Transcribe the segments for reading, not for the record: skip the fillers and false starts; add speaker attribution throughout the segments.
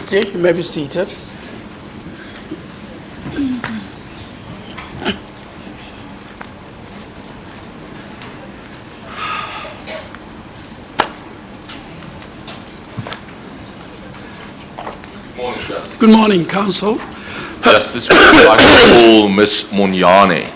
Speaker 1: Thank you. You may be seated.
Speaker 2: Morning, Justice.
Speaker 1: Good morning, Council.
Speaker 2: Justice, we would like to call Ms. Monyane.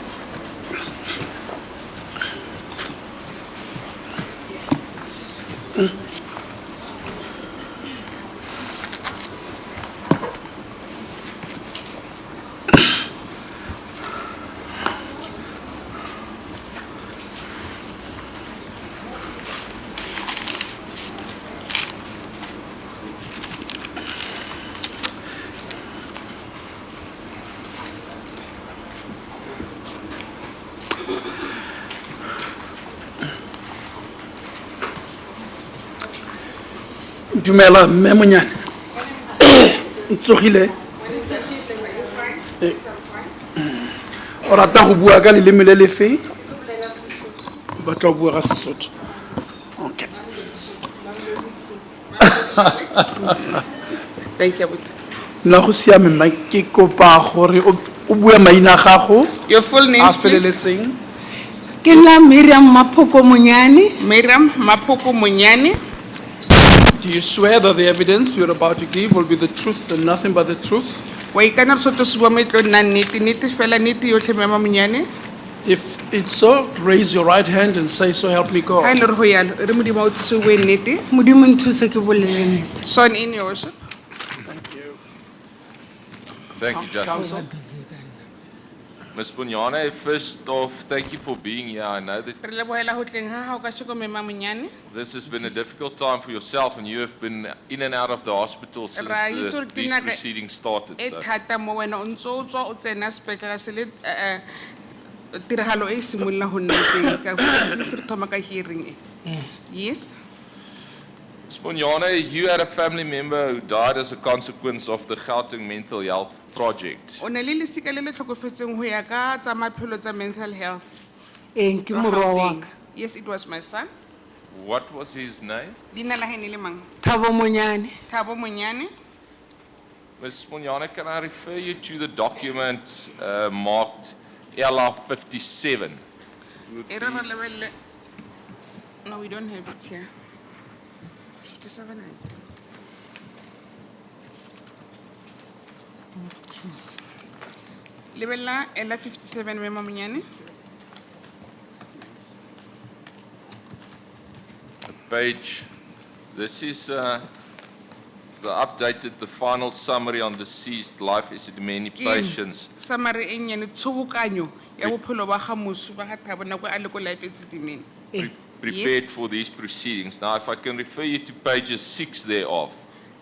Speaker 1: Dumela mme Monyane. Ntsogile. O rata go bua ka leleme le lefe? O batla go bua ka Sesotho. Okay.
Speaker 3: Thank you, Abuti.
Speaker 1: Nna go siame mma ke kopa gore o bue maina a gago
Speaker 3: Your full
Speaker 1: a
Speaker 3: name, please.
Speaker 1: feleletseng.
Speaker 4: Ke nna Miriam Mapoko Monyane.
Speaker 3: Miriam Mapoko Monyane.
Speaker 1: Do you swear that the evidence you're about to give will be the truth and nothing but the truth?
Speaker 3: Wa ikana soto se bua metlo nna nnete fela nnete yotlhe Mama Monyane.
Speaker 1: If it's so, raise your right hand and say, so help me
Speaker 3: Ha
Speaker 1: God.
Speaker 3: ile re go yalo re modimo o tsose o bue nnete.
Speaker 4: Modimo nthuse ke bolele nnete.
Speaker 3: Son in your worship.
Speaker 1: Thank you.
Speaker 2: Thank you, Justice.
Speaker 1: Council.
Speaker 2: Ms. Monyane, first off, thank you for being here. I know that
Speaker 3: Re lebohela ho tleng ha hao ka sheko Mama Monyane.
Speaker 2: this has been a difficult time for yourself, and you have been in and out of the hospital since
Speaker 3: Ra itse hore ke
Speaker 2: these
Speaker 3: naka
Speaker 2: proceedings started.
Speaker 3: E
Speaker 2: So,
Speaker 3: thata mo wena o ntse o tswa o tsena sepetlele se le tiragalo e simolla ho nna teng ka se re thoma ka hearing e. Yes.
Speaker 2: Ms. Monyane, you had a family member who died as a consequence of the Gauteng Mental Health Project.
Speaker 3: O ne le lesika le le tlhokofetseng ho ya ka tsa maphelo tsa mental health.
Speaker 4: Ke morwa wa ka.
Speaker 3: Yes, it was my son.
Speaker 2: What was his name?
Speaker 3: Leina la hae ne le mang?
Speaker 4: Thabo Monyane.
Speaker 3: Thabo Monyane.
Speaker 2: Ms. Monyane, can I refer you to the document marked LR 57?
Speaker 3: E re re lebelle. No, we don't have it here. 57. Lebella LR 57 Mama Monyane.
Speaker 2: Page, this is the updated, the final summary on deceased life Esidimeni patients.
Speaker 3: Summary e nyane tshobokanyo ya bophelo ba ga mosu ba ga Thabo nako a le ko life Esidimeni.
Speaker 2: Prepared for these proceedings. Now, if I can refer you to pages 6 thereof.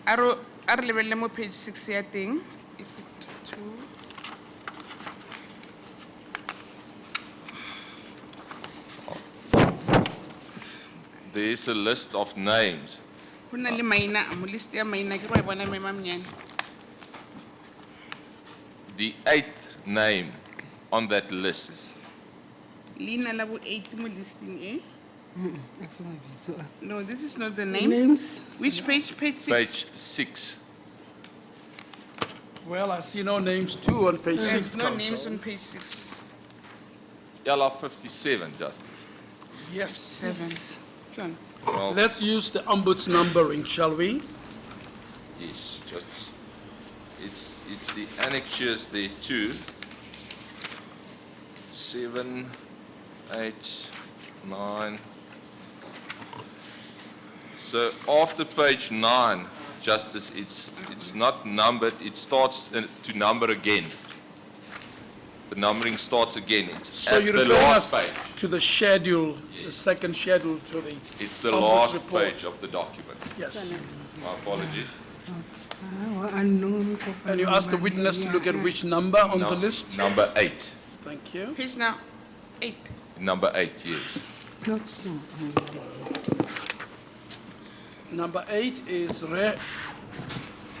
Speaker 3: A re lebelle mo page 6 ya teng. If it's two.
Speaker 2: There is a list of names.
Speaker 3: Ho na le maina mo list ya maina ke re bona Mama Monyane.
Speaker 2: The 8th name on that list
Speaker 3: Leina la bo 8 mo listing e. No, this is not the names.
Speaker 4: Names.
Speaker 3: Which page? Page 6.
Speaker 2: page 6.
Speaker 1: Well, I see no names too on page 6,
Speaker 3: There's no
Speaker 1: Council.
Speaker 3: names on page 6.
Speaker 2: LR 57, Justice.
Speaker 1: Yes.
Speaker 3: 7. John.
Speaker 2: Well,
Speaker 1: Let's use the ombuds numbering, shall we?
Speaker 2: yes, Justice. It's the annexures there too. 7, 8, 9. So after page 9, Justice, it's not numbered. It starts to number again. The numbering starts again. It's
Speaker 1: So
Speaker 2: at
Speaker 1: you
Speaker 2: the
Speaker 1: refer
Speaker 2: last
Speaker 1: us
Speaker 2: page.
Speaker 1: to the schedule, the second schedule to the
Speaker 2: It's the
Speaker 1: ombuds
Speaker 2: last
Speaker 1: report.
Speaker 2: page of the document.
Speaker 1: Yes.
Speaker 2: My apologies.
Speaker 1: And you ask the witness to look at which number on the list?
Speaker 2: Number 8.
Speaker 1: Thank you.
Speaker 3: Page now 8.
Speaker 2: Number 8, yes.
Speaker 4: Not so.
Speaker 1: Number 8 is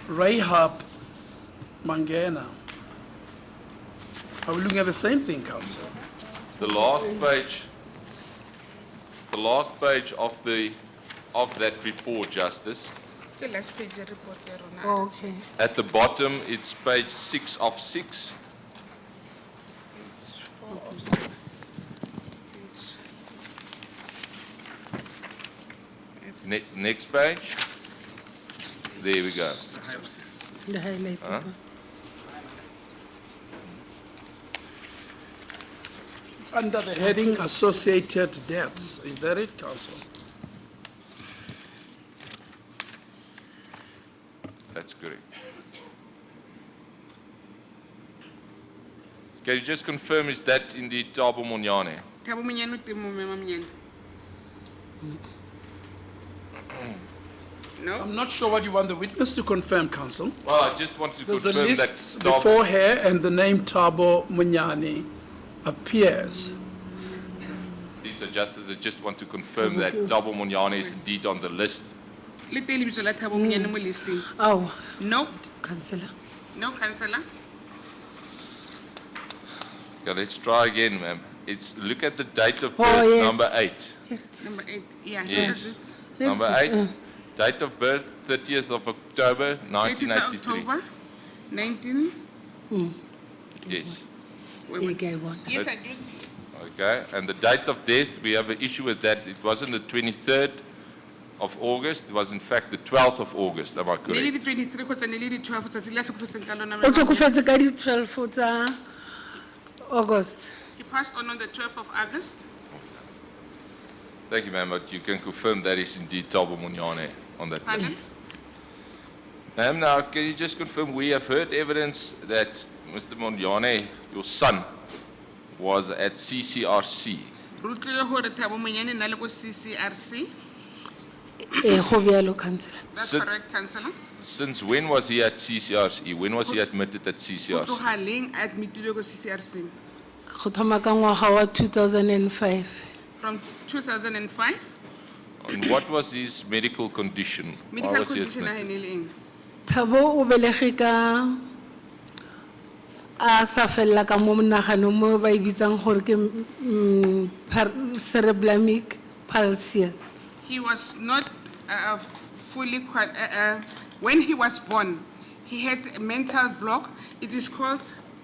Speaker 1: Rahab Mangena. Are we looking at the same thing, Council?
Speaker 2: The last page of that report, Justice,
Speaker 3: The last page ya report ya rona.
Speaker 4: Okay.
Speaker 2: At the bottom, it's page 6 of 6.
Speaker 3: 4 of 6.
Speaker 2: Next page. There we go.
Speaker 4: The highlight.
Speaker 2: Huh?
Speaker 1: Under the heading associated deaths, is that it, Council?
Speaker 2: That's correct. Can you just confirm, is that indeed Thabo Monyane?
Speaker 3: Thabo Monyane o teng mo, Mama Monyane? No?
Speaker 1: I'm not sure what you want the witness to confirm, Council.
Speaker 2: Well, I just want to
Speaker 1: There's a
Speaker 2: confirm that
Speaker 1: list
Speaker 2: Thabo,
Speaker 1: before her and the name Thabo Monyane appears.
Speaker 2: these are I just want to confirm that Thabo Monyane is indeed on the list.
Speaker 3: Le teng lebitso la Thabo Monyane mo listing.
Speaker 4: Oh,
Speaker 3: No,
Speaker 4: Councillor.
Speaker 3: no, Councillor.
Speaker 2: Okay, let's try again, ma'am. It's look at the date of
Speaker 4: Oh,
Speaker 2: birth,
Speaker 4: yes.
Speaker 2: number 8.
Speaker 3: Number 8. Yeah,
Speaker 2: Yes.
Speaker 3: that's it.
Speaker 2: Number 8, date of birth, 30th of October,
Speaker 3: 30th
Speaker 2: 1993.
Speaker 3: October 19.
Speaker 2: Yes.
Speaker 4: Okay, one.
Speaker 3: Yes, I do see it.
Speaker 2: Okay, and the date of death, we have an issue with that. It wasn't the 23rd of August, it was in fact the 12th of August, am I
Speaker 3: Nearly
Speaker 2: correct?
Speaker 3: the 23 kgotsa nearly the 12 tsatsi la tlhokofetseng ka lona,
Speaker 4: O
Speaker 3: Mama Monyane.
Speaker 4: tlhokofetse ka di 12 tsa August.
Speaker 3: He passed on the 12th of August.
Speaker 2: Thank you, ma'am, but you can confirm that is indeed Thabo Monyane on that list.
Speaker 3: Pardon?
Speaker 2: Ma'am, now, can you just confirm, we have heard evidence that Mr. Monyane, your son, was at CCRC.
Speaker 3: Re utlwile gore Thabo Monyane na le ko CCRC.
Speaker 4: Go bjalo, Councillor.
Speaker 3: That's
Speaker 2: Sit-
Speaker 3: correct, Councillor.
Speaker 2: Since when was he at CCRC? When was he admitted at
Speaker 3: Go
Speaker 2: CCRC?
Speaker 3: tloga leng a admitilwe ko CCRC?
Speaker 4: Go thoma ka ngwaga wa 2005.
Speaker 3: From 2005.
Speaker 2: And what was his medical condition? Why
Speaker 3: Medical
Speaker 2: was he
Speaker 3: condition a
Speaker 2: admitted?
Speaker 3: ene le eng?
Speaker 4: Thabo o belege ka a sa fella ka mo monaganong mo ba e bitsang gore ke cerebramic palsy.
Speaker 3: He was not fully when he was born, he had a mental block. It is called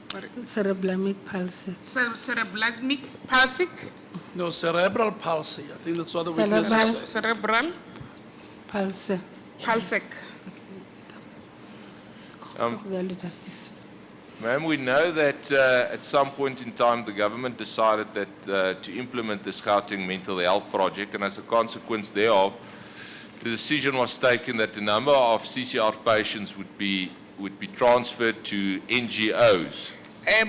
Speaker 4: Cerebramic palsy.
Speaker 3: cerebramic palsy.
Speaker 1: No, cerebral palsy. I think that's what the witness
Speaker 4: Cerebral-
Speaker 1: said.
Speaker 3: Cerebral
Speaker 4: Palsy.
Speaker 3: palsy.
Speaker 4: Go bjalo, Justice.
Speaker 2: Ma'am, we know that at some point in time the government decided that to implement this Gauteng mental health project, and as a consequence thereof, the decision was taken that the number of CCR patients would be transferred to NGOs.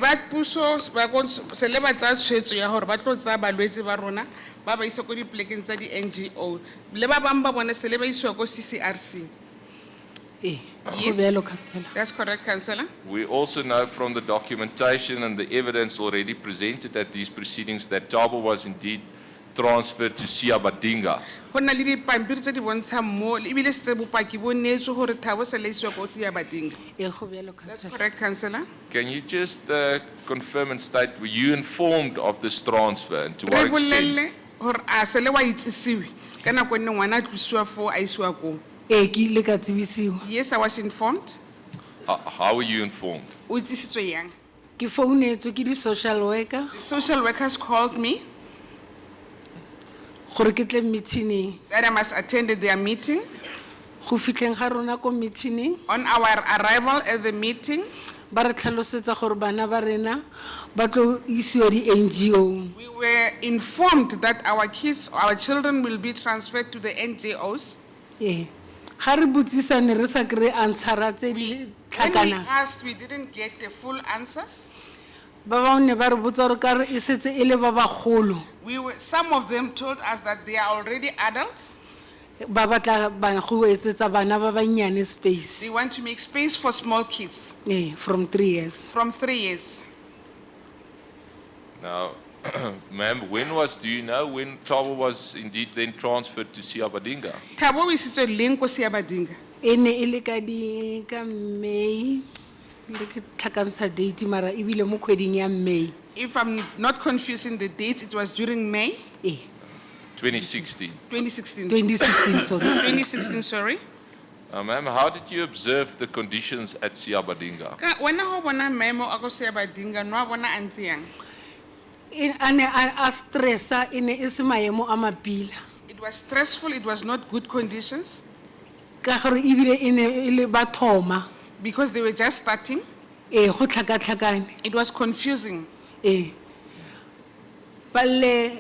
Speaker 3: But puso ba go se le ba tsa tshwetso ya gore ba tlo tsa balwetse ba rona ba ba isa go di plekeng tsa di NGO le ba bang ba bona se le ba isiwa go CCRC.
Speaker 4: Go
Speaker 3: Yes.
Speaker 4: bjalo, Councillor.
Speaker 3: That's correct, Councillor.
Speaker 2: We also know from the documentation and the evidence already presented at these proceedings that Thabo was indeed transferred to Siabadinga.
Speaker 3: Go na le dipampiri tse di bontshang mo ebile se bopaki bo neetswe gore Thabo se le isiwa go Siabadinga.
Speaker 4: Go bjalo,
Speaker 3: That's
Speaker 4: Councillor.
Speaker 3: correct, Councillor.
Speaker 2: Can you just confirm and state, were you informed of this transfer and to what
Speaker 3: Re
Speaker 2: extent?
Speaker 3: bolelle gore a se le wa itsisiwe ka nako e nngwe ngwana a tlosiwa fo a isiwa ko.
Speaker 4: Ke ile ka tsebisiwa.
Speaker 3: Yes, I was informed.
Speaker 2: How were you informed?
Speaker 3: O itsisitswe yang?
Speaker 4: Ke founetswe ke di social worker
Speaker 3: The social workers called me
Speaker 4: gore ke tle meeting.
Speaker 3: that I must attend their meeting.
Speaker 4: Go fitleng ga rona ko meeting
Speaker 3: On our arrival at the meeting,
Speaker 4: ba re tlhalosetsa gore bana ba rena ba tlo isiwa di NGO.
Speaker 3: we were informed that our children will be transferred to the NGOs.
Speaker 4: Ga re botsisa ne re sa kry answera tse di
Speaker 3: When we
Speaker 4: tlhakana.
Speaker 3: asked, we didn't get the full answers.
Speaker 4: Ba bangwe ne ba re botsa gore ka re e setse e le ba bagolo.
Speaker 3: Some of them told us that they are already adults.
Speaker 4: Ba batla bana go etsetsa bana ba banyane space.
Speaker 3: They want to make space for small kids
Speaker 4: From 3 years.
Speaker 3: from 3 years.
Speaker 2: Now, ma'am, do you know when Thabo was indeed then transferred to Siabadinga?
Speaker 3: Thabo o isitswe leng ko Siabadinga?
Speaker 4: E ne e le ka May le ke tlhakantsha date mara ebile mo kgweding ya May.
Speaker 3: If I'm not confusing the dates, it was during May
Speaker 2: 2016.
Speaker 3: 2016.
Speaker 4: 2016 sorry.
Speaker 3: 2016, sorry.
Speaker 2: Ma'am, how did you observe the conditions at Siabadinga?
Speaker 3: Ka wena ho bona maemo a go Siabadinga no a bona a ntse yang?
Speaker 4: A ne a stressa e ne e se maemo a mapila
Speaker 3: It was stressful, it was not good conditions
Speaker 4: ka gore ebile e ne e le ba thoma
Speaker 3: because they were just starting.
Speaker 4: go tlhakatlhakane
Speaker 3: It was confusing.
Speaker 4: ba le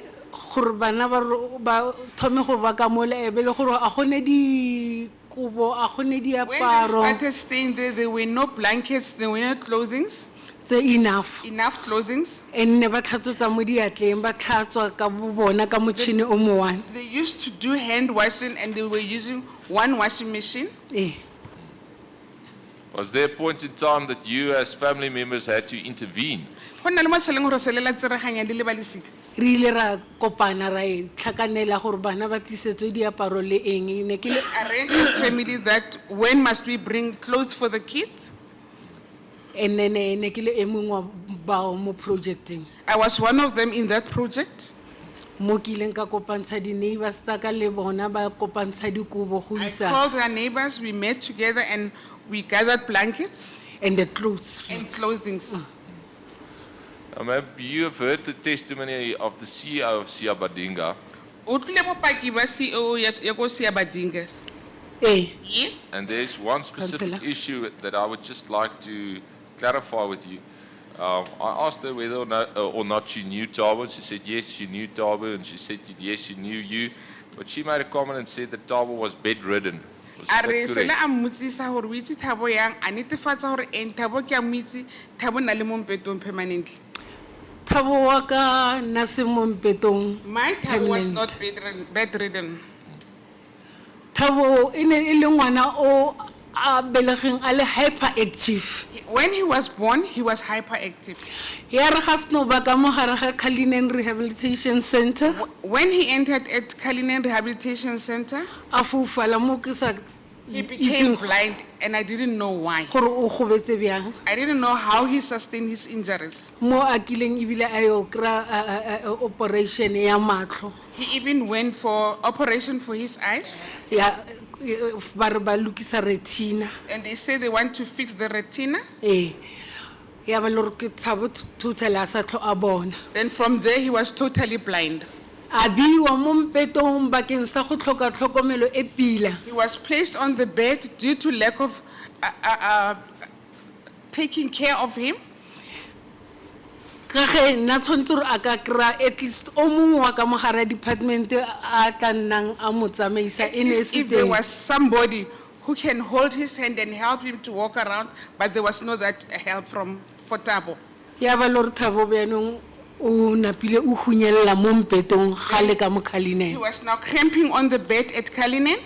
Speaker 4: gore bana ba thome go ba ka mola e be le gore a gone dikobo a gone
Speaker 3: When they
Speaker 4: diaparo
Speaker 3: started staying there were no blankets, there were no clothings,
Speaker 4: tse enough
Speaker 3: enough clothings.
Speaker 4: and ne ba tlhatswetsa mo diatleng ba tlhatswa ka bo bona ka motšhini o mo one
Speaker 3: They used to do hand washing and they were using one washing machine.
Speaker 2: Was there a point in time that you as family members had to intervene?
Speaker 3: Go na le mo e leng gore se lela tsereganya di le ba lesika.
Speaker 4: re ile ra kopana ra e tlhakanela gore bana ba tlisetswe diaparo le eng ne ke le
Speaker 3: Arrange as family that when must we bring clothes for the kids?
Speaker 4: and then ne ke le e mongwe wa bao mo projecting
Speaker 3: I was one of them in that project.
Speaker 4: mo ke ileng ka kopantsha di-neighbors tsa ka le bona ba kopantsha dikobo go
Speaker 3: I
Speaker 4: isa
Speaker 3: called our neighbors, we met together and we gathered blankets
Speaker 4: and the clothes
Speaker 3: and clothing.
Speaker 2: Ma'am, you have heard the testimony of the CEO of Siabadinga.
Speaker 3: O tlile bopaki ba CEO ya go Siabadinga. Yes.
Speaker 2: And there's one specific
Speaker 4: Councillor.
Speaker 2: issue that I would just like to clarify with you. I asked her whether or not she knew Tabo. She said yes, she knew Tabo, and she said yes, she knew you. But she made a comment and said that Tabo was bedridden. Was
Speaker 3: A
Speaker 2: that
Speaker 3: re se la
Speaker 2: correct?
Speaker 3: a mmotsisa gore o itse Thabo yang, a netefatsa gore eng Thabo ke a mo itse, Thabo na le mo mpetong permanently.
Speaker 4: Thabo wa ka na se mo mpetong
Speaker 3: My Thabo was
Speaker 4: permanent.
Speaker 3: not bedridden.
Speaker 4: Thabo e ne e le ngwana o a belegeng a le hyperactive
Speaker 3: When he was born, he was hyperactive.
Speaker 4: ya re ga seno ba ka mo gare ga Cullinan Rehabilitation Center
Speaker 3: When he entered at Cullinan Rehabilitation Center,
Speaker 4: a foufala mo ke sa
Speaker 3: he became
Speaker 4: itseng
Speaker 3: blind and I didn't know why.
Speaker 4: gore o gobetse bjang
Speaker 3: I didn't know how he sustained his injuries.
Speaker 4: mo a kileng ebile a yo kry-a operation ya matlho
Speaker 3: He even went for operation for his eyes
Speaker 4: ya ba re ba lokisa retina
Speaker 3: and they say they want to fix the retina.
Speaker 4: ya ba le gore ke Thabo totally a sa tlho a bona
Speaker 3: Then from there he was totally blind.
Speaker 4: a biwa mo mpetong bakeng sa go tlhoka tlhokomelo e pila
Speaker 3: He was placed on the bed due to lack of taking care of him.
Speaker 4: ka ge nna tshwanetse gore a ka kry-a at least o mongwe wa ka mogare ya department a tla nnang a mo tsamaisa
Speaker 3: At
Speaker 4: e ne e
Speaker 3: least
Speaker 4: se
Speaker 3: if there
Speaker 4: teng
Speaker 3: was somebody who can hold his hand and help him to walk around, but there was no that help for Thabo.
Speaker 4: ya ba le gore Thabo bjanong o napile o hunyelela mo mpetong ga le ka mo
Speaker 3: He
Speaker 4: Cullinan
Speaker 3: was now cramping on the bed at Cullinan.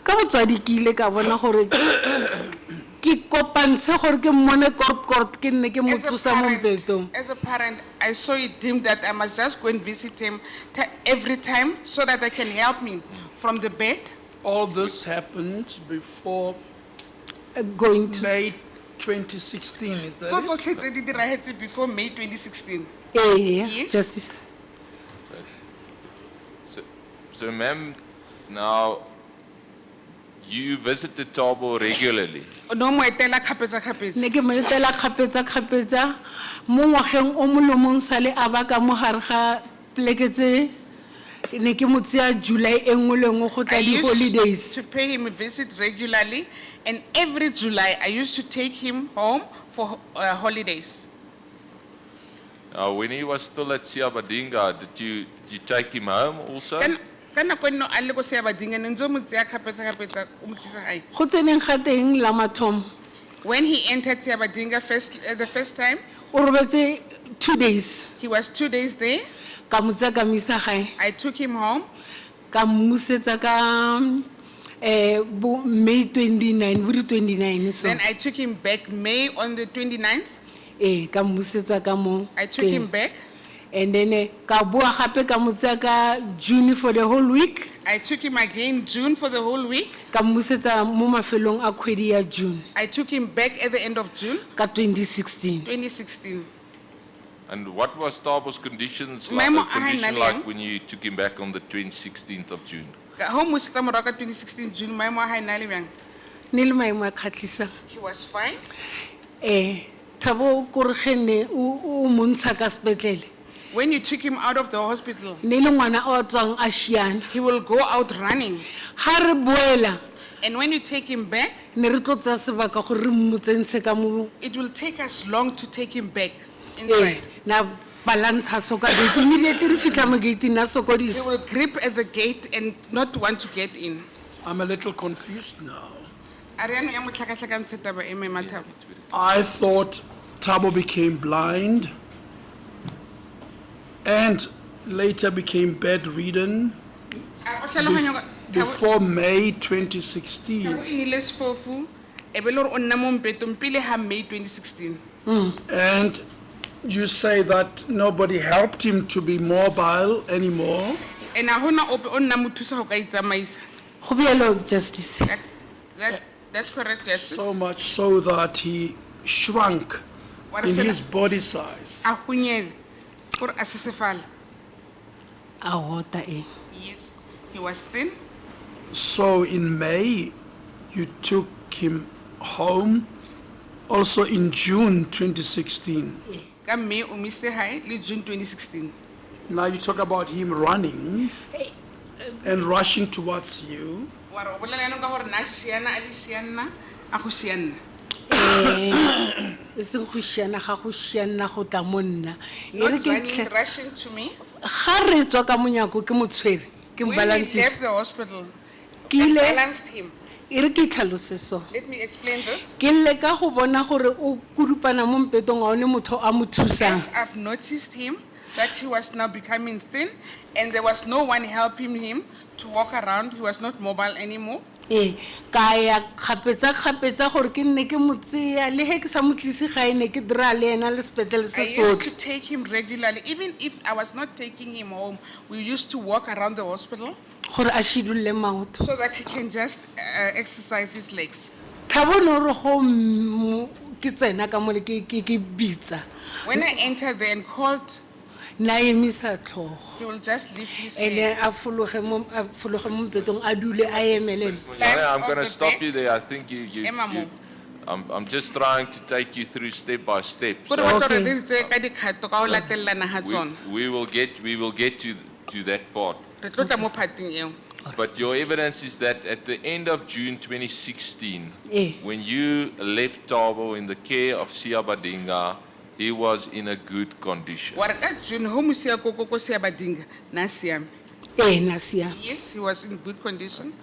Speaker 4: ka botswadi ke ile ka bona gore ke kopantshe gore ke mmone kort ke nne ke mo tsosa mo mpetong
Speaker 3: As a parent, I saw it deemed that I must just go and visit him every time so that I can help him from the bed.
Speaker 1: All this happened before
Speaker 4: going to
Speaker 1: May 2016, is that
Speaker 3: So
Speaker 1: it?
Speaker 3: tsotlhe tse di diragetse before May 2016. Yes.
Speaker 4: justice
Speaker 2: So ma'am, now you visited Tabo regularly.
Speaker 3: No mo etela kgapetsa-kgapetsa.
Speaker 4: ne ke mo etela kgapetsa-kgapetsa mo ngwageng o molomong sale a ba ka mo gare ga pleke tse ne ke mo tseya July e nngwe le nngwe go
Speaker 3: I
Speaker 4: tla
Speaker 3: used
Speaker 4: di-holidays
Speaker 3: to pay him a visit regularly, and every July I used to take him home for holidays.
Speaker 2: Now, when he was still at Siabadinga, did you take him home also?
Speaker 3: Ka nako eno a le ko Siabadinga ne ntse o mo tseya kgapetsa-kgapetsa o mo tlisa gae.
Speaker 4: go tseneng ga teng la mathomo
Speaker 3: When he entered Siabadinga the first time,
Speaker 4: o robetse 2 days
Speaker 3: he was 2 days there.
Speaker 4: ka mo tseya ka mo isa gae
Speaker 3: I took him home.
Speaker 4: ka mmusetsa ka bo May 29 bo di 29 so
Speaker 3: Then I took him back May on the 29th.
Speaker 4: ka mmusetsa ka mo
Speaker 3: I took him back.
Speaker 4: and then ka bua gape ka mo tseya ka June for the whole week
Speaker 3: I took him again June for the whole week.
Speaker 4: ka mmusetsa mo mafelong a kgwedi ya June
Speaker 3: I took him back at the end of June
Speaker 4: ka 2016
Speaker 3: 2016.
Speaker 2: And what was Tabo's conditions
Speaker 3: Maemo
Speaker 2: like,
Speaker 3: a hae na
Speaker 2: condition
Speaker 3: le
Speaker 2: like
Speaker 3: yang?
Speaker 2: when you took him back on the 16th of June?
Speaker 3: How much time 2016 June, my mom had nine.
Speaker 4: ne le maemo a kgatlhisang
Speaker 3: He was fine.
Speaker 4: Thabo kore ge ne o montsha ka sepetlele
Speaker 3: When you took him out of the hospital,
Speaker 4: ne le ngwana o tswang a šiana
Speaker 3: he will go out running.
Speaker 4: ga re boela
Speaker 3: And when you take him back,
Speaker 4: ne re tlo tsaya sebaka gore re mmotsentshe ka mo
Speaker 3: it will take us long to take him back inside.
Speaker 4: na balantsha soka gate immediately re fitlha mo gate na
Speaker 3: He
Speaker 4: sokodisa
Speaker 3: will grip at the gate and not want to get in.
Speaker 1: I'm a little confused now.
Speaker 3: Ariano ya motlhakatlhakantshe taba e mme Mathabo.
Speaker 1: I thought Thabo became blind and later became bedridden
Speaker 3: A o tlhaloganya gore Thabo-
Speaker 1: before May
Speaker 3: Thabo
Speaker 1: 2016.
Speaker 3: e nnile sefofu, e be e le gore o nna mo mpetong pele ga May 2016.
Speaker 1: And you say that nobody helped him to be mobile anymore.
Speaker 3: And a gona ope o nna mo thusa go ka itsamaisa.
Speaker 4: go beelo justice
Speaker 3: That's correct, Justice.
Speaker 1: So much so that he shrunk
Speaker 3: Wa re
Speaker 1: in
Speaker 3: sena-
Speaker 1: his body size.
Speaker 3: a hunyele gore a sesefala.
Speaker 4: a hota
Speaker 3: Yes, he was thin.
Speaker 1: So in May, you took him home. Also in June 2016.
Speaker 3: Ka May o mo ise hae le June 2016.
Speaker 1: Now you talk about him running and rushing towards you.
Speaker 3: Wa re o bolela yaanong ka gore na šiana a le šiana a go šiana.
Speaker 4: e seng go šiana ga go šiana go tla mo nna e re
Speaker 3: Not
Speaker 4: ke
Speaker 3: running,
Speaker 4: tlhe-
Speaker 3: rushing to me.
Speaker 4: ga re tswa ka monyako ke motshwere ke
Speaker 3: When we
Speaker 4: mbalansitse
Speaker 3: left the hospital,
Speaker 4: ke
Speaker 3: I
Speaker 4: ile
Speaker 3: balanced him.
Speaker 4: e re ke tlhalose so
Speaker 3: Let me explain this.
Speaker 4: ke lle ka go bona gore o kudupana mo mpetong a one motho a mo thusang
Speaker 3: As I've noticed him, that he was now becoming thin, and there was no one helping him to walk around. He was not mobile anymore.
Speaker 4: ka ya kgapetsa gore ke nne ke mo tseya le he ke sa mo tlise gae ne ke dira le ena le sepetlele
Speaker 3: I
Speaker 4: se
Speaker 3: used to
Speaker 4: sotlhe
Speaker 3: take him regularly. Even if I was not taking him home, we used to walk around the hospital
Speaker 4: gore a šidulle maoto
Speaker 3: so that he can just exercise his legs.
Speaker 4: thabo ne gore go ke tsena ka mole ke bitsa
Speaker 3: When I entered there and called,
Speaker 4: na emisa tlhogo
Speaker 3: he will just lift his
Speaker 4: ene
Speaker 3: head.
Speaker 4: a fologe mo mpetong a dule a emelele
Speaker 2: Lana, I'm
Speaker 3: of
Speaker 2: going to
Speaker 3: the
Speaker 2: stop
Speaker 3: bed.
Speaker 2: you there. I think
Speaker 3: Emma mo.
Speaker 2: I'm just trying to take you through step by step.
Speaker 3: Gore
Speaker 2: So
Speaker 3: ba tlo re
Speaker 4: Okay.
Speaker 3: re tseye ka dikgato ka go latelelana ga tsona.
Speaker 2: we will get to that part.
Speaker 3: Re tlo tla mo phateng eo.
Speaker 2: But your evidence is that at the end of June 2016,
Speaker 4: Eh.
Speaker 2: when you left Thabo in the care of Sia Badinga, he was in a good condition.
Speaker 3: Wa re ka June ho mo sia ko sia badinga na siame.
Speaker 4: na siame
Speaker 3: Yes, he was in good condition.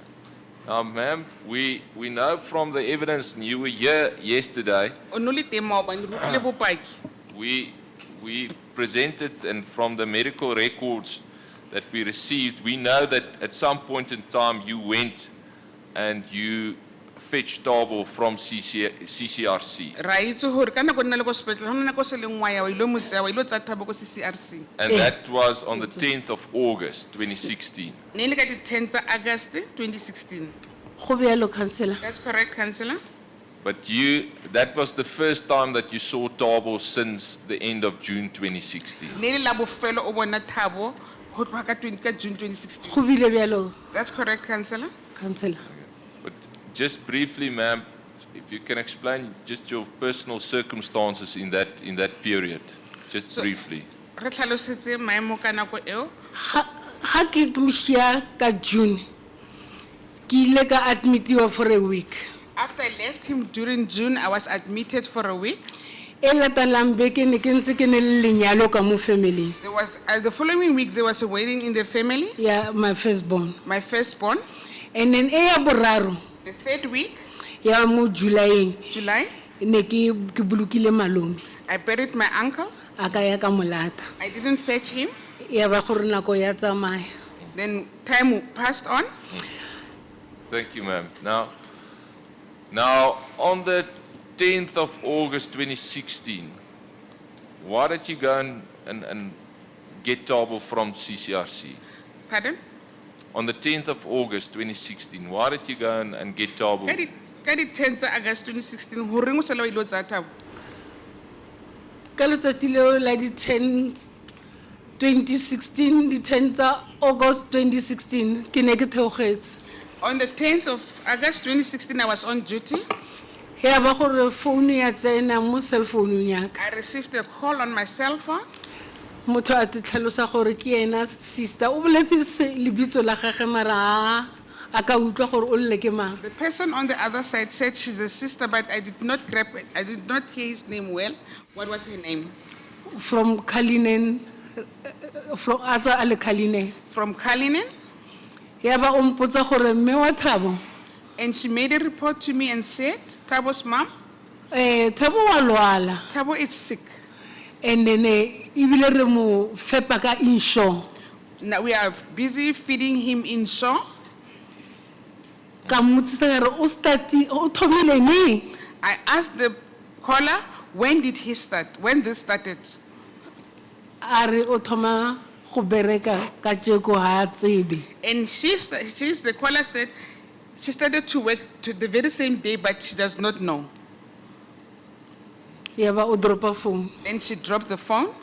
Speaker 2: Ma'am, we know from the evidence, and you were here yesterday,
Speaker 3: O no le teng maobane re utlwile bopaki.
Speaker 2: we presented, and from the medical records that we received, we know that at some point in time you went and you fetched Thabo from CCRC.
Speaker 3: Ra itse gore ka nako nna le ko sepetlele go na nako se leng wa ya wa ile mo tsaya wa ile tsa Thabo ko CCRC.
Speaker 2: And that was on the 10th of August 2016.
Speaker 3: Ne le ka di 10 tsa August 2016.
Speaker 4: go bealo councillor
Speaker 3: That's correct, councillor.
Speaker 2: But that was the first time that you saw Thabo since the end of June 2016.
Speaker 3: Ne le la bofelo o bona Thabo go tloga ka June 2016.
Speaker 4: go bile bjalo
Speaker 3: That's correct, councillor.
Speaker 4: councillor
Speaker 2: But just briefly, ma'am, if you can explain just your personal circumstances in that period, just briefly.
Speaker 3: Re tlhalosetse maemo ka nako eo.
Speaker 4: ga ke mšia ka june ke ile ka admitiwa for a week
Speaker 3: After I left him during June, I was admitted for a week.
Speaker 4: e latalang beke ne ke ntse ke ne le lenyalo ka mo family
Speaker 3: There was the following week there was a wedding in the family,
Speaker 4: ya my firstborn
Speaker 3: my firstborn.
Speaker 4: and then e ya boraro
Speaker 3: The third week,
Speaker 4: ya mo julyeng
Speaker 3: July,
Speaker 4: ne ke bolokile malome
Speaker 3: I buried my uncle.
Speaker 4: a ka ya ka molata
Speaker 3: I didn't fetch him.
Speaker 4: ya ba gore nako ya tsamaya
Speaker 3: Then time passed on.
Speaker 2: Thank you, ma'am. Now, on the 10th of August 2016, why did you go and get Thabo from CCRC?
Speaker 3: Pardon?
Speaker 2: On the 10th of August 2016, why did you go and get Thabo?
Speaker 3: Ka di 10 tsa August 2016, ho reng o sala wa ile o tsaya Thabo?
Speaker 4: ka letsatsi leo la di 10 2016 di 10 August 2016 ke ne ke theogetse.
Speaker 3: On the 10th of August 2016, I was on duty.
Speaker 4: Ya ba gore phone ya tsena mo cell phone ya ka.
Speaker 3: I received a call on my cell phone.
Speaker 4: Motho a tlhalosa gore ke ena sister o boletse lebitso la gagwe mara a ka utlwa gore o lle ke mang.
Speaker 3: The person on the other side said she's a sister, but I did not hear his name well. What was her name?
Speaker 4: From Kalinen, from Aza Ale Kalinen.
Speaker 3: From Kalinen.
Speaker 4: Ya ba o mpotsa gore mme wa Thabo.
Speaker 3: And she made a report to me and said, Tabo's mom,
Speaker 4: Thabo wa lwala.
Speaker 3: Tabo is sick.
Speaker 4: And then ibile re mo fepa ka insure.
Speaker 3: Now we are busy feeding him in shore.
Speaker 4: Ka mmotsisa gore o start o thomile neng?
Speaker 3: I asked the caller, when did he start? When this started?
Speaker 4: A re o thoma go bereka ka tsheko ha tsebe.
Speaker 3: And the caller said, she started to work to the very same day, but she does not know.
Speaker 4: Ya ba o dropa phone.
Speaker 3: Then she dropped the phone.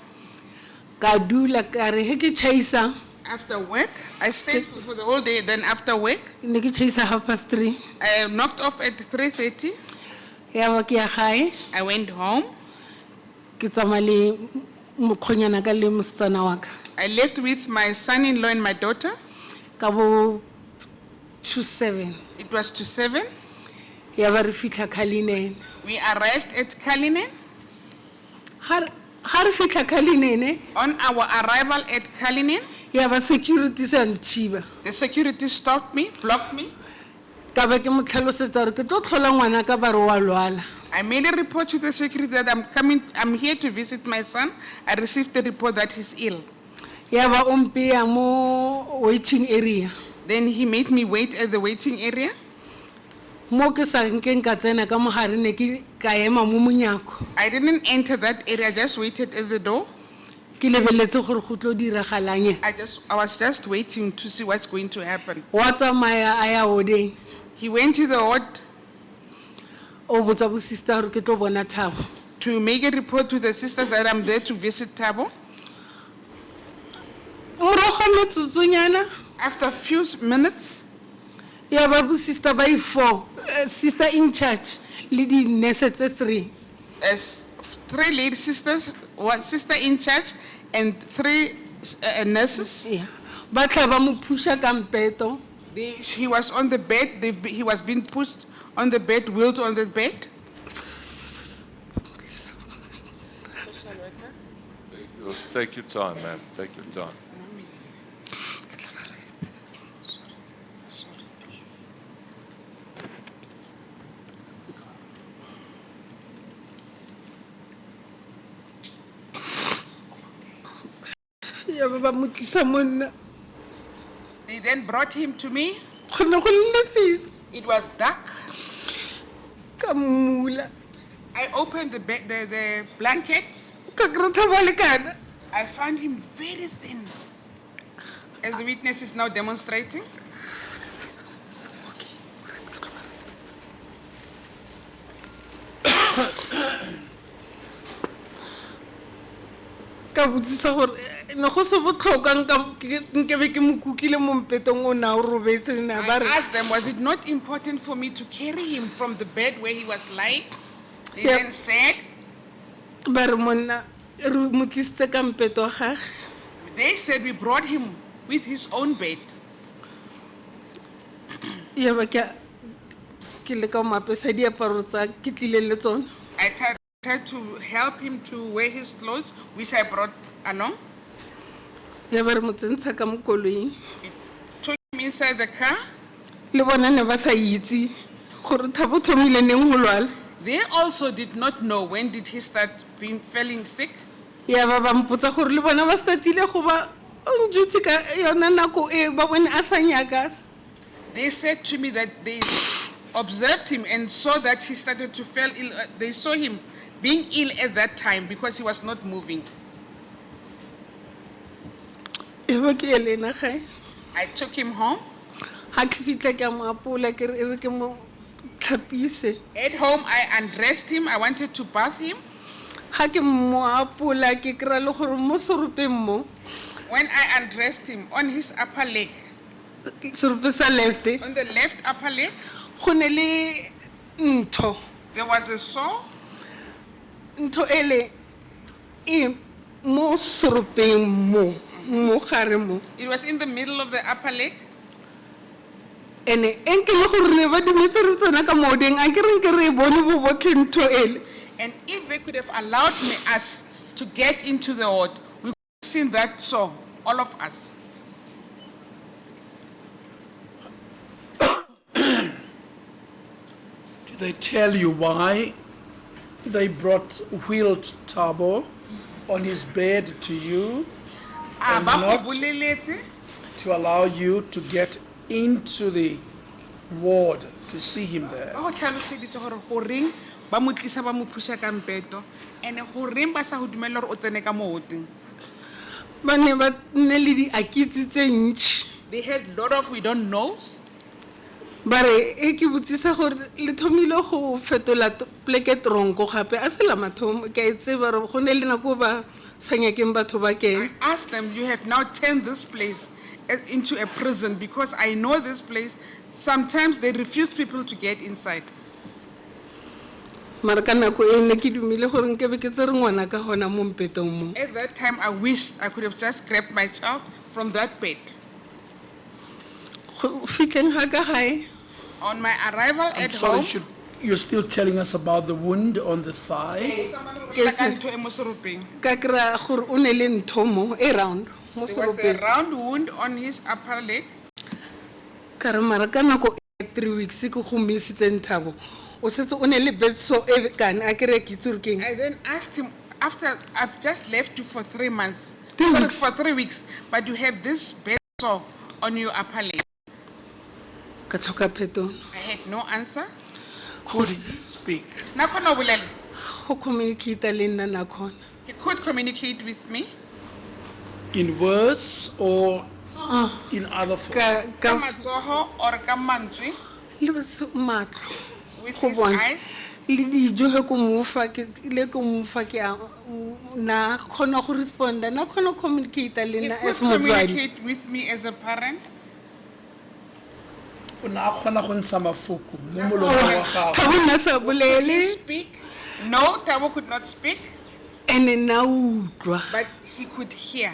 Speaker 4: Ka dula ka re he ke chaisa.
Speaker 3: After work, I stayed for the whole day. Then after work,
Speaker 4: Ne ke chaisa 3:30.
Speaker 3: I knocked off at 3:30.
Speaker 4: Ya ba ke ya gae.
Speaker 3: I went home.
Speaker 4: Ke tsamale mokhonyana ka le mosetsana wa ka.
Speaker 3: I left with my son-in-law and my daughter.
Speaker 4: Ka bo 2:07.
Speaker 3: It was to 7.
Speaker 4: Ya ba re fitla Kalinen.
Speaker 3: We arrived at Kalinen.
Speaker 4: Ha re fitla Kalinen
Speaker 3: On our arrival at Kalinen,
Speaker 4: ya ba security sa nthiba.
Speaker 3: the security stopped me, blocked me.
Speaker 4: Ka ba ke mo tlhalosetsa gore ke tlo tlhola ngwana ka ba re wa lwala.
Speaker 3: I made a report to the security that I'm here to visit my son. I received the report that he's ill.
Speaker 4: Ya ba o mpeya mo waiting area.
Speaker 3: Then he made me wait at the waiting area.
Speaker 4: Mo ke sa nkeng ka tsena ka mogare ne ke ka ema mo monyako.
Speaker 3: I didn't enter that area, I just waited at the door.
Speaker 4: Ke lebeletse gore go tlo diragalang.
Speaker 3: I was just waiting to see what's going to happen.
Speaker 4: Wa tsamaya a ya odeng.
Speaker 3: He went to the ward
Speaker 4: O botsa bo sister gore ke tlo bona Thabo.
Speaker 3: to make a report to the sisters that I'm there to visit Tabo.
Speaker 4: Morago metsotsonyana
Speaker 3: After a few minutes,
Speaker 4: ya ba bo sister by 4, sister in charge le di nurse tse 3.
Speaker 3: as 3 lady sisters, 1 sister in charge, and 3 nurses.
Speaker 4: Yeah. Ba tla ba mo pusha ka mpeto.
Speaker 3: He was on the bed. He was being pushed on the bed, wheeled on the bed.
Speaker 2: Take your time, ma'am. Take your time.
Speaker 4: Ya ba mo tlisa monna.
Speaker 3: They then brought him to me.
Speaker 4: Khona go le fifi
Speaker 3: It was dark.
Speaker 4: ka mula.
Speaker 3: I opened the blanket.
Speaker 4: Ka grata ba le kana.
Speaker 3: I found him very thin, as the witness is now demonstrating.
Speaker 4: Ka botsisa gore no go se botlhokwa nke be ke mo kukile mo mpetong o na o robetse na ba
Speaker 3: I
Speaker 4: re.
Speaker 3: asked them, was it not important for me to carry him from the bed where he was lying? They
Speaker 4: Yep.
Speaker 3: then said,
Speaker 4: Ba re monna re mo tlisitse ka mpeto wa gagwe.
Speaker 3: they said we brought him with his own bed.
Speaker 4: Ya ba ke le ka mo apesa diaparo tsa ke tlile le tsone.
Speaker 3: I tried to help him to wear his clothes, which I brought along.
Speaker 4: Ya ba re mo tsentsha ka mo koloing.
Speaker 3: Took him inside the car.
Speaker 4: Le bona ne ba sa itse gore Thabo thomile neng go lwala.
Speaker 3: They also did not know when did he start feeling sick.
Speaker 4: Ya ba ba mpotsa gore le bona ba startile go ba o njutse ka yona nako e ba bone a sa nyaka.
Speaker 3: They said to me that they observed him and saw that he started to feel ill. They saw him being ill at that time because he was not moving.
Speaker 4: E ba ke elena gae.
Speaker 3: I took him home.
Speaker 4: Ha ke fitla ke mo apola ke re ke mo tlhapise.
Speaker 3: At home, I undressed him. I wanted to bath him.
Speaker 4: Ha ke mo apola ke kra le gore mo sorupeng mo
Speaker 3: When I undressed him on his upper leg,
Speaker 4: serope sa left
Speaker 3: on the left upper leg,
Speaker 4: go ne le ntho
Speaker 3: there was a sore.
Speaker 4: ntho ele e mo seropeng mo gare mo
Speaker 3: It was in the middle of the upper leg.
Speaker 4: ene enkele gore ne ba dumetse re tsena ka modeng a ke reng ke re bone bo botlhe ntho ele
Speaker 3: And if they could have allowed us to get into the ward, we could have seen that sore, all of us.
Speaker 1: Did they tell you why they brought wheeled Thabo on his bed to you and
Speaker 3: Ba go
Speaker 1: not
Speaker 3: boleletse,
Speaker 1: to allow you to get into the ward to see him there?
Speaker 3: ba go tlhaloseditse gore goreng ba mo tlisa ba mo phusha ka mpeto, and goreng ba sa go dumela gore o tsene ka mo warding.
Speaker 4: ba ne ba nne le diakitse tse ntšhi
Speaker 3: They had a lot of we don't knows.
Speaker 4: ba re e ke botsisa gore le thomile go fetola pleke tronko gape a se la mathomo ke a tseba re go ne le nako ba sa nyakeng batho ba kene
Speaker 3: I asked them, you have now turned this place into a prison because I know this place, sometimes they refuse people to get inside.
Speaker 4: mara ka nako e ne ke dumile gore nke be ke tsere ngwana ka gona mo mpetong mo
Speaker 3: At that time, I wished I could have just grabbed my child from that bed.
Speaker 4: Go fitlheng ga ka gae
Speaker 3: On my arrival
Speaker 1: I'm
Speaker 3: at
Speaker 1: sorry,
Speaker 3: home,
Speaker 1: you're still telling us about the wound on the thigh.
Speaker 3: like ka ntho e mo seropeng.
Speaker 4: ka kry-a gore o ne le ntho mo e round mo
Speaker 3: There was a
Speaker 4: seropeng
Speaker 3: round wound on his upper leg.
Speaker 4: ka re mara ka nako e 3 weeks ke go misitseng Thabo o setse o ne le betso e kane a kry-a ke itse gore keng
Speaker 3: I then asked him, after I've just left you for 3 months,
Speaker 4: 3
Speaker 3: sorry,
Speaker 4: weeks.
Speaker 3: for 3 weeks, but you have this bed sore on your upper leg.
Speaker 4: ka tlhoka phetono
Speaker 3: I had no answer.
Speaker 1: Could he speak?
Speaker 3: Nakona o bolela.
Speaker 4: go communicate le nna na khona
Speaker 3: He could communicate with me
Speaker 1: In words or in other form?
Speaker 3: ka
Speaker 4: ka
Speaker 3: matsoho or ka mantswe,
Speaker 4: le matlo
Speaker 3: with
Speaker 4: go
Speaker 3: his
Speaker 4: bona
Speaker 3: eyes.
Speaker 4: le dijo he ko mofa ke le ko mofa ke a na khona go responda na khona communicate le
Speaker 3: He
Speaker 4: nna
Speaker 3: could
Speaker 4: as motswadi
Speaker 3: communicate with me as a parent.
Speaker 1: O ne a kgona go ntsha mafoko mo molomong wa gago.
Speaker 4: ga bona sa
Speaker 3: Could he
Speaker 4: bolele
Speaker 3: speak? No, Thabo could not speak,
Speaker 4: ene na utlwa
Speaker 3: but he could hear.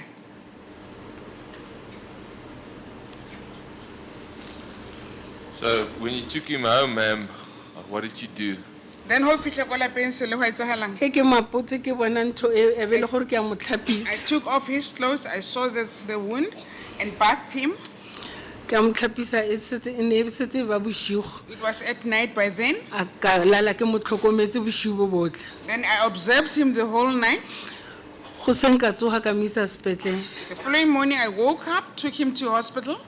Speaker 2: So when you took him home, ma'am, what did you do?
Speaker 3: Then ho fihla kwa lapeng se le ho etsahalang.
Speaker 4: he ke mapotse ke bona ntho e be le gore ke a mo
Speaker 3: I
Speaker 4: tlhapisa
Speaker 3: took off his clothes, I saw the wound and bathed him.
Speaker 4: ke a mo tlhapisa e setse e ne e setse ba bosigo
Speaker 3: It was at night by then.
Speaker 4: a ka lala ke mo tlhokometse bosigo bo botlhe
Speaker 3: Then I observed him the whole night.
Speaker 4: go seng ka tsoga ka mo isa sepetlele
Speaker 3: The following morning, I woke up, took him to hospital.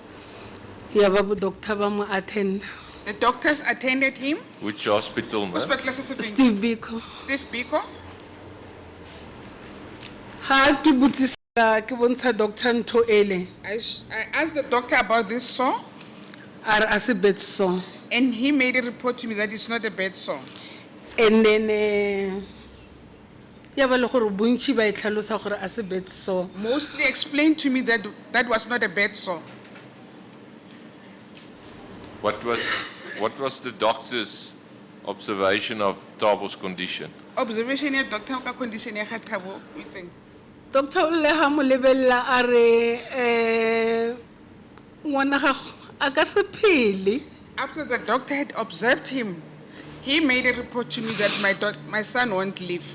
Speaker 4: ya ba bo doctor ba mo attend
Speaker 3: The doctors attended him.
Speaker 2: Which hospital, ma'am?
Speaker 3: Hospital se se feng?
Speaker 4: Steve Biko
Speaker 3: Steve Biko.
Speaker 4: ha ke botsisa ke bontsha doctor ntho ele
Speaker 3: I asked the doctor about this sore,
Speaker 4: a re a se bed sore
Speaker 3: and he made a report to me that it's not a bad sore.
Speaker 4: and then ya ba le gore bontši ba e tlhalosa gore a se bed sore
Speaker 3: Mostly explained to me that that was not a bad sore.
Speaker 2: What was the doctor's observation of Thabo's condition?
Speaker 3: Observation ya doctor ka condition ya ga Thabo o itseng.
Speaker 4: doctor o le ha mo lebella a re ngwana gago a ka se phele
Speaker 3: After the doctor had observed him, he made a report to me that my son won't live.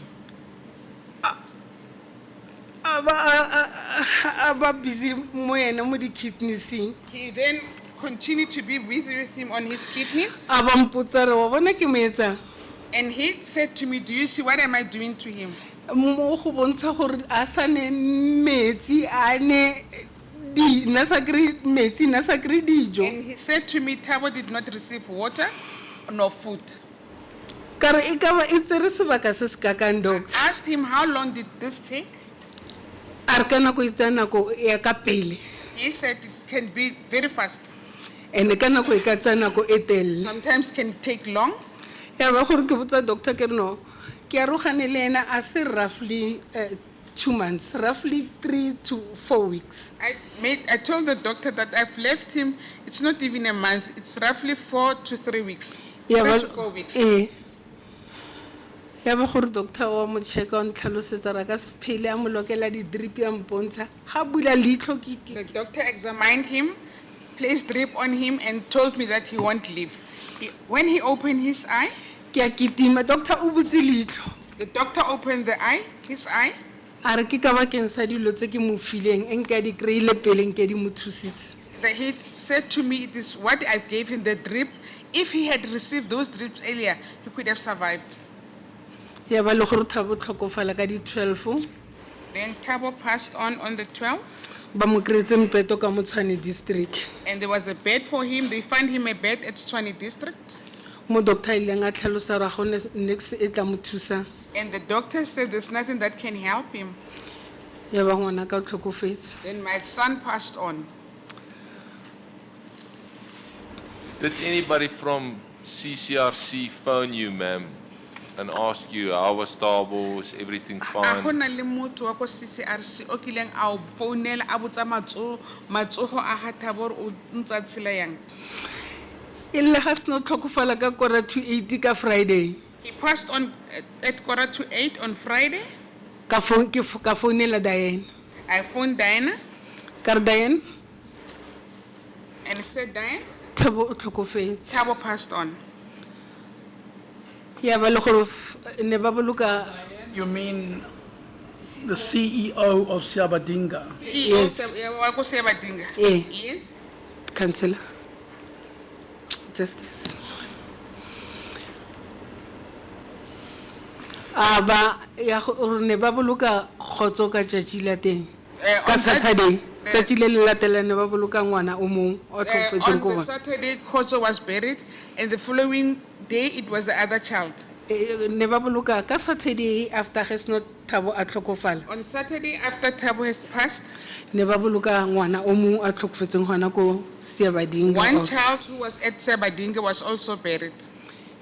Speaker 4: a ba busy mo yena mo di-kidneysing
Speaker 3: He then continued to be busy with him on his kidneys,
Speaker 4: a ba mpotsa re wa bona ke mo etsang
Speaker 3: and he said to me, "Do you see what am I doing to him?"
Speaker 4: mo go bontsha gore a sa ne metsi a ne na sa kry metsi na sa kry dijo
Speaker 3: And he said to me, Thabo did not receive water nor food.
Speaker 4: ka re e ka ba e tsere sebaka se se kakang doctor
Speaker 3: Asked him, how long did this take?
Speaker 4: a re ka nako e tsaya nako ya ka pele
Speaker 3: He said it can be very fast.
Speaker 4: and ka nako e ka tsaya nako e telele
Speaker 3: Sometimes it can take long.
Speaker 4: ya ba gore ke botsa doctor ke re no ke a rogane le ena a se roughly 2 months, roughly 3 to 4 weeks.
Speaker 3: I told the doctor that I've left him, it's not even a month, it's roughly 4 to 3 weeks. 3 to 4 weeks.
Speaker 4: Ya ba gore doctor wa mo checka on tlhalosetsa ra ka sephele a mo lokela di drip ya mpontsha ga bula leihlo
Speaker 3: The doctor examined him, placed drip on him, and told me that he won't live. When he opened his eye,
Speaker 4: ke a kitima doctor o butse leihlo
Speaker 3: the doctor opened his eye.
Speaker 4: a re ke ka bakeng sa dilo tse ke mo fileng e nka di kry-ile pele nke di mo thusitse.
Speaker 3: He said to me, it is what I gave him, the drip. If he had received those drips earlier, he could have survived.
Speaker 4: Ya ba le gore Thabo tlhokofala ka di 12
Speaker 3: Then Thabo passed on the 12th,
Speaker 4: ba mo kretse mpeto ka mo Tshwane district
Speaker 3: and there was a bed for him. They found him a bed at Tshwane district.
Speaker 4: mo doctor ile nga tlhalosa ra gone next e tla mo thusa
Speaker 3: And the doctor said there's nothing that can help him.
Speaker 4: ya ba ngwana ka tlhokofetse.
Speaker 3: Then my son passed on.
Speaker 2: Did anybody from CCRC phone you, ma'am, and ask you how was Thabo, is everything
Speaker 3: A
Speaker 2: fine?
Speaker 3: gona le motho wa ko CCRC o kileng a o founela a botsa matsogo a ga Thabo gore o ntse a tshela yang.
Speaker 4: Ille ga seno tlhokofala ka kora 2:80 ka Friday
Speaker 3: He passed on at 7:45 on Friday.
Speaker 4: ka founela Diane
Speaker 3: I phoned Diana
Speaker 4: ka re Diane
Speaker 3: and said, Diane,
Speaker 4: Thabo o tlhokofetse.
Speaker 3: Thabo passed on.
Speaker 4: Ya ba le gore ne ba boloka
Speaker 1: You mean the CEO of Siabadinga?
Speaker 4: Yes.
Speaker 3: Wa ko Sebadinga.
Speaker 4: Eh.
Speaker 3: Yes.
Speaker 4: councillor justice ba ya gore ne ba boloka khotso ka tšatši la teng ka
Speaker 3: on that-
Speaker 4: Saturday tšatši le le latelang ne ba boloka ngwana o mong o tlhokofetseng ko
Speaker 3: On the
Speaker 4: bona
Speaker 3: Saturday, Kozo was buried, and the following day, it was the other child.
Speaker 4: ne ba boloka ka Saturday after ge seno Thabo a tlhokofala
Speaker 3: On Saturday, after Thabo has passed,
Speaker 4: ne ba boloka ngwana o mong a tlhokofetseng gona ko Siabadinga
Speaker 3: one child who was at Sebadinga was also buried.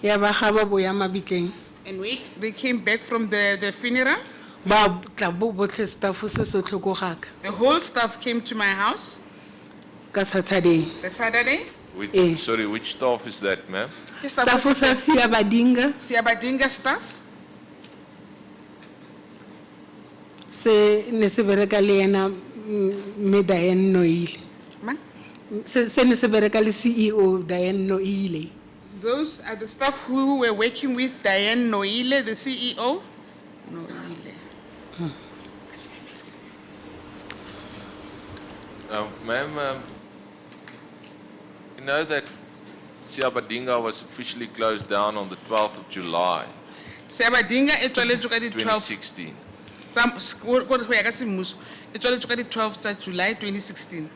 Speaker 4: ya ba ga ba boya mabitleng
Speaker 3: And they came back from the funeral.
Speaker 4: ba tla bo botlhe staff se se tlhokogaka
Speaker 3: The whole staff came to my house
Speaker 4: ka Saturday
Speaker 3: the Saturday.
Speaker 4: Eh.
Speaker 2: Sorry, which staff is that, ma'am?
Speaker 4: staff sa Siabadinga
Speaker 3: Siabadinga staff.
Speaker 4: se ne se bereka le ena me Diane Noile
Speaker 3: Ma?
Speaker 4: se ne se bereka le CEO Diane Noile
Speaker 3: Those are the staff who were working with Diane Noile, the CEO. Noile.
Speaker 2: Ma'am, you know that Siabadinga was officially closed down on the 12th of July,
Speaker 3: Siabadinga e tswaletswe ka di 12
Speaker 2: 2016.
Speaker 3: go ya ka semmuso e tswaletswe ka di 12 tsa July 2016.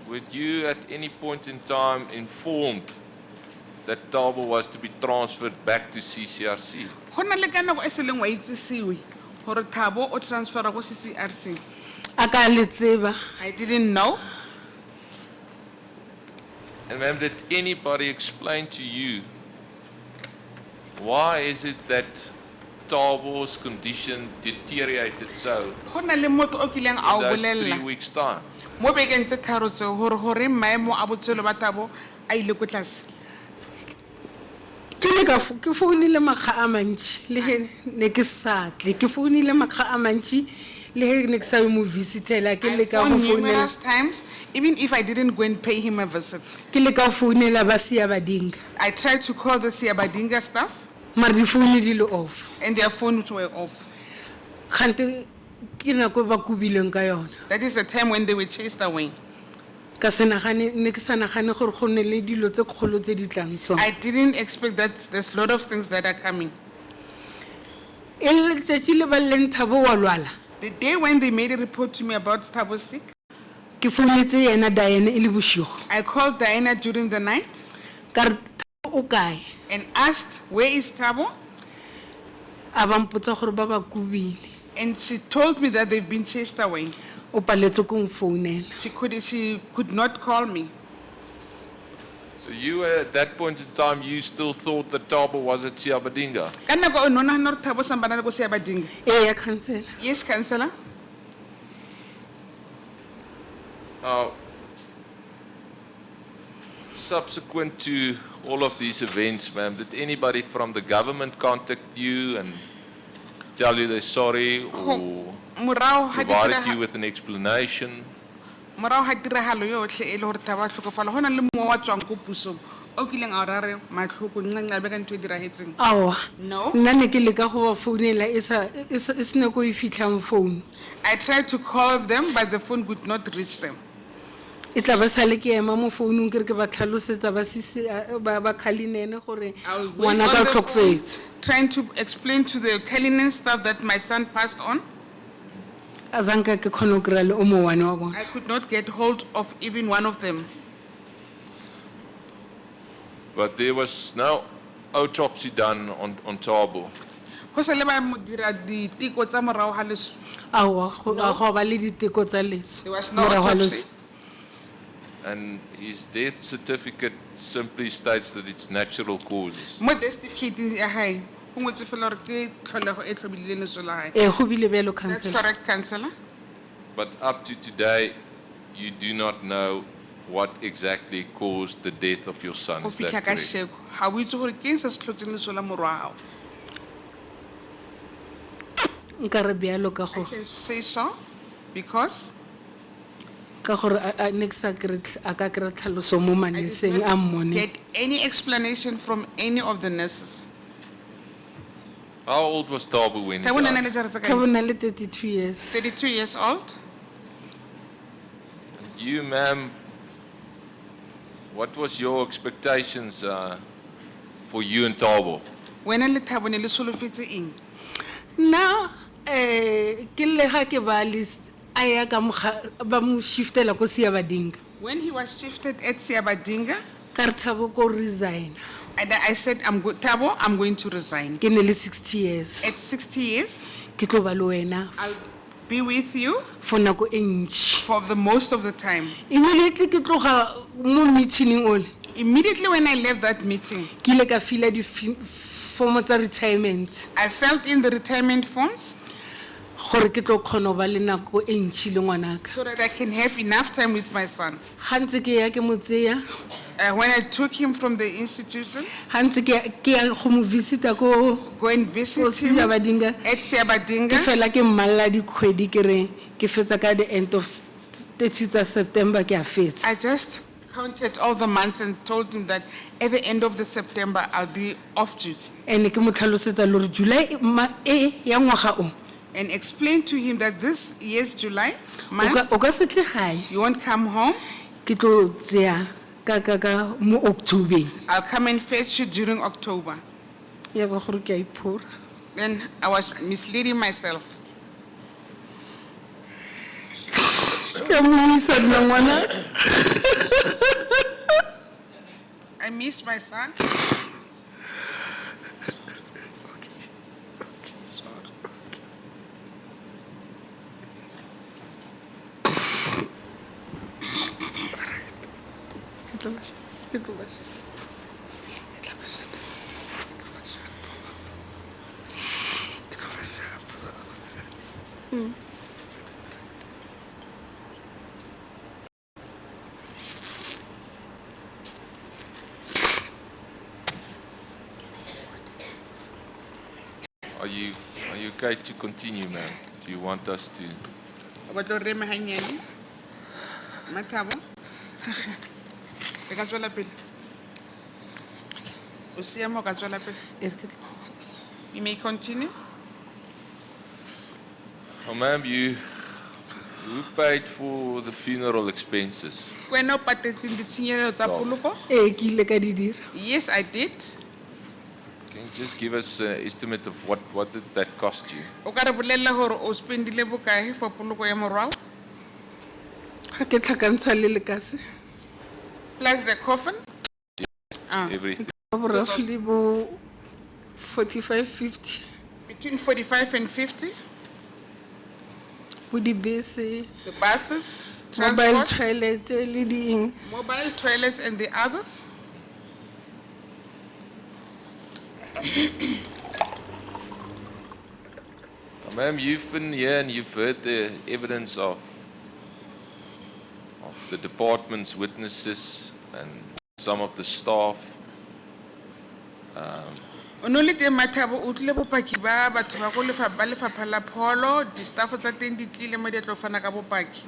Speaker 2: Were you at any point in time informed that Thabo was to be transferred back to CCRC?
Speaker 3: Go na le ka nako e se leng wa itsisiwe gore Thabo o transfera go CCRC.
Speaker 4: a ka le tseba
Speaker 3: I didn't know.
Speaker 2: And ma'am, did anybody explain to you why is it that Thabo's condition deteriorated so
Speaker 3: Go na le motho o kileng a o
Speaker 2: in those 3
Speaker 3: bolella
Speaker 2: weeks' time?
Speaker 3: mo bekeng tse tharo tseo gore maemo a botshelo ba Thabo a ile ko tlase.
Speaker 4: ke founile makga a mantši le ge ne ke sa tle ke founile makga a mantši le ge ne ke sa mo visitela ke
Speaker 3: I
Speaker 4: le ka go
Speaker 3: phoned
Speaker 4: founela
Speaker 3: numerous times, even if I didn't go and pay him a visit.
Speaker 4: ke le ka founela ba Siabadinga
Speaker 3: I tried to call the Siabadinga staff,
Speaker 4: mara di founu di le off
Speaker 3: and their phones were off.
Speaker 4: gante ke nako ba kubileng ka yona
Speaker 3: That is the time when they were chased away.
Speaker 4: ka se nagane ne ke sa nagane gore go ne le dilo tse kgolo tse di tlang so
Speaker 3: I didn't expect that there's a lot of things that are coming.
Speaker 4: e le tšatši le ba leng Thabo wa lwala
Speaker 3: The day when they made a report to me about Thabo sick,
Speaker 4: ke founetse yena Diane e le bosigo
Speaker 3: I called Diana during the night
Speaker 4: ka re Thabo o kae
Speaker 3: and asked, where is Thabo?
Speaker 4: a ba mpotsa gore ba ba kubile
Speaker 3: And she told me that they've been chased away.
Speaker 4: o paletse ko mfounela
Speaker 3: She could not call me.
Speaker 2: So you, at that point in time, you still thought that Thabo was at Siabadinga?
Speaker 3: Ka nako o ne o nahana gore Thabo Sambana le ko Seabadinga?
Speaker 4: Eya, councillor.
Speaker 3: Yes, councillor.
Speaker 2: Subsequent to all of these events, ma'am, did anybody from the government contact you and tell you they're sorry or
Speaker 3: Morao ha
Speaker 2: provided you with an explanation?
Speaker 3: Morao ha tiragalo yotlhe e le gore Thabo a tlhokofala, go na le mongwe wa tswang ko pusong o kileng a re matlhoko nqa ka ntho e diragetseng?
Speaker 4: Awa.
Speaker 3: No.
Speaker 4: Nna ne ke leka go ba founela e sene ko e fitlhang phone.
Speaker 3: I tried to call them, but the phone could not reach them.
Speaker 4: E tla ba sale ke ema mo founung ke re ke ba tlhalosetsa ba sisi ba khalinene gore
Speaker 3: I was waiting
Speaker 4: ngwana
Speaker 3: on
Speaker 4: ka
Speaker 3: the phone,
Speaker 4: tlhokofetse.
Speaker 3: trying to explain to the Kalinin staff that my son passed on.
Speaker 4: Azanka ke khona go kry-a le o mo one wa bona.
Speaker 3: I could not get hold of even one of them.
Speaker 2: But there was no autopsy done on Thabo.
Speaker 3: Go sa le ba mo dira diteko tsa morao ga leso.
Speaker 4: Awa go ba le diteko tsa leso.
Speaker 3: There was no
Speaker 4: Morago ga
Speaker 3: autopsy.
Speaker 4: leso.
Speaker 2: And his death certificate simply states that it's natural causes.
Speaker 3: Mo death certificate ya hae go ngwetse fela gore ke tlholego e tlhobileng leso la hae.
Speaker 4: Go bile bjalo,
Speaker 3: That's
Speaker 4: councillor.
Speaker 3: correct, councillor.
Speaker 2: But up to today, you do not know what exactly caused the death of your son.
Speaker 3: Go
Speaker 2: Is that
Speaker 3: fitlha ka
Speaker 2: correct?
Speaker 3: sheko ga o itse gore ke eng se se tlhotseng leso la morwao.
Speaker 4: Nka re bjalo ka
Speaker 3: I
Speaker 4: gore
Speaker 3: can say so because
Speaker 4: ne ke sa kry- a ka kry-a tlhaloso mo
Speaker 3: I did
Speaker 4: maneseng a
Speaker 3: not
Speaker 4: mmone.
Speaker 3: get any explanation from any of the nurses.
Speaker 2: How old was Thabo when he
Speaker 3: Thabo o na
Speaker 2: died?
Speaker 3: le jara tse
Speaker 4: Ka
Speaker 3: kae?
Speaker 4: bona le 32 years.
Speaker 3: 32 years old.
Speaker 2: You, ma'am, what was your expectations for you and Thabo?
Speaker 3: Wena le Thabo ne le solofetse eng?
Speaker 4: Nna ke le ga ke ba le a ya ka ba mo shiftela ko Siabadinga.
Speaker 3: When he was shifted at Siabadinga,
Speaker 4: Ka re Thabo ko resign.
Speaker 3: and I said, Thabo, I'm going to resign.
Speaker 4: Ke ne le 60 years.
Speaker 3: At 60 years,
Speaker 4: Ke tlo ba le wena
Speaker 3: I'll be with you
Speaker 4: for nako e ntši.
Speaker 3: for the most of the time.
Speaker 4: Immediately ke tloga mo meeting ole.
Speaker 3: Immediately when I left that meeting,
Speaker 4: Ke ile ka fila di form tsa retirement.
Speaker 3: I filled in the retirement forms
Speaker 4: Gore ke tlo kgona go ba le nako e ntši le ngwanaka.
Speaker 3: so that I can have enough time with my son.
Speaker 4: Ga ntse ke ya ke mo tseya,
Speaker 3: When I took him from the institution,
Speaker 4: ga ntse ke ya go mo visita ko
Speaker 3: go and
Speaker 4: ko
Speaker 3: visit him at
Speaker 4: Siabadinga. Ke
Speaker 3: Siabadinga,
Speaker 4: fela ke mmalla dikgwedi ke re ke fetsa ka the end of 30 tsa September ke a fetsa.
Speaker 3: I just counted all the months and told him that at the end of the September, I'll be off duty.
Speaker 4: And ke mo tlhalosetsa le gore July ya ngwaga o
Speaker 3: And explained to him that this year's July month,
Speaker 4: o ka se tle gae
Speaker 3: you won't come home.
Speaker 4: ke tlo tseya ka mo October.
Speaker 3: I'll come and fetch you during October.
Speaker 4: Ya ba gore ke a iphora.
Speaker 3: Then I was misleading myself.
Speaker 4: Ka mo isa nna ngwana.
Speaker 3: I miss my son.
Speaker 2: Are you okay to continue, ma'am? Do you want us to?
Speaker 3: Ba tlo rema hanyane. Mathabo. Re ka tswela pele. O siame o ka tswela pele. You may continue.
Speaker 2: Oh, ma'am, who paid for the funeral expenses?
Speaker 3: Wena o patetseng ditshenyegelo tsa poloko?
Speaker 4: Ke ile ka di dira.
Speaker 3: Yes, I did.
Speaker 2: Can you just give us an estimate of what did that cost you?
Speaker 3: O ka re bolella gore o spendile bokae for poloko ya morwao?
Speaker 4: Ga ke tlhakantsha le lekase.
Speaker 3: Plus the coffin?
Speaker 2: Everything.
Speaker 4: Roughly bo 45-50.
Speaker 3: Between 45 and 50.
Speaker 4: Bo dibese,
Speaker 3: The buses,
Speaker 4: mobile
Speaker 3: transport,
Speaker 4: toilet le di eng.
Speaker 3: mobile toilets and the others.
Speaker 2: Ma'am, you've been here and you've heard the evidence of the department's witnesses and some of the staff.
Speaker 3: Only the Matabo utlile bopaki ba batho ba go lefapha la pholo, di staff tsa teng di tlile mo di tlo fana ka bopaki.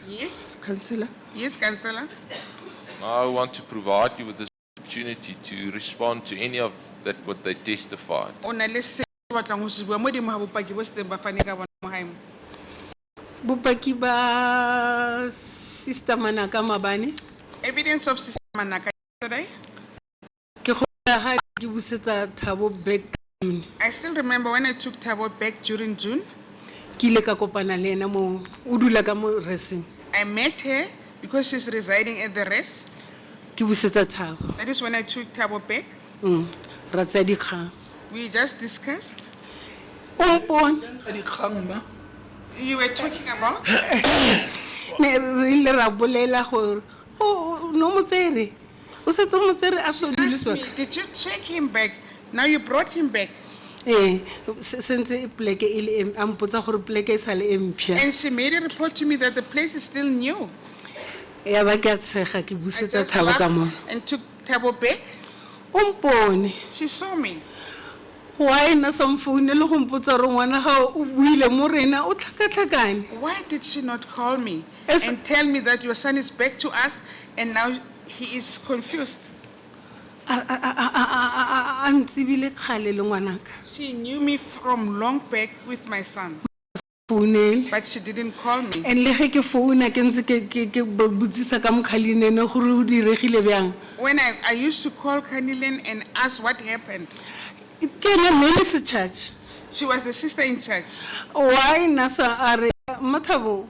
Speaker 3: Yes,
Speaker 4: councillor.
Speaker 3: yes, councillor.
Speaker 2: Now I want to provide you with this opportunity to respond to any of that what they testified.
Speaker 3: Ona le se batlang go se bua mo di mo bopaki bo se ba fane ka bona mo gae mo.
Speaker 4: Bopaki ba Sister Manaka Mabane.
Speaker 3: Evidence of Sister Manaka yesterday.
Speaker 4: Ke go ga ke busetsa Thabo back June.
Speaker 3: I still remember when I took Thabo back during June.
Speaker 4: Ke ile ka kopana le ena mo o dula ka mo reseng.
Speaker 3: I met her because she's residing at the rest.
Speaker 4: Ke busetsa Thabo.
Speaker 3: That is when I took Thabo back.
Speaker 4: Ra tsa dikgang.
Speaker 3: We just discussed.
Speaker 4: Ompon.
Speaker 3: You were talking about?
Speaker 4: Ne re ile ra bolela gore oh no motsere. O setse motsere a so
Speaker 3: Ask
Speaker 4: diliswa.
Speaker 3: me, did you take him back? Now you brought him back.
Speaker 4: Sentse pleke ile ampotsa gore pleke e sale empia.
Speaker 3: And she made a report to me that the place is still new.
Speaker 4: Ya ba ke a tshega ke
Speaker 3: I
Speaker 4: busetsa
Speaker 3: just
Speaker 4: Thabo ka mo.
Speaker 3: laughed and took Thabo back.
Speaker 4: Ompone.
Speaker 3: She saw me.
Speaker 4: Why na some phone le go mpotsa re ngwana ga o buile mo rena o tlhakatlhakane.
Speaker 3: Why did she not call me
Speaker 4: Yes.
Speaker 3: and tell me that your son is back to us and now he is confused?
Speaker 4: A ntsibile khale le ngwanaka.
Speaker 3: She knew me from long back with my son,
Speaker 4: Phone
Speaker 3: but she didn't call me.
Speaker 4: and le ge ke phone ke ntse ke botsisa ka mokhalinene gore o diregile bjang.
Speaker 3: When I used to call Kanilin and ask what happened,
Speaker 4: Ke na Melissa Church.
Speaker 3: she was the sister in church.
Speaker 4: Why nasa are Mathabo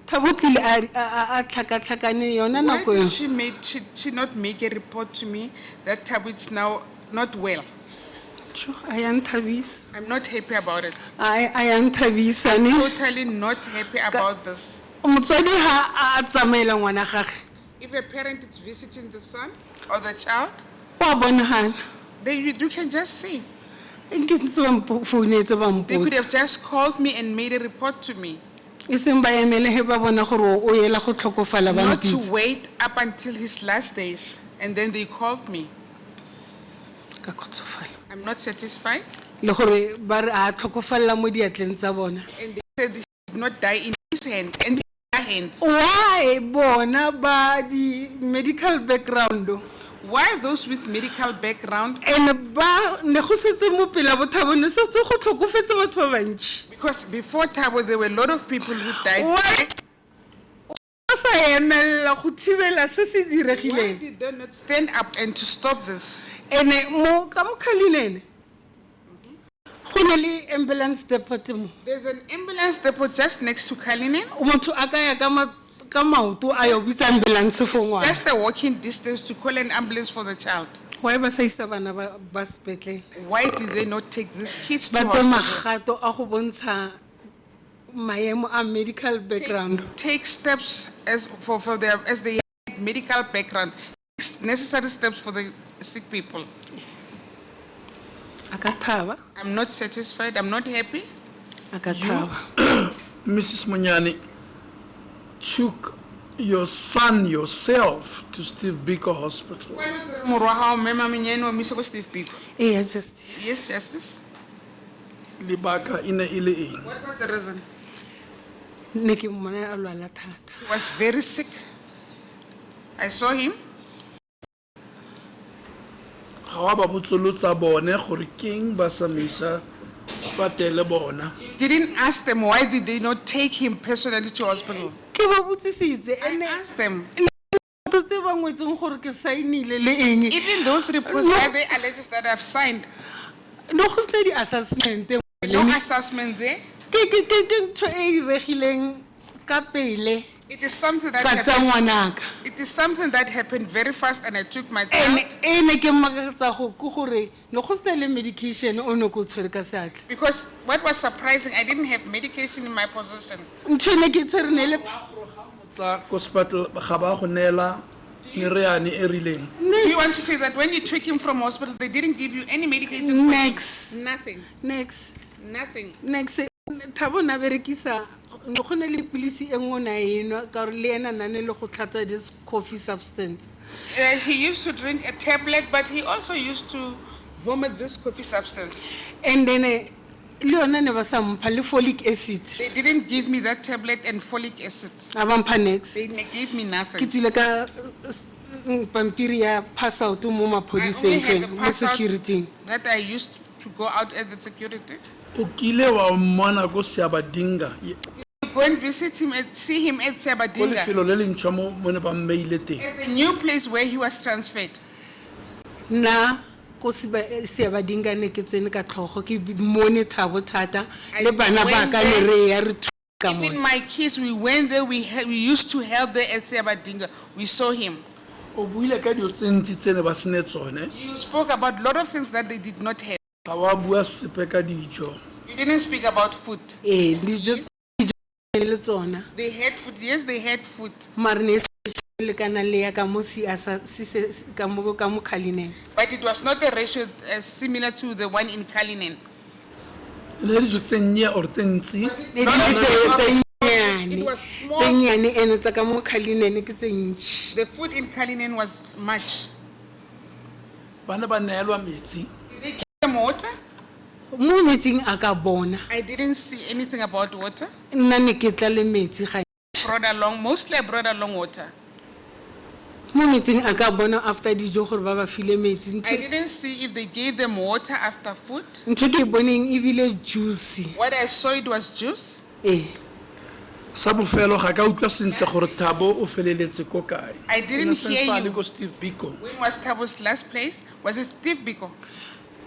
Speaker 4: Thabo tlile a tlhakatlhakane yona
Speaker 3: Why
Speaker 4: nako
Speaker 3: did
Speaker 4: eo.
Speaker 3: she not make a report to me that Thabo is now not well?
Speaker 4: I am Thabis.
Speaker 3: I'm not happy about it.
Speaker 4: I am Thabis ane.
Speaker 3: Totally not happy about this.
Speaker 4: Motswadi ha a tsamaela ngwana gagwe.
Speaker 3: If a parent is visiting the son or the child,
Speaker 4: Wa bonagana.
Speaker 3: you can just see.
Speaker 4: Nke ntse ba mfounetse ba
Speaker 3: They could
Speaker 4: mpotsa.
Speaker 3: have just called me and made a report to me,
Speaker 4: E seng ba emele he ba bona gore o yela go tlhokofala ba
Speaker 3: not to
Speaker 4: mpitse.
Speaker 3: wait up until his last days. And then they called me.
Speaker 4: Ka kgotsofala.
Speaker 3: I'm not satisfied.
Speaker 4: Le gore ba re a tlhokofala mo diatleng tsa bona.
Speaker 3: And they said he did not die in his hand and in their hands.
Speaker 4: Why bona ba di medical background?
Speaker 3: Why those with medical background?
Speaker 4: And ba ne go setse mo pela bothabo ne setse go tlhokofetse batho ba bantši.
Speaker 3: Because before Thabo, there were a lot of people who died.
Speaker 4: Why? Ba sa emela go thibela se se
Speaker 3: Why
Speaker 4: diregileng.
Speaker 3: did they not stand up and to stop this?
Speaker 4: Ene mo ka mokhalinene. Go ne le ambulance depot mo.
Speaker 3: There's an ambulance depot just next to Kalinin.
Speaker 4: Motho a ka ya ka maoto a yo bitsa ambulance for ngwana.
Speaker 3: Just a walking distance to call an ambulance for the child.
Speaker 4: Why ba sa isa bana ba sepetlele?
Speaker 3: Why did they not take these kids to
Speaker 4: Ba tse
Speaker 3: hospital?
Speaker 4: magato a go bontsha maemo a medical background.
Speaker 3: Take steps as they have medical background. Necessary steps for the sick people.
Speaker 4: A ka thaba,
Speaker 3: I'm not satisfied. I'm not happy.
Speaker 4: a ka thaba.
Speaker 1: Mrs. Munyani took your son yourself to Steve Biko Hospital.
Speaker 3: Steve Biko.
Speaker 4: Eh, justice.
Speaker 3: Yes, Justice.
Speaker 1: Libaka ine ile eng.
Speaker 3: What was the reason?
Speaker 4: Ne ke mmona a lwala thata.
Speaker 3: He was very sick. I saw him.
Speaker 1: Ga wa ba botsolotsa bone gore keng ba samisa spatele bona.
Speaker 3: Didn't ask them why did they not take him personally to hospital.
Speaker 4: Ke ba botsisitse
Speaker 3: I
Speaker 4: ene
Speaker 3: asked them.
Speaker 4: tse ba ngwetseng gore ke sainile le eng.
Speaker 3: Even those reports that they allege that I've signed,
Speaker 4: No go se di assessment.
Speaker 3: no assessment there.
Speaker 4: Ke ntho e iregileng ka pele
Speaker 3: It is something that
Speaker 4: ka tsa
Speaker 3: happened.
Speaker 4: ngwanaka.
Speaker 3: It is something that happened very fast, and I took my
Speaker 4: Ene
Speaker 3: child
Speaker 4: ke makatsa go ke gore no go se le medication o no go tshwere ka seatla.
Speaker 3: because what was surprising, I didn't have medication in my possession.
Speaker 4: Ntho ne ke tshwere ne le
Speaker 1: Tsa ko spatele ga ba go neela meriane e rileng.
Speaker 3: Do you want to say that when you took him from hospital, they didn't give you any medication for him?
Speaker 4: Next.
Speaker 3: Nothing.
Speaker 4: Next.
Speaker 3: Nothing.
Speaker 4: Next. Thabo na berekisa go na le pilisi e nngwe na eno ka re le ena nane le go tlhatsa this coffee substance.
Speaker 3: He used to drink a tablet, but he also used to vomit this coffee substance.
Speaker 4: And then le yona ne ba sa mpha le folic acid.
Speaker 3: They didn't give me that tablet and folic acid.
Speaker 4: A ba mpha next.
Speaker 3: They gave me
Speaker 4: Ke
Speaker 3: nothing.
Speaker 4: tsile ka pampiri ya pass out mo
Speaker 3: I only
Speaker 4: maphodiseng
Speaker 3: had the
Speaker 4: mo
Speaker 3: pass out
Speaker 4: security.
Speaker 3: that I used to go out at the security.
Speaker 1: O kile wa mmona go Seabadinga
Speaker 3: Go and visit him and see him at
Speaker 1: go
Speaker 3: Seabadinga,
Speaker 1: lefelo le lentšhwa mo ne ba mmeile teng.
Speaker 3: at the new place where he was transferred.
Speaker 4: Na go Seabadinga ne ke tsene ka tlhogo ke mone Thabo thata le bana ba ka ne re ya re thusa ka
Speaker 3: Even
Speaker 4: mone.
Speaker 3: my kids, we went there, we used to help there at Seabadinga. We saw him.
Speaker 1: O buile ka dio tse ntsi tse ne ba sene tsone.
Speaker 3: You spoke about a lot of things that they did not have.
Speaker 1: Ga wa bua sepe ka dijo.
Speaker 3: You didn't speak about food.
Speaker 4: Dijo le tsona
Speaker 3: They had food. Yes, they had food.
Speaker 4: mare ne le kana le ya ka mo siasa ka mo Cullinan.
Speaker 3: But it was not a ratio similar to the one in Kalinin.
Speaker 1: Le dijo tse nnye or tse ntsi.
Speaker 4: Ne di
Speaker 3: It was
Speaker 4: tse
Speaker 3: small.
Speaker 4: nyane ene tsa ka mo Cullinan ke tse ntši.
Speaker 3: The food in Kalinin was much.
Speaker 1: Bana ba neelwa metsi.
Speaker 3: Did they give them water?
Speaker 4: Mo metsing a ka bona
Speaker 3: I didn't see anything about water.
Speaker 4: nna ne ke tla le metsi ga
Speaker 3: Mostly I brought along water.
Speaker 4: mo metsing a ka bona after dijo gore ba ba file metsi
Speaker 3: I didn't see if they gave them water after food.
Speaker 4: ntho ke e boneng e bile juicy.
Speaker 3: What I saw, it was juice.
Speaker 1: Sa bofelo ga ka utlwa sentle gore Thabo o feleletse ko kae.
Speaker 3: I didn't hear
Speaker 1: Sa le
Speaker 3: you.
Speaker 1: ko Steve Biko.
Speaker 3: When was Tabo's last place? Was it Steve Biko?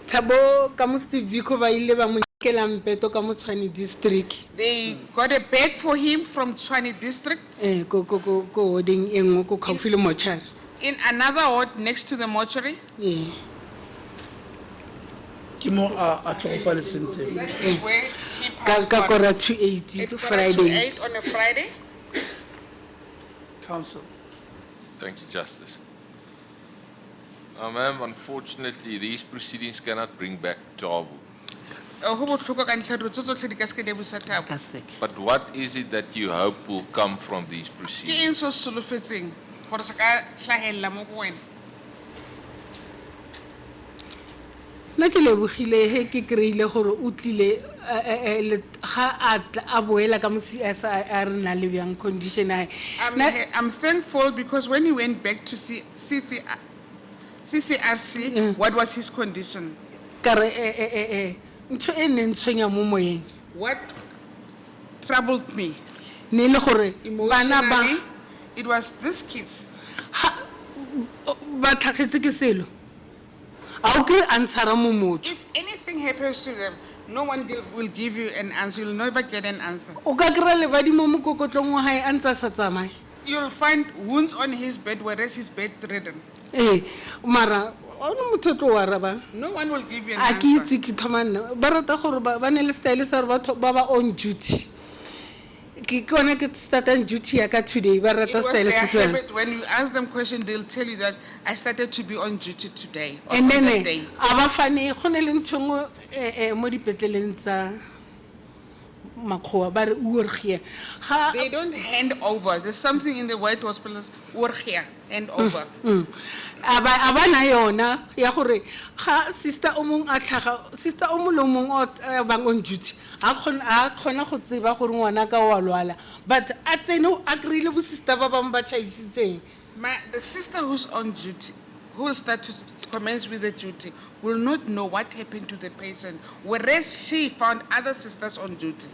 Speaker 4: Thabo ka mo Steve Biko ba ile ba mo kela mpeto ka mo Tshwane district
Speaker 3: They got a bed for him from Tshwane district
Speaker 4: ko warding e nngwe ko gaufi le mortuary.
Speaker 3: in another ward next to the mortuary.
Speaker 1: Ke mo a tlhokofaletseng teng.
Speaker 3: That is where he
Speaker 4: ka
Speaker 3: passed
Speaker 4: ka
Speaker 3: on.
Speaker 4: kora 280
Speaker 3: At
Speaker 4: ke
Speaker 3: 8
Speaker 4: Friday.
Speaker 3: on a Friday.
Speaker 1: Council.
Speaker 2: Thank you, Justice. Ma'am, unfortunately, these proceedings cannot bring back Thabo.
Speaker 3: Ho botlhoko ka ntlha dilo tse tsotlhe di ka se ke di a busa Thabo.
Speaker 2: But what is it that you hope will come from these
Speaker 3: Ke
Speaker 2: proceedings?
Speaker 3: eng se o se solofetseng gore se ka tlhagelela mo go wena?
Speaker 4: nna ke lebogile he ke kry-ile gore o tlile ga a boela ka mo CSI a re na le bjang condition ae
Speaker 3: I'm thankful because when he went back to CCRC, what was his condition?
Speaker 4: ka re ntho e ne ntshwenya mo moyeng
Speaker 3: What troubled me
Speaker 4: ne e le gore bana ba
Speaker 3: emotionally, it was these kids.
Speaker 4: ba tlhagetse ke selo a o kry a ntshara mo motho
Speaker 3: If anything happens to them, no one will give you an answer. You'll never get an answer.
Speaker 4: o ka kry-a lebadi mo mokokotlong wa gae a ntse a sa tsamaye
Speaker 3: You'll find wounds on his bed, whereas he's bedridden.
Speaker 4: mara a ne motho tlo wa raba
Speaker 3: No one will give you an
Speaker 4: a ke
Speaker 3: answer.
Speaker 4: itse ke thoma nna ba rata gore ba ne le style sa gore batho ba ba on duty ke kone ke startang duty ya ka today ba
Speaker 3: It
Speaker 4: rata
Speaker 3: was
Speaker 4: style
Speaker 3: their
Speaker 4: se swana
Speaker 3: habit. When you ask them questions, they'll tell you that I started to be on duty today or
Speaker 4: and
Speaker 3: on
Speaker 4: then
Speaker 3: that day.
Speaker 4: a ba fane go ne le ntho ngwe mo dipetleleng tsa makgowa ba re uorgie ga
Speaker 3: They don't hand over. There's something in the white hospitals, urgia, hand over.
Speaker 4: a ba na yona ya gore ga sister o mong a tlhaga sister o mo le mong o bang on duty a khona go tseba gore ngwana ka wa lwala but a tsene a kry-ile bo sister ba bang ba tšhaisitseng
Speaker 3: The sister who's on duty, who will start to commence with the duty, will not know what happened to the patient, whereas she found other sisters on duty.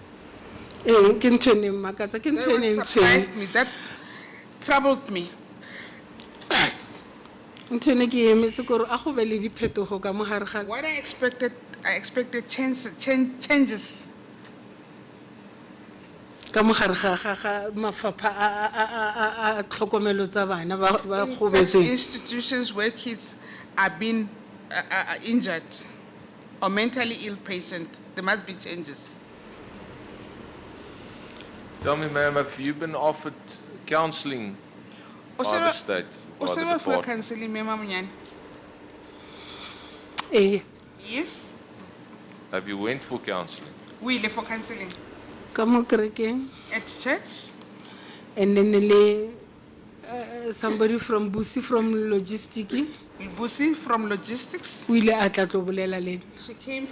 Speaker 4: ke ntho e ne mmakatsa ke
Speaker 3: That
Speaker 4: ntho e ne
Speaker 3: was surprised
Speaker 4: ntshwenya
Speaker 3: me. That troubled me.
Speaker 4: ntho e ne ke emetse kore a go be le diphetogo ka mo gare ga
Speaker 3: What I expected changes.
Speaker 4: ka mo gare ga mafapha a tlhokomelo tsa bana ba
Speaker 3: In such
Speaker 4: gobetseng
Speaker 3: institutions where kids are being injured or mentally ill patient, there must be changes.
Speaker 2: Tell me, ma'am, have you been offered counseling?
Speaker 3: O
Speaker 2: by
Speaker 3: sebe-
Speaker 2: the state,
Speaker 3: O
Speaker 2: by the
Speaker 3: sebe for
Speaker 2: department.
Speaker 3: counseling, Mema Munyane?
Speaker 4: ee
Speaker 3: Yes?
Speaker 2: Have you went for counseling?
Speaker 3: O ile for counseling?
Speaker 4: ka mo kerekeng
Speaker 3: At church?
Speaker 4: and then le somebody from Busi from logistic
Speaker 3: Busi from logistics?
Speaker 4: o ile a tla tlo bolela le nna.
Speaker 3: She came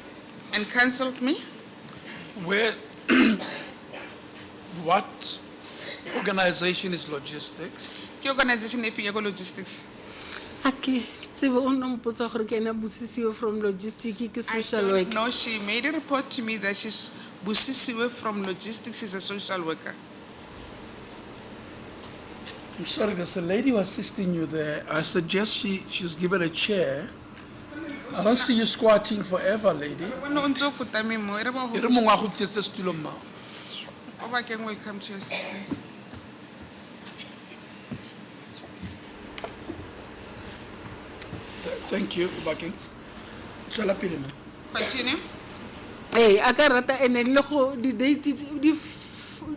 Speaker 3: and counseled me.
Speaker 1: Where, what organization is logistics?
Speaker 3: Ke organization efe ya ko logistics?
Speaker 4: a ke tsebe o nna mpotsa gore ke ena bosisiwe from logistic ke
Speaker 3: I
Speaker 4: social
Speaker 3: don't
Speaker 4: worker
Speaker 3: know. She made a report to me that she's Busisiwe from logistics. She's a social worker.
Speaker 1: I'm sorry, there's a lady who assisting you there. I suggest she's given a chair. I don't see you squatting forever, lady.
Speaker 3: Wena o ntse o kotame mo, e re ba ho
Speaker 1: E re mongwe a go tsietse setulong mao.
Speaker 3: o bakeng welcome to your assistance.
Speaker 1: Thank you, Bakeng. Tswela pele ma'am.
Speaker 3: Continue.
Speaker 4: ee a ka rata ene le go di-date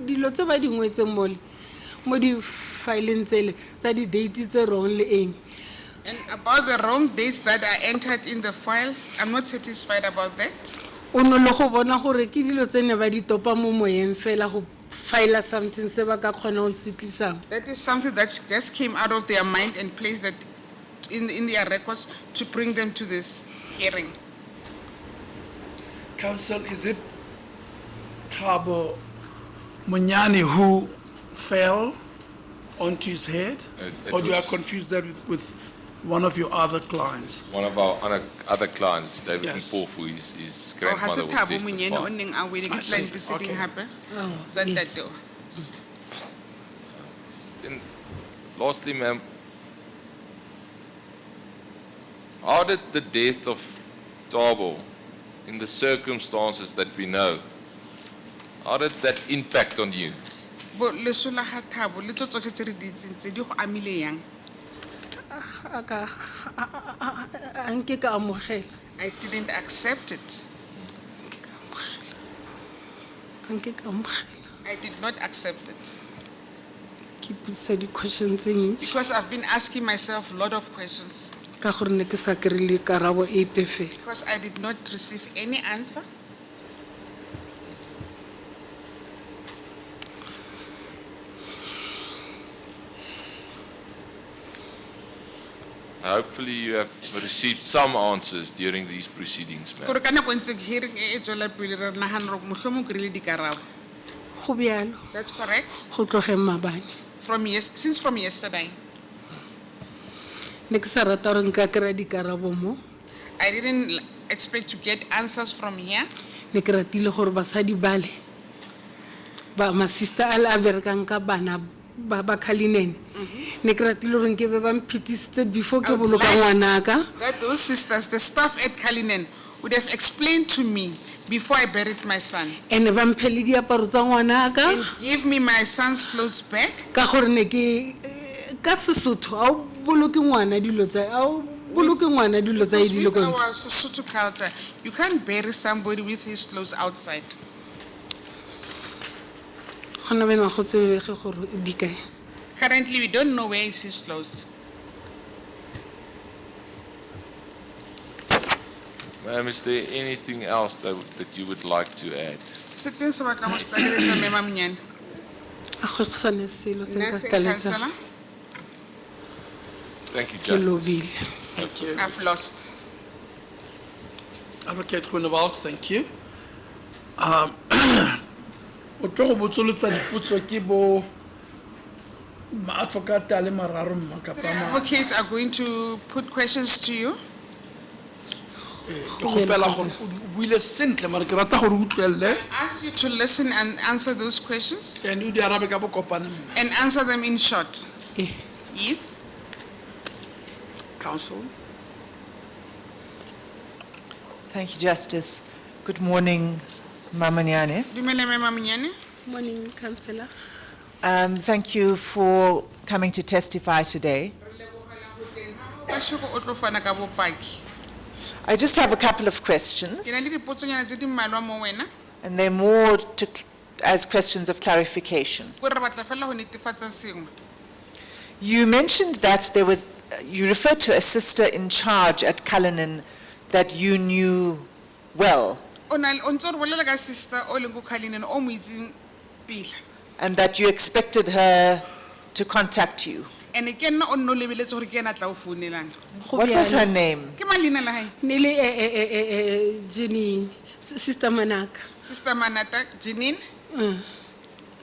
Speaker 4: dilo tse ba di ngwetseng mo di-fileng tsele tsa di-date tse wrong le eng
Speaker 3: And about the wrong dates that are entered in the files, I'm not satisfied about that.
Speaker 4: o no le go bona gore ke dilo tse ne ba di topa mo moyeng fela go fila something se ba ka kgona go se tlisang
Speaker 3: That is something that just came out of their mind and placed that in their records to bring them to this hearing.
Speaker 1: Council, is it Thabo Munyane who fell onto his head?
Speaker 2: It
Speaker 1: Or do you
Speaker 2: was-
Speaker 1: are confused that with one of your other clients?
Speaker 2: One of our other clients, David
Speaker 1: Yes.
Speaker 2: Mpofu, his
Speaker 3: Oh, ha se
Speaker 2: grandmother was
Speaker 3: Thabo Monyane o
Speaker 2: testifying.
Speaker 3: neng a wele ke
Speaker 1: I see.
Speaker 3: client tse ding
Speaker 1: Okay.
Speaker 3: hape tsa ntate o.
Speaker 2: And lastly, ma'am, how did the death of Thabo, in the circumstances that we know, how did that impact on you?
Speaker 3: Bo leso la ga Thabo le tso tsotlhe tse re di itseng tse di go amile yang?
Speaker 4: a nke ka amogela
Speaker 3: I didn't accept it.
Speaker 4: a nke ka amogela
Speaker 3: I did not accept it
Speaker 4: ke pisa di-question tse ntši
Speaker 3: because I've been asking myself a lot of questions
Speaker 4: ka gore ne ke sa kry-le karabo epe fela
Speaker 3: because I did not receive any answer.
Speaker 2: Hopefully you have received some answers during these proceedings, ma'am.
Speaker 3: Gore ka nako ntse hearing e tswela pele re nagana gore mohlomong kry-ile dikarabo.
Speaker 4: go bjalo
Speaker 3: That's correct.
Speaker 4: go tlogeng mabane
Speaker 3: Since from yesterday,
Speaker 4: ne ke sa rata gore nka kry-a dikarabo mo
Speaker 3: I didn't expect to get answers from here.
Speaker 4: ne ke ratile gore basadi bale ma-sister a le a berekang ka bana ba kgalinene ne ke ratile gore nke be ba mphetisitse before ke
Speaker 3: I would
Speaker 4: boloka
Speaker 3: like-
Speaker 4: ngwanaka
Speaker 3: That those sisters, the staff at Kalinen, would have explained to me before I buried my son.
Speaker 4: and ba mphe le diaparo tsa ngwanaka
Speaker 3: And give me my son's clothes back.
Speaker 4: ka gore ne ke ka sesotho a o boloke ngwana dilo tsa e dilo
Speaker 3: With
Speaker 4: ko ntle
Speaker 3: our Sesotho culture, you can't bury somebody with his clothes outside.
Speaker 4: gona bena go tsebege gore di kae
Speaker 3: Currently, we don't know where is his clothes.
Speaker 2: Ma'am, is there anything else that you would like to add?
Speaker 3: Se teng se batlang go se tlaleletsa, Mema Monyane?
Speaker 4: a go tshwane selo se nka se
Speaker 3: Nothing,
Speaker 4: tlaletsa
Speaker 3: Councillor.
Speaker 2: Thank you,
Speaker 4: ke
Speaker 2: Justice.
Speaker 4: lobile
Speaker 1: Thank you.
Speaker 3: I've lost.
Speaker 1: Advocate Groenewald, thank you. O tlo go botsolotsa dipotso ke bo ma-advocate a le mararo mma kapa
Speaker 3: The advocates are going to put questions to you.
Speaker 1: ke kgopela gore o buile sentle mare ke rata gore o utlwelele
Speaker 3: Ask you to listen and answer those questions
Speaker 1: and o di arabe ka bokopane mma.
Speaker 3: and answer them in short.
Speaker 4: Eh,
Speaker 3: Yes?
Speaker 1: Council.
Speaker 5: Thank you, Justice. Good morning, Mamanyane.
Speaker 3: Dumela Mema Monyane.
Speaker 4: morning councillor
Speaker 5: Thank you for coming to testify today.
Speaker 3: Kasheko o tlo fana ka bopaki.
Speaker 5: I just have a couple of
Speaker 3: Ke
Speaker 5: questions,
Speaker 3: na le dipotsonyana tse di mmalwa mo wena.
Speaker 5: and they're more as questions of clarification.
Speaker 3: Gore re batla fela go netefatsa sengwe.
Speaker 5: You mentioned that there was, you referred to a sister in charge at Cullinan that you knew well,
Speaker 3: O ntse o re bolela ka sister o leng ko Cullinan o mo itseng pila.
Speaker 5: and that you expected her to contact you.
Speaker 3: And ke nna o nno lebeletse gore ke ena tla o founelang.
Speaker 4: Go
Speaker 5: What was
Speaker 4: bjalo.
Speaker 5: her name?
Speaker 3: Ke mang leina la hae?
Speaker 4: Nele Janine, Sister Manaka.
Speaker 3: Sister Manata, Janine?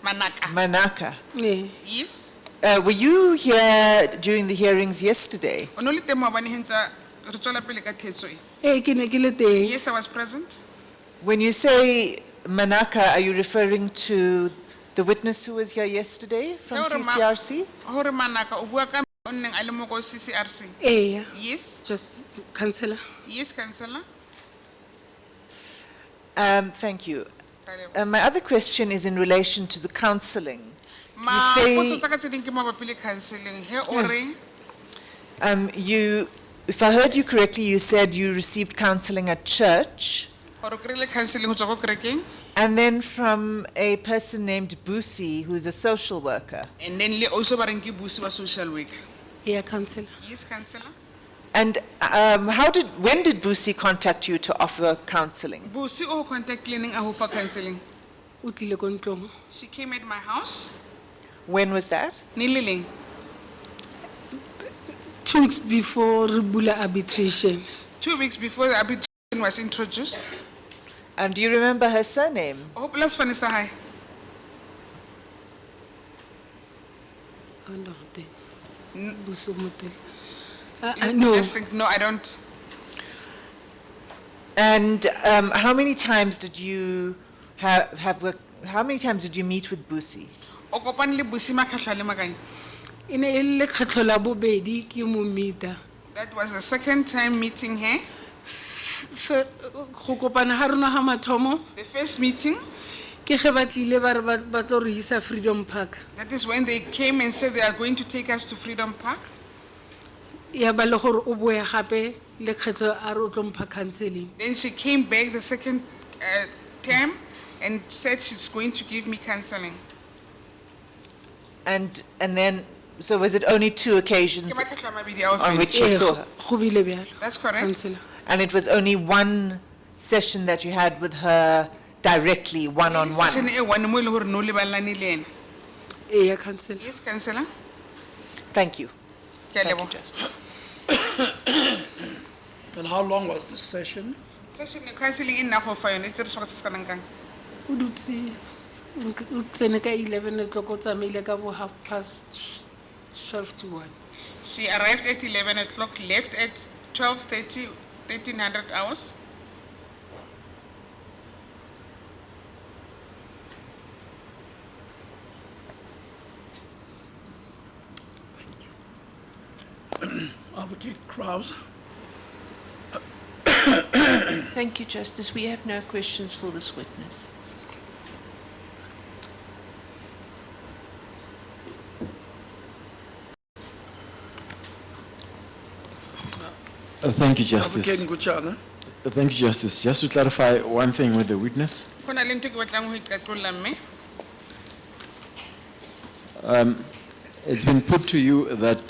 Speaker 3: Manaka.
Speaker 5: Manaka.
Speaker 4: Yeah.
Speaker 3: Yes.
Speaker 5: Were you here during the hearings yesterday?
Speaker 3: O no le teng maobane he ntse re tswela pele ka thetso e.
Speaker 4: Ke ne ke le teng.
Speaker 3: Yes, I was present.
Speaker 5: When you say Manaka, are you referring to the witness who was here yesterday from
Speaker 3: Ke hore
Speaker 5: CCRC?
Speaker 3: Hore Manaka o bua ka o nneng a le mo ko CCRC.
Speaker 4: Yeah.
Speaker 3: Yes.
Speaker 4: Just councillor.
Speaker 3: Yes, councillor.
Speaker 5: Thank you. My other question is in relation to the counseling.
Speaker 3: Ma
Speaker 5: say-
Speaker 3: potso tsa ka tse ding ke mabapi le counseling. He o re
Speaker 5: If I heard you correctly, you said you received counseling at church
Speaker 3: gore o kry-ile counseling go tswa ko kerekeng,
Speaker 5: and then from a person named Busi, who's a social worker.
Speaker 3: and then le also ba reng ke busi wa social worker.
Speaker 4: Yeah, councillor.
Speaker 3: Yes, councillor.
Speaker 5: And when did Busi contact you to offer counseling?
Speaker 3: Busi o contact cleaning a ho fa counseling.
Speaker 4: O tlile ko ntlong.
Speaker 3: She came at my house.
Speaker 5: When was that?
Speaker 3: Ni le leng.
Speaker 4: 2 weeks before Ribula arbitration.
Speaker 3: 2 weeks before the arbitration was introduced.
Speaker 5: And do you remember her surname?
Speaker 3: O hopola sefane sa hae?
Speaker 4: Buso Motel.
Speaker 3: No.
Speaker 4: No,
Speaker 3: I think, no, I don't.
Speaker 5: And how many times did you how many times did you meet with Busi?
Speaker 3: O kopane le busi makhatlha le makae?
Speaker 4: e ne e le kgetlo la bobedi ke mo meeta.
Speaker 3: That was the second time meeting her.
Speaker 4: Go kopana ha rona ha mathomo
Speaker 3: The first meeting,
Speaker 4: ke ge ba tlile ba re ba tlo re isa Freedom Park.
Speaker 3: that is when they came and said they are going to take us to Freedom Park.
Speaker 4: Ya ba le gore o boe gape le kgetlo a re o tlo mpha counseling.
Speaker 3: Then she came back the second term and said she's going to give me counseling.
Speaker 5: And then, so was it only 2
Speaker 3: Ke
Speaker 5: occasions
Speaker 3: makhatlha a mabedi a ho
Speaker 5: on
Speaker 3: fela.
Speaker 5: which you saw her?
Speaker 4: Go bile bjalo.
Speaker 3: That's correct.
Speaker 4: Councillor.
Speaker 5: And it was only one session that you had with her directly, one-on-one?
Speaker 3: Session e one mo e le hore no lebalane le ena.
Speaker 4: Yeah, councillor.
Speaker 3: Yes, councillor.
Speaker 5: Thank you.
Speaker 3: Ke a
Speaker 5: Thank you,
Speaker 3: leboha.
Speaker 5: Justice.
Speaker 1: And how long was the session?
Speaker 3: Session e counseling e nna go fa yone e tsere sebaka se se kanang kang.
Speaker 4: O dutse o tsene ka 11 o'clock o tsamaile ka bo 12 to 1.
Speaker 3: She arrived at 11 o'clock, left at 12:30, 1300 hours.
Speaker 1: Advocate Krause.
Speaker 6: Thank you, Justice. We have no questions for this witness.
Speaker 7: Thank you,
Speaker 1: Advocate
Speaker 7: Justice.
Speaker 1: Nguchana.
Speaker 7: Thank you, Justice. Just to clarify one thing with the witness,
Speaker 3: Go na le ntho e ke batlang ho iqaqolla mme.
Speaker 7: it's been put to you that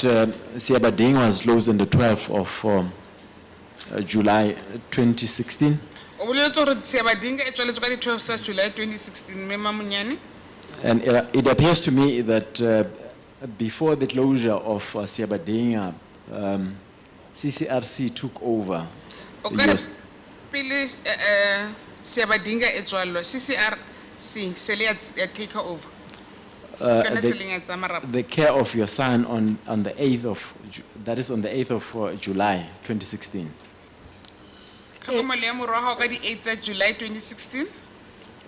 Speaker 7: Siabading was closed on the 12th of July 2016.
Speaker 3: O boletse hore Siabadinga e tswaletswe ka di 12 tsa July 2016 mme Mamunyane.
Speaker 7: And it appears to me that before the closure of Siabading, CCRC took over.
Speaker 3: O
Speaker 7: the
Speaker 3: ka re
Speaker 7: US
Speaker 3: pele Siabadinga e tswalwa CCRC se le ya take over. Kana se
Speaker 7: the,
Speaker 3: leng ya tsa marapo.
Speaker 7: the care of your son on the 8th of, that is on the 8th of July 2016.
Speaker 3: Tlhokomelo ya morwa wa hao ka di 8 tsa July 2016.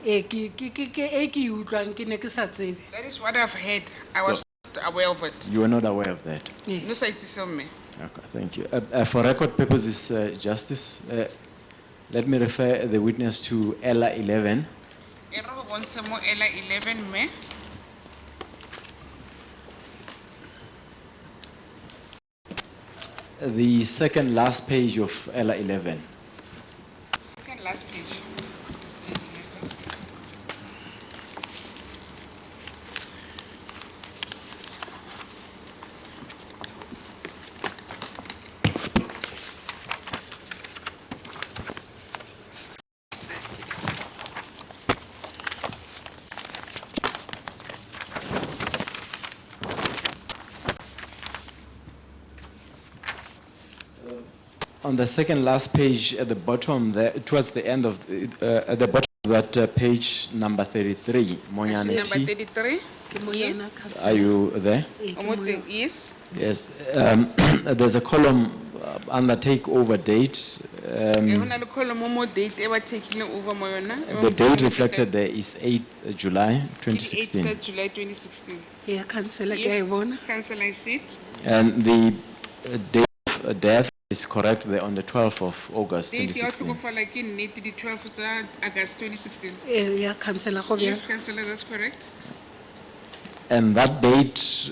Speaker 4: Ke utlwang ke ne ke sa tsebe.
Speaker 3: That is what I've heard. I was not aware of it.
Speaker 7: You are not aware of that?
Speaker 3: No sa itse seo mme.
Speaker 7: Okay, thank you. For record purposes, Justice, let me refer the witness to Ella 11.
Speaker 3: E re go bontshe mo ela 11 mme.
Speaker 7: The second last page of Ella 11.
Speaker 3: Second last page.
Speaker 7: on the second last page at the bottom there, towards the end of, at the bottom of that page number 33, Monyane
Speaker 3: Number
Speaker 7: T.
Speaker 3: 33.
Speaker 4: Ke mo
Speaker 3: Yes.
Speaker 4: yona councillor.
Speaker 7: Are you there?
Speaker 4: Ee, ke
Speaker 3: O mo
Speaker 4: mo
Speaker 3: teng,
Speaker 4: yona.
Speaker 3: yes.
Speaker 7: Yes. There's a column under takeover date.
Speaker 3: Ho na le column mo date e ba taking over mo yona.
Speaker 7: The date reflected there is 8th July 2016.
Speaker 3: 8th July 2016.
Speaker 4: Yeah, councillor, ke a e
Speaker 3: Yes,
Speaker 4: bona.
Speaker 3: Councillor, I see it.
Speaker 7: And the date of death is correct there on the 12th of August
Speaker 3: Date ya
Speaker 7: 2016.
Speaker 3: hlokofala ke nnete di 12 tsa August 2016.
Speaker 4: Yeah, councillor, go
Speaker 3: Yes,
Speaker 4: bjalo.
Speaker 3: Councillor, that's correct.
Speaker 7: And that date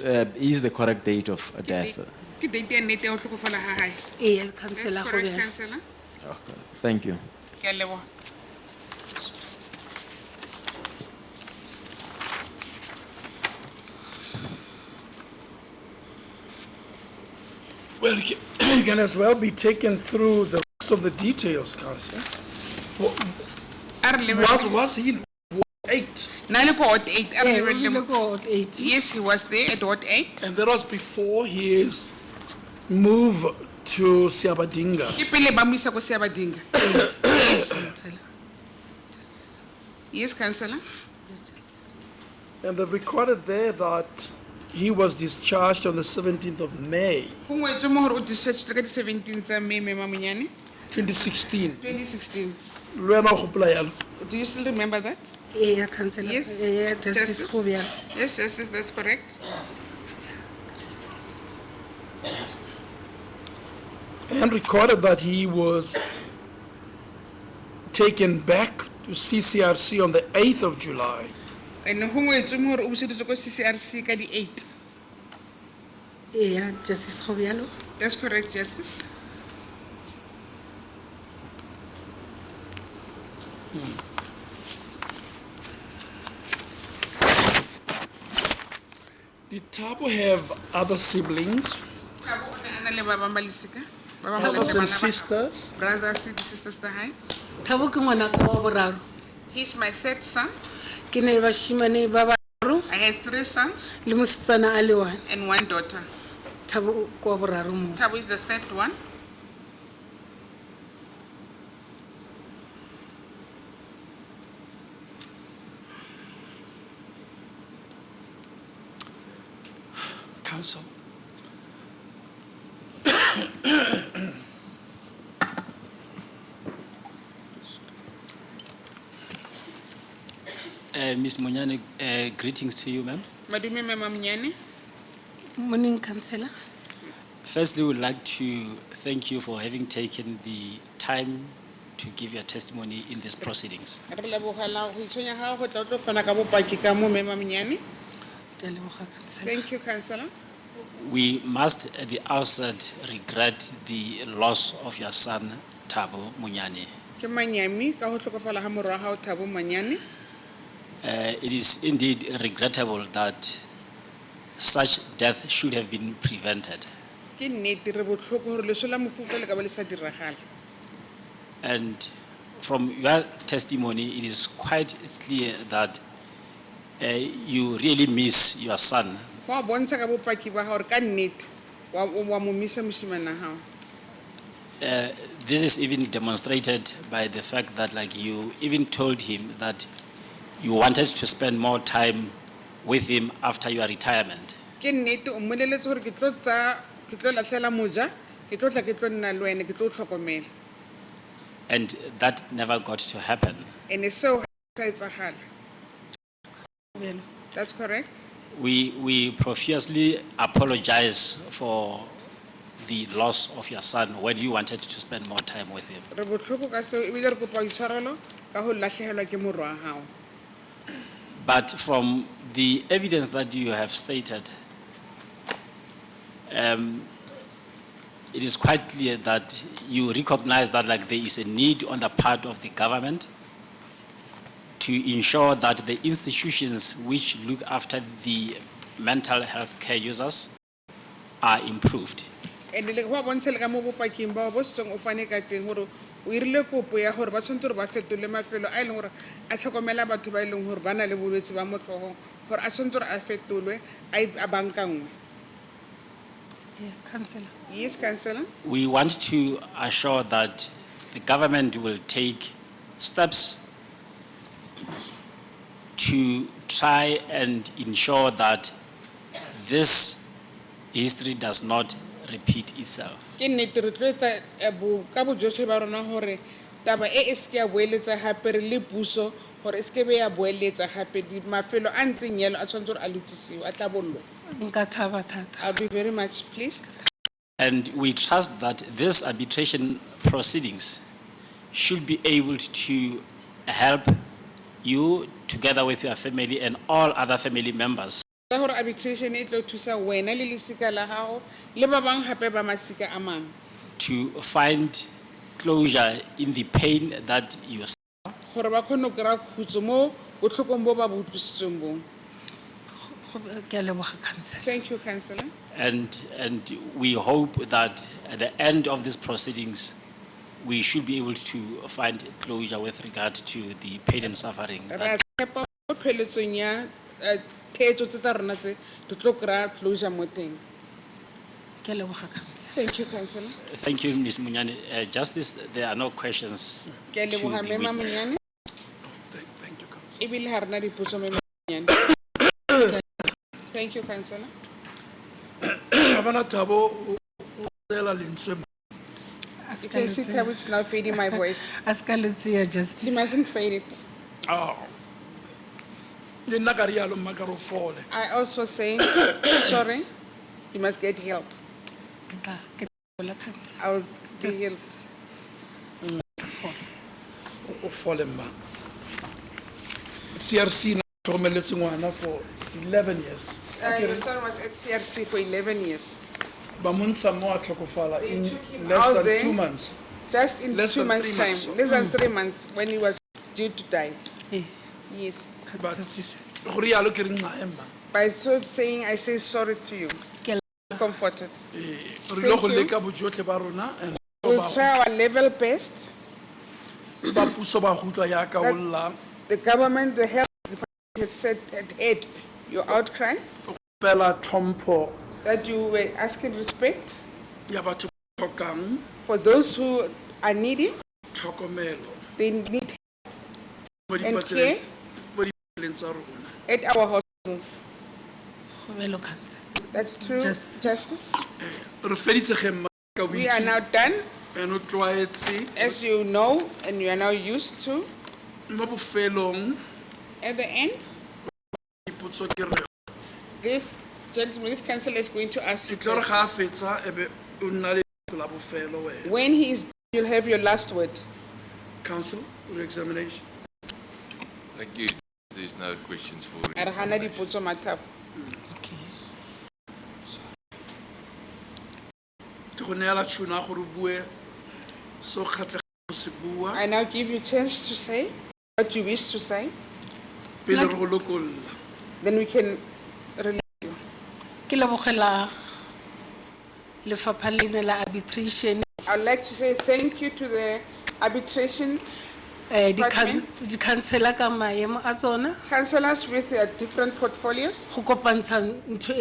Speaker 7: is the correct date of death.
Speaker 3: Ke date ya nnete ya ho hlokofala ha hae.
Speaker 4: Yeah,
Speaker 3: That's
Speaker 4: councillor, go
Speaker 3: correct,
Speaker 4: bjalo.
Speaker 3: Councillor.
Speaker 7: Okay. Thank you.
Speaker 3: Ke a leboha.
Speaker 1: Well, you can as well be taken through the rest of the details, Councillor.
Speaker 3: A re lebelle-
Speaker 1: Was he in Ward 8?
Speaker 3: Na le ko Ward 8, a re
Speaker 4: Yeah,
Speaker 3: lebelle
Speaker 4: o
Speaker 3: mo-
Speaker 4: ile ko Ward 8.
Speaker 3: Yes, he was there at Ward 8.
Speaker 1: And that was before his move to Siabadinga.
Speaker 3: Ke pele ba mo isa ko Seabadinga. Yes.
Speaker 4: Councillor. Justice.
Speaker 3: Yes, Councillor.
Speaker 4: Yes, justice.
Speaker 1: And they've recorded there that he was discharged on the 17th of May,
Speaker 3: Go ngwetswe mo hore o discharged ka di 17 tsa May, Mema Monyane,
Speaker 1: 2016.
Speaker 3: 2016.
Speaker 1: Le wena o gopola yalo?
Speaker 3: Do you still remember that?
Speaker 4: Yeah, councillor.
Speaker 3: Yes.
Speaker 4: Yeah, justice, go bjalo.
Speaker 3: Yes, Justice, that's correct.
Speaker 1: And recorded that he was taken back to CCRC on the 8th of July.
Speaker 3: And go ngwetswe mo hore o buseditswe ko CCRC ka di 8.
Speaker 4: Yeah, justice, go bjalo.
Speaker 3: That's correct, Justice.
Speaker 1: Did Thabo have other siblings,
Speaker 3: Thabo o ne a na le ba bang ba losika? Ba bang ba
Speaker 1: brothers
Speaker 3: le
Speaker 1: and
Speaker 3: bana ba-
Speaker 1: sisters?
Speaker 3: Brothers and sisters tsa hae.
Speaker 4: Thabo ke ngwana ka wa boraro.
Speaker 3: He's my third son.
Speaker 4: Ke ne le bashimane ba bararo
Speaker 3: I had 3 sons
Speaker 4: le mosetsana a le one.
Speaker 3: and 1 daughter.
Speaker 4: Thabo ke wa boraro mo.
Speaker 3: Thabo is the third one.
Speaker 1: Council.
Speaker 8: Ms. Monyane, greetings to you, ma'am.
Speaker 3: Madume Mema Monyane.
Speaker 4: Morning, councillor.
Speaker 8: Firstly, we would like to thank you for having taken the time to give your testimony in these proceedings.
Speaker 3: Re lebogela go itshwenya ga go tla o tlo fana ka bopaki ka mo Mema Monyane.
Speaker 4: Ke a leboga, councillor.
Speaker 3: Thank you, Councillor.
Speaker 8: We must at the outset regret the loss of your son, Thabo Monyane.
Speaker 3: Ke manyami ka go tlhokofala ga morwa ga o Thabo Monyane.
Speaker 8: It is indeed regrettable that such death should have been prevented.
Speaker 3: Ke nnete re botlhoko gore leso la mofuta le ka ba le sa diragale.
Speaker 8: And from your testimony, it is quite clear that you really miss your son.
Speaker 3: Go a bontsha ka bopaki ba gore ka nnete wa mo misa mosimane wa gago.
Speaker 8: This is even demonstrated by the fact that like you even told him that you wanted to spend more time with him after your retirement.
Speaker 3: Ke nnete o mmoleletse gore ke tlo latlhela moja, ke tlo tla ke tlo nna le wena, ke tlo o tlhokomela.
Speaker 8: And that never got to happen.
Speaker 3: And seo sa etsagala. That's correct.
Speaker 8: We profusely apologize for the loss of your son when you wanted to spend more time with him.
Speaker 3: Re botlhoko ka seo ebile re kopa boitshwarelo ka go latlhegelwa ke morwa wa gago.
Speaker 8: But from the evidence that you have stated, it is quite clear that you recognize that like there is a need on the part of the government to ensure that the institutions which look after the mental health care users are improved.
Speaker 3: And le go bontsha le ka mo bopaking ba bo setsong o fane ka teng gore o irile kopo ya gore ba tshwanetse gore ba fetole mafelo a e leng gore a tlhokomela batho ba e leng gore ba na le bolwetse ba motlhogong gore a tshwanetse gore a fetolwe a bankangwe.
Speaker 4: Councillor.
Speaker 3: Yes, Councillor.
Speaker 8: We want to assure that the government will take steps to try and ensure that this history does not repeat itself.
Speaker 3: Ke nnete re tlo etsa ka bojotlhe ba rona hore taba e se ke ya boeletsa hape re le puso hore e se ke be ya boeletsa hape di mafelo a ntseng yalo a tshwanetse hore a lokisiwe a tla bollwe.
Speaker 4: Nka thaba thata.
Speaker 3: I'll be very much pleased.
Speaker 8: And we trust that this arbitration proceedings should be able to help you together with your family and all other family members
Speaker 3: Tsa hore arbitration e tlo thusa wena le lesika la gago le ba bang hape ba masika a mang
Speaker 8: to find closure in the pain that you
Speaker 3: gore ba kgone go kry-a khutso mo botlhokong bo ba bo utlwisitsweng bong.
Speaker 4: Ke a leboga, Councillor.
Speaker 3: Thank you, Councillor.
Speaker 8: and we hope that at the end of these proceedings, we should be able to find closure with regard to the pain and suffering.
Speaker 3: Ra
Speaker 8: that-
Speaker 3: tshepa mo pheletsong ya theetso tse tsa rona tse di tlo kry-a closure mo teng.
Speaker 4: Ke a leboga, Councillor.
Speaker 3: Thank you, Councillor.
Speaker 8: Thank you, Ms. Munyani. Justice, there are no questions.
Speaker 3: Ke a
Speaker 8: to
Speaker 3: leboga
Speaker 8: the
Speaker 3: Mema
Speaker 8: witness.
Speaker 3: Monyane.
Speaker 1: Thank you, Councillor.
Speaker 3: Ebile ha rena dipotso Mema Monyane. Thank you, Councillor.
Speaker 1: Abana Thabo, o tsela lentswe.
Speaker 3: You can see how it's now fading my voice.
Speaker 4: Aska letsia
Speaker 3: You
Speaker 4: justice.
Speaker 3: mustn't fade it.
Speaker 1: Oh. Le nna ka rialo mma ka re o fole.
Speaker 3: I also say, sorry, you must get healed.
Speaker 4: Ke tla bola, Councillor.
Speaker 3: I'll be healed.
Speaker 1: O fole mma. CRC na tlhokomeletse ngwana for 11 years.
Speaker 3: Your son was at CRC for 11 years.
Speaker 1: Ba mo ntsha mo a tlhokofala
Speaker 3: They
Speaker 1: in
Speaker 3: took him
Speaker 1: less
Speaker 3: out
Speaker 1: than
Speaker 3: there.
Speaker 1: 2 months.
Speaker 3: Just in
Speaker 1: Less
Speaker 3: 2
Speaker 1: than
Speaker 3: months'
Speaker 1: 3
Speaker 3: time,
Speaker 1: months.
Speaker 3: less than 3 months when he was due to die.
Speaker 4: Eh,
Speaker 3: Yes.
Speaker 1: But go rialo ke re nqa emma.
Speaker 3: By so saying, I say sorry to you.
Speaker 4: ke
Speaker 3: Comforted.
Speaker 1: Re lo go
Speaker 3: Thank you.
Speaker 1: leka bojotlhe ba rona and
Speaker 3: We'll try our level best.
Speaker 1: ba puso ba gutla ya ka
Speaker 3: That-
Speaker 1: olla.
Speaker 3: The government, the health department has said had heard your outcry,
Speaker 1: Pela tlhompho
Speaker 3: that you were asking respect
Speaker 1: ya batho ba tlhokang
Speaker 3: for those who are needy.
Speaker 1: tlhokomelo
Speaker 3: They need
Speaker 1: mo
Speaker 3: And
Speaker 1: dipatleng
Speaker 3: care?
Speaker 1: mo dipatleng tsa rona.
Speaker 3: at our hospitals.
Speaker 4: go belo, Councillor.
Speaker 3: That's true.
Speaker 4: Justice.
Speaker 3: Justice.
Speaker 1: Re feditse ge mma ka
Speaker 3: We are
Speaker 1: boitse
Speaker 3: now done,
Speaker 1: and o tlwaetse
Speaker 3: as you know, and you are now used to.
Speaker 1: mo bofelong
Speaker 3: At the end,
Speaker 1: dipotso ke re
Speaker 3: this gentleman, this councillor is going to ask you
Speaker 1: ke tlo re ga a
Speaker 3: questions.
Speaker 1: fetsa ebe o nna le la bofelo wena.
Speaker 3: When he is, you'll have your last word.
Speaker 1: Council, re-examination.
Speaker 2: Thank you. There's no questions for
Speaker 3: A re gana
Speaker 2: examination.
Speaker 3: dipotso Mathapo.
Speaker 4: Okay.
Speaker 1: Ke go neela tšhono ya gore o bue se o kgatlhegang go se bua
Speaker 3: I now give you a chance to say what you wish to say.
Speaker 1: pele re go lokolla.
Speaker 3: Then we can release you.
Speaker 4: Ke lebogela lefapha lena la arbitration,
Speaker 3: I'd like to say thank you to the arbitration
Speaker 4: di councillor ka maemo a tsona,
Speaker 3: councillors with their different portfolios
Speaker 4: go kopantsha ntho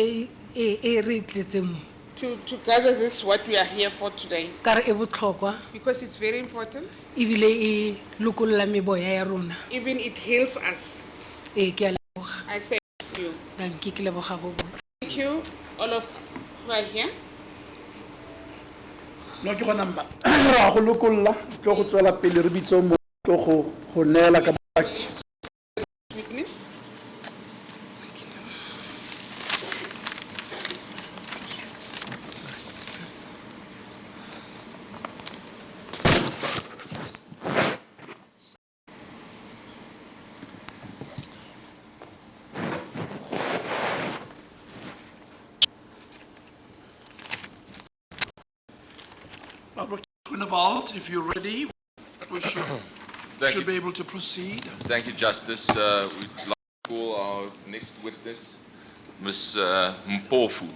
Speaker 4: e re tletseng mo.
Speaker 3: to gather this, what we are here for today,
Speaker 4: Ka re e botlhokwa,
Speaker 3: because it's very important.
Speaker 4: ebile e lokolola meboya ya rona.
Speaker 3: Even it heals us.
Speaker 4: Ke a leboga.
Speaker 3: I thank you.
Speaker 4: Danke, ke leboga bo botse.
Speaker 3: Thank you, all of who are here.
Speaker 1: No ke gona mma ra go lokolla tlo go tswela pele re bitso mo tlo go neela ka baki.
Speaker 3: Witness.
Speaker 1: Advocate Groenewald, if you're ready, we should
Speaker 2: Thank
Speaker 1: be
Speaker 2: you.
Speaker 1: able to proceed.
Speaker 2: Thank you, Justice. We'd like to call our next witness, Ms. Mpofu.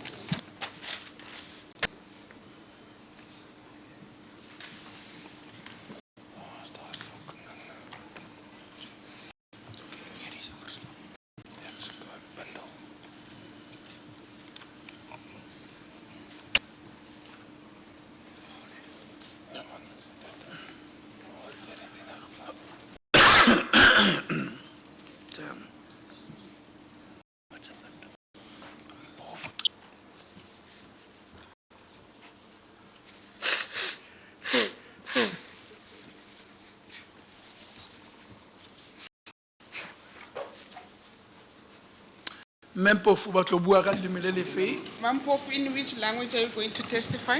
Speaker 1: Mempofu ba tlo bua ka leleme le lefe?
Speaker 3: Mampofu, in which language are you going to testify?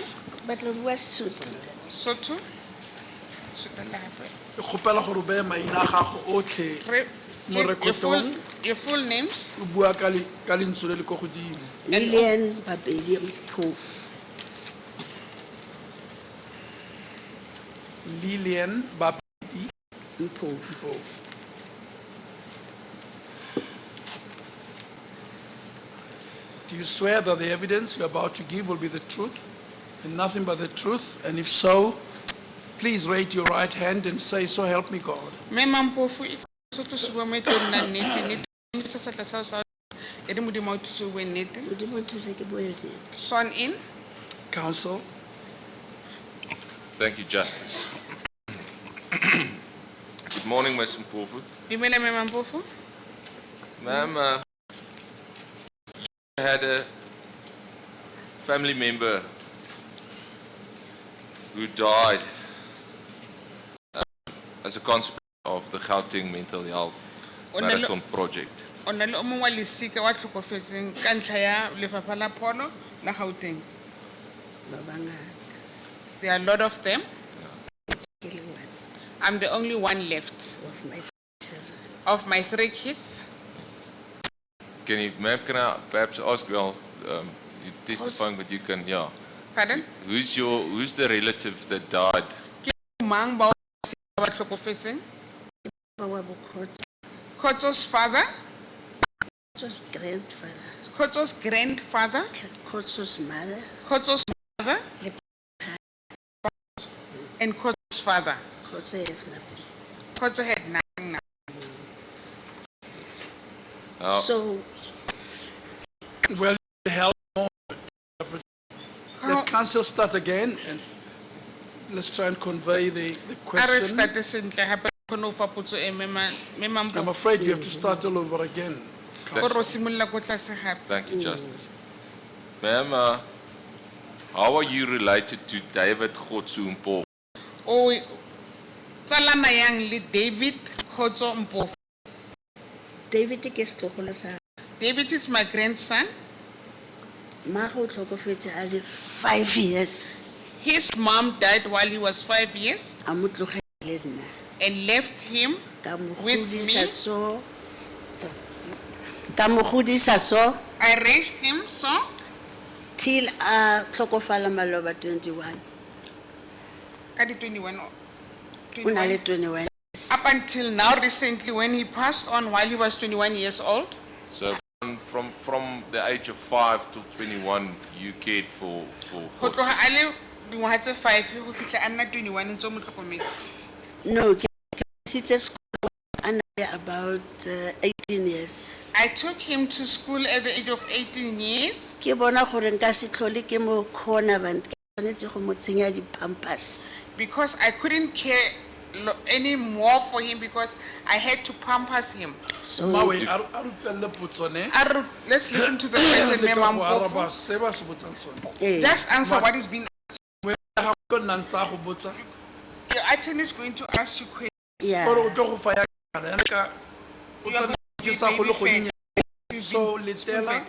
Speaker 3: Sotho? Sotho hape.
Speaker 1: Ke kgopela gore o beye maina a gago otlhe mo rekotong.
Speaker 3: Your full names?
Speaker 1: O bua ka lentswe le le ko godimo.
Speaker 9: Lillian Babeli Mpofu.
Speaker 1: Lillian Babedi
Speaker 9: Mpofu.
Speaker 1: Do you swear that the evidence you're about to give will be the truth and nothing but the truth? And if so, please raise your right hand and say, so help me God.
Speaker 3: Me Mampofu, Sotho se bua mo tlo nna nnete, nnete se sa tla sa ere modimo o thuse o bue nnete.
Speaker 9: Modimo o thuse ke bue nnete.
Speaker 3: Sworn in.
Speaker 1: Counsel.
Speaker 2: Thank you, Justice. Good morning, Ms. Mpofu.
Speaker 3: Dumela me Mampofu.
Speaker 2: Ma'am, I had a family member who died as a consequence of the Gauteng Mental Health Marathon Project.
Speaker 3: O na le o mongwe wa lesika wa tlhokofetseng ka ntlha ya lefapha la pholo la Gauteng.
Speaker 9: Ba bangata.
Speaker 3: There are a lot of them.
Speaker 9: Ke le one
Speaker 3: I'm the only one left
Speaker 9: of my children.
Speaker 3: of my 3 kids.
Speaker 2: Can you, ma'am, can I perhaps ask, well, you're testifying, but you can, yeah.
Speaker 3: Pardon?
Speaker 2: Who's the relative that died?
Speaker 3: Mang ba wa tlhokofetseng?
Speaker 9: Ba wa Bokgotso.
Speaker 3: Khotso's father,
Speaker 9: Khotso's grandfather.
Speaker 3: Khotso's grandfather,
Speaker 9: Khotso's mother.
Speaker 3: Khotso's mother, and Khotso's father.
Speaker 9: Khotso have nothing.
Speaker 3: Khotso had nothing now.
Speaker 9: So
Speaker 1: Well, help more. Let counsel start again and let's try and convey the question. I'm afraid you have to start all over again.
Speaker 2: Thank you, Justice. Ma'am, how are you related to David Khotso Mpofu?
Speaker 3: Oh, tsalana yang le David Khotso Mpofu.
Speaker 9: David ke setlogolo sa
Speaker 3: David is my grandson.
Speaker 9: Mmaagwe o tlhokofetse a le 5 years.
Speaker 3: His mom died while he was 5 years
Speaker 9: A mo tlogele nna.
Speaker 3: and left him
Speaker 9: Ka mo
Speaker 3: with
Speaker 9: godisa
Speaker 3: me.
Speaker 9: so. Ka mo godisa so
Speaker 3: I raised him so
Speaker 9: till a tlhokofala maloba 21.
Speaker 3: ka di 21
Speaker 9: O na le 21.
Speaker 3: up until now recently when he passed on while he was 21 years old.
Speaker 2: So from the age of 5 to 21, you cared for
Speaker 3: Go
Speaker 2: Khotso.
Speaker 3: tloga a le dingwaga tse 5 go fitlha a nna 21 ntse o mo tlhokometse.
Speaker 9: No, ke sitse school a na le about 18 years.
Speaker 3: I took him to school at the age of 18 years
Speaker 9: Ke bona gore nka se tlhole ke mo khona ba ke tshwanetse go mo tsenya di-pampers.
Speaker 3: because I couldn't care any more for him because I had to pampers him.
Speaker 9: So
Speaker 1: Mawe, a re utlwelle potso ne?
Speaker 3: Let's listen to the question,
Speaker 1: Le ka
Speaker 3: Ma'am
Speaker 1: go araba
Speaker 3: Mpofu.
Speaker 1: se ba se botsang sone.
Speaker 3: Just answer what is being.
Speaker 1: Wena ga go nna ntse a go botsa
Speaker 3: Your attorney is going to ask you questions.
Speaker 9: yeah.
Speaker 1: gore o tlo go fa ya kana yana ka o
Speaker 3: You are
Speaker 1: tla
Speaker 3: going to be
Speaker 1: ke sa go le
Speaker 3: very fair.
Speaker 1: godimo. So letela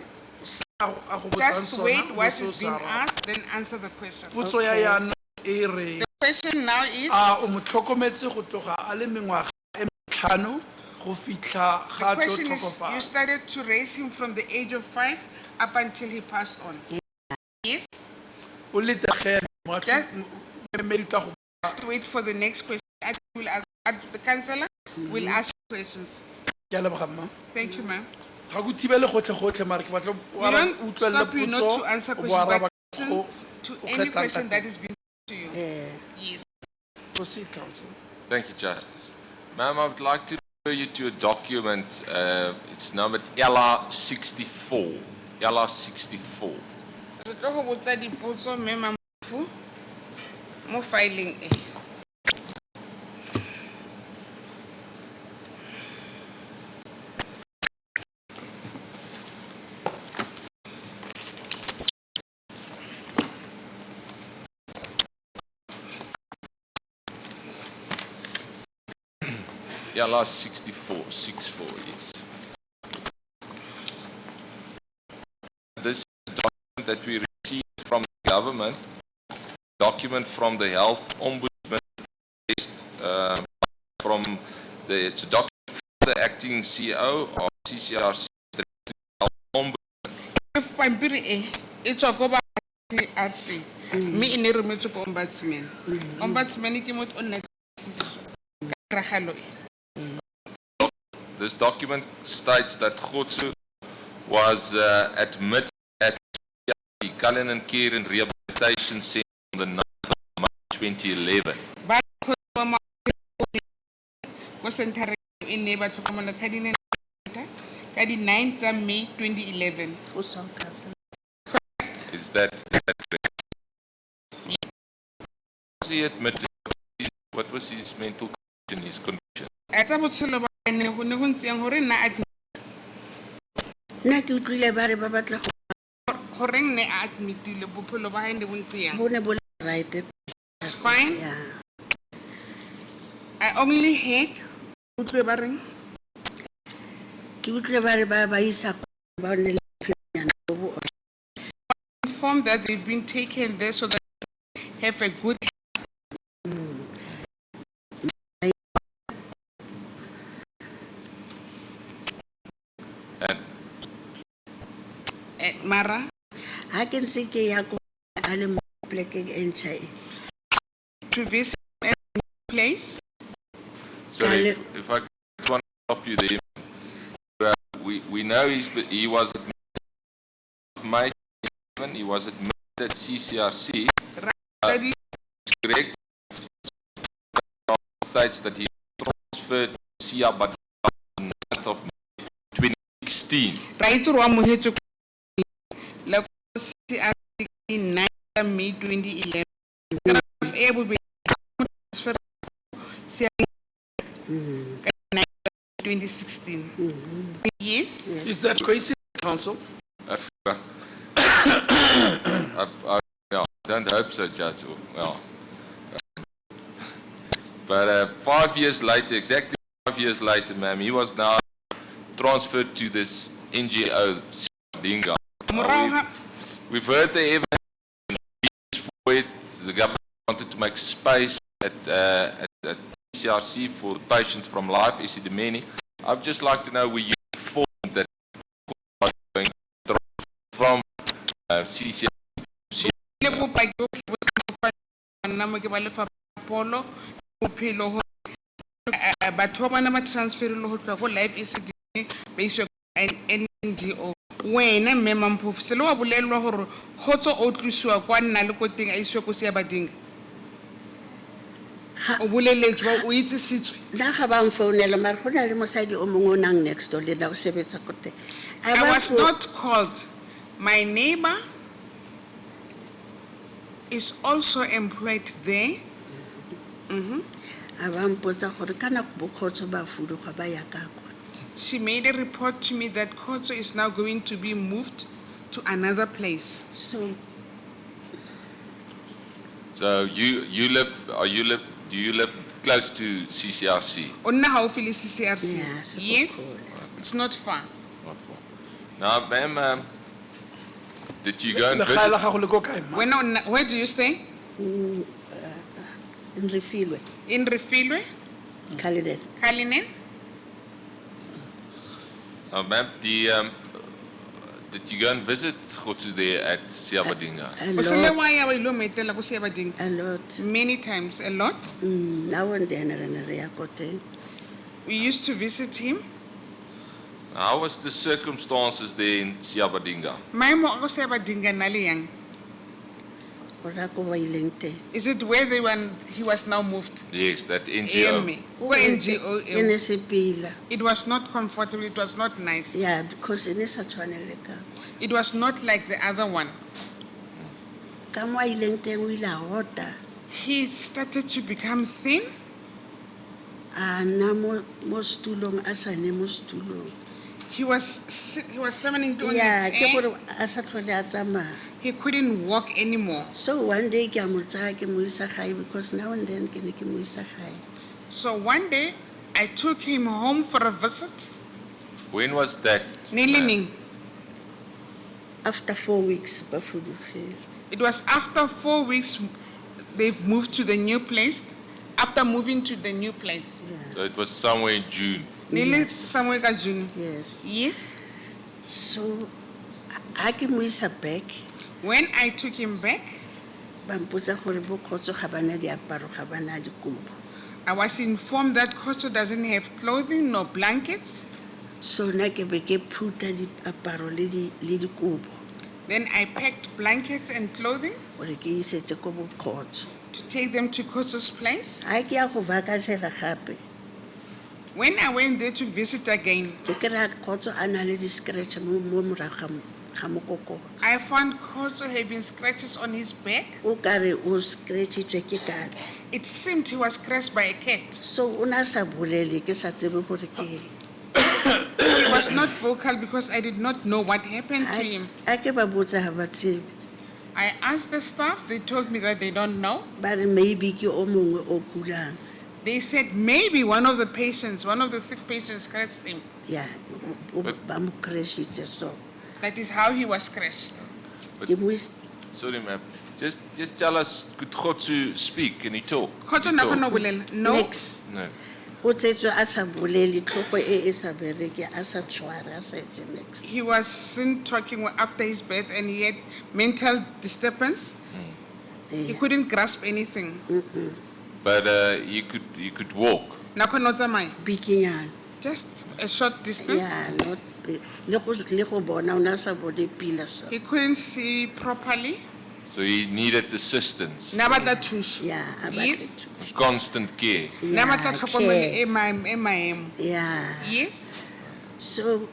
Speaker 1: a go botsang
Speaker 3: Just
Speaker 1: sona,
Speaker 3: wait
Speaker 1: o
Speaker 3: what
Speaker 1: bo se o
Speaker 3: is
Speaker 1: sa
Speaker 3: being
Speaker 1: araba.
Speaker 3: asked, then answer the question.
Speaker 1: Potso ya yana e re
Speaker 3: The question now is,
Speaker 1: a o mo tlhokometse go tloga a le mengwaga e 5 go fitlha
Speaker 3: the
Speaker 1: ga tlo
Speaker 3: question is, you
Speaker 1: tlhokofala.
Speaker 3: started to raise him from the age of 5 up until he passed on. Yes,
Speaker 1: O le tegele mo
Speaker 3: Just-
Speaker 1: emedi tla go
Speaker 3: just wait for the next question. The counselor will ask questions.
Speaker 1: ke a leboga mma.
Speaker 3: Thank you, ma'am.
Speaker 1: Ga go thibele gotlhe mare ke batla o
Speaker 3: We don't
Speaker 1: utlwelle
Speaker 3: stop you not
Speaker 1: potso
Speaker 3: to answer
Speaker 1: o bo
Speaker 3: questions,
Speaker 1: araba
Speaker 3: but
Speaker 1: ka
Speaker 3: listen
Speaker 1: go-
Speaker 3: to
Speaker 1: o
Speaker 3: any
Speaker 1: kgethang ka
Speaker 3: question that
Speaker 1: teng.
Speaker 3: is being put to you. Yes.
Speaker 1: Proceed, counsel.
Speaker 2: Thank you, Justice. Ma'am, I would like to refer you to a document. It's numbered LR64. LR64.
Speaker 3: Re tlo go botsa dipotso, mme Ma'am Mpofu, mo filing e.
Speaker 2: LR64, 64, yes. that we received from the government, document from the health ombudsman, based, from the, it's a document from the acting CEO of CCRC, the health ombudsman.
Speaker 3: If pampiri e tswa ko ba CRC me ine re metse ko ombudsman. Ombudsman ke motho o nna ka ragalo e.
Speaker 2: This document states that Khotso was admitted at the Cullinan Care and Rehabilitation Center on the 9th of March 2011.
Speaker 3: Ba go ma ko center e ne ba tlhokomela ka di 9th of May 2011.
Speaker 2: Is that correct? Was he admitted? What was his mental condition, his condition?
Speaker 3: Atsa botshelo ba ne go ntseng hore na
Speaker 9: Nna ke utlwile ba re ba batla
Speaker 3: gore ne a admitile bophelo ba hae ne bo ntse yang.
Speaker 9: go ne bo le right.
Speaker 3: It's fine.
Speaker 9: Yeah.
Speaker 3: I only heard utlwe ba reng
Speaker 9: Ke utlwile ba re ba isa ba ne le bo
Speaker 3: informed that they've been taken there so that they have a good Mara
Speaker 9: I can see ke ya ko a le mo plekeng e ntšha e.
Speaker 3: to visit a place.
Speaker 2: So if I just want to stop you there, we know he was admitted in May 2011, he was admitted at CCRC. Correct. States that he transferred to Siabadinga on the 9th of May 2016.
Speaker 3: Right or amohetswe la ko CRC 9 May 2011. Able to transfer CRC 2016. Yes.
Speaker 1: Is that coincidence, Council?
Speaker 2: I don't hope so, Judge. Well, but 5 years later, exactly 5 years later, ma'am, he was now transferred to this NGO, Dinga. We've heard the evidence for it. The government wanted to make space at CRC for the patients from life, Esidimeni. I'd just like to know, were you informed that was going from CCRC?
Speaker 3: Batho ba na transfer lo ho tloa go life Esidimeni ba iswe NGO. Wena mme Mamphofu se le wa bolelwa gore Khotso o tlusiwa kwa nna le ko teng a iswe ko Siabadinga. O boleletswa o itse sitswe.
Speaker 9: Nna ga ba mfounela mara go na le mosadi o mongwe o nang next door le na o sebetsa ko teng.
Speaker 3: I was not called. My neighbor is also employed there.
Speaker 9: A ba mpotsa gore kana bo Khotso ba fuduga ba ya ka kwa.
Speaker 3: She made a report to me that Khotso is now going to be moved to another place.
Speaker 9: So
Speaker 2: Do you live close to CCRC?
Speaker 3: Onna haufi le CCRC.
Speaker 9: Yes, of
Speaker 3: Yes.
Speaker 9: course.
Speaker 3: It's not far.
Speaker 2: Not far. Now, ma'am, did you go and
Speaker 1: Legae
Speaker 2: visit?
Speaker 1: la gago le ko kae, ma?
Speaker 3: Where do you stay?
Speaker 9: in Refilwe,
Speaker 3: In Refilwe,
Speaker 9: Cullinan.
Speaker 3: Cullinan.
Speaker 2: Ma'am, did you go and visit Khotso there at Siabadinga?
Speaker 9: A
Speaker 3: O se le
Speaker 9: lot,
Speaker 3: wa ya wa ilo metela ko Siabadinga.
Speaker 9: a lot.
Speaker 3: Many times, a lot.
Speaker 9: Now and then re ya ko teng.
Speaker 3: We used to visit him.
Speaker 2: How was the circumstances there in Siabadinga?
Speaker 3: Maemo a ko Siabadinga na le yang.
Speaker 9: Ora ko ba ileng teng.
Speaker 3: Is it where he was now moved?
Speaker 2: Yes, that NGO.
Speaker 3: AMA. Ko NGO.
Speaker 9: E ne se pila.
Speaker 3: It was not comfortable. It was not nice.
Speaker 9: Yeah, because e ne sa tshwanele ka.
Speaker 3: It was not like the other one.
Speaker 9: Ka mo a ileng teng o ile a hota.
Speaker 3: He started to become thin.
Speaker 9: A na mo stulong a sa ne mo stulong.
Speaker 3: He was permanently on
Speaker 9: Yeah,
Speaker 3: his
Speaker 9: ke
Speaker 3: chair.
Speaker 9: gore a sa tlhole a tsamaya.
Speaker 3: He couldn't walk anymore.
Speaker 9: So one day ke a mo tsaya ke mo isa gae because now and then ke ne ke mo isa gae.
Speaker 3: So one day, I took him home for a visit.
Speaker 2: When was that?
Speaker 3: Nilining.
Speaker 9: After 4 weeks, ba fudugile.
Speaker 3: It was after 4 weeks they've moved to the new place. After moving to the new place.
Speaker 2: So it was somewhere in June.
Speaker 3: Nearly somewhere ka June.
Speaker 9: Yes.
Speaker 3: Yes.
Speaker 9: So, I ke mo isa back,
Speaker 3: When I took him back,
Speaker 9: ba mpotsa gore bo Kgotso ga bana diaparo, ga bana dikobo.
Speaker 3: I was informed that Kgotso doesn't have clothing nor blankets.
Speaker 9: So na ke be ke phuta diaparo le dikobo
Speaker 3: Then I packed blankets and clothing
Speaker 9: gore ke isetse ko bo Kgotso.
Speaker 3: to take them to Kgotso's place.
Speaker 9: Ha ke ya go vakatshela gape,
Speaker 3: When I went there to visit again,
Speaker 9: ke kry-a Kgotso a na le di-scratch mo morago ga mokokoro.
Speaker 3: I found Kgotso having scratches on his back.
Speaker 9: O kare o scratchitswe ke katse.
Speaker 3: It seemed he was scratched by a cat.
Speaker 9: So o na sa bolele ke sa tsebe gore ke eng.
Speaker 3: He was not vocal because I did not know what happened to him.
Speaker 9: A ke ba botsa ha ba tsebe.
Speaker 3: I asked the staff, they told me that they don't know.
Speaker 9: Ba re maybe ke o mongwe o kulang.
Speaker 3: They said maybe one of the patients, one of the sick patients scratched him.
Speaker 9: Ya, ba mo crashitse so.
Speaker 3: That is how he was scratched.
Speaker 9: Ke mo is-
Speaker 2: Sorry, ma'am. Just tell us, could Kgotso speak? Can he talk?
Speaker 3: Kgotso
Speaker 2: Can he
Speaker 3: na kgona
Speaker 2: talk?
Speaker 3: ho bolela? No.
Speaker 9: Next.
Speaker 2: No.
Speaker 9: O tsetswe a sa bolele tlhogo e sa bereke a sa tshware a sa etse next.
Speaker 3: He wasn't talking after his birth and he had mental disturbance. He couldn't grasp anything.
Speaker 2: But you could walk.
Speaker 3: Na kgona ho tsamaya?
Speaker 9: Bikinyana.
Speaker 3: Just a short distance.
Speaker 9: Yeah, not le go bona o na sa bone pila so.
Speaker 3: He couldn't see properly.
Speaker 2: So he needed assistance,
Speaker 3: Na batla thuso.
Speaker 9: Yeah, a
Speaker 3: Yes.
Speaker 2: constant care.
Speaker 3: Na batla tlhokomelo e
Speaker 9: Yeah,
Speaker 3: maemo.
Speaker 9: yeah.
Speaker 3: Yes.
Speaker 9: So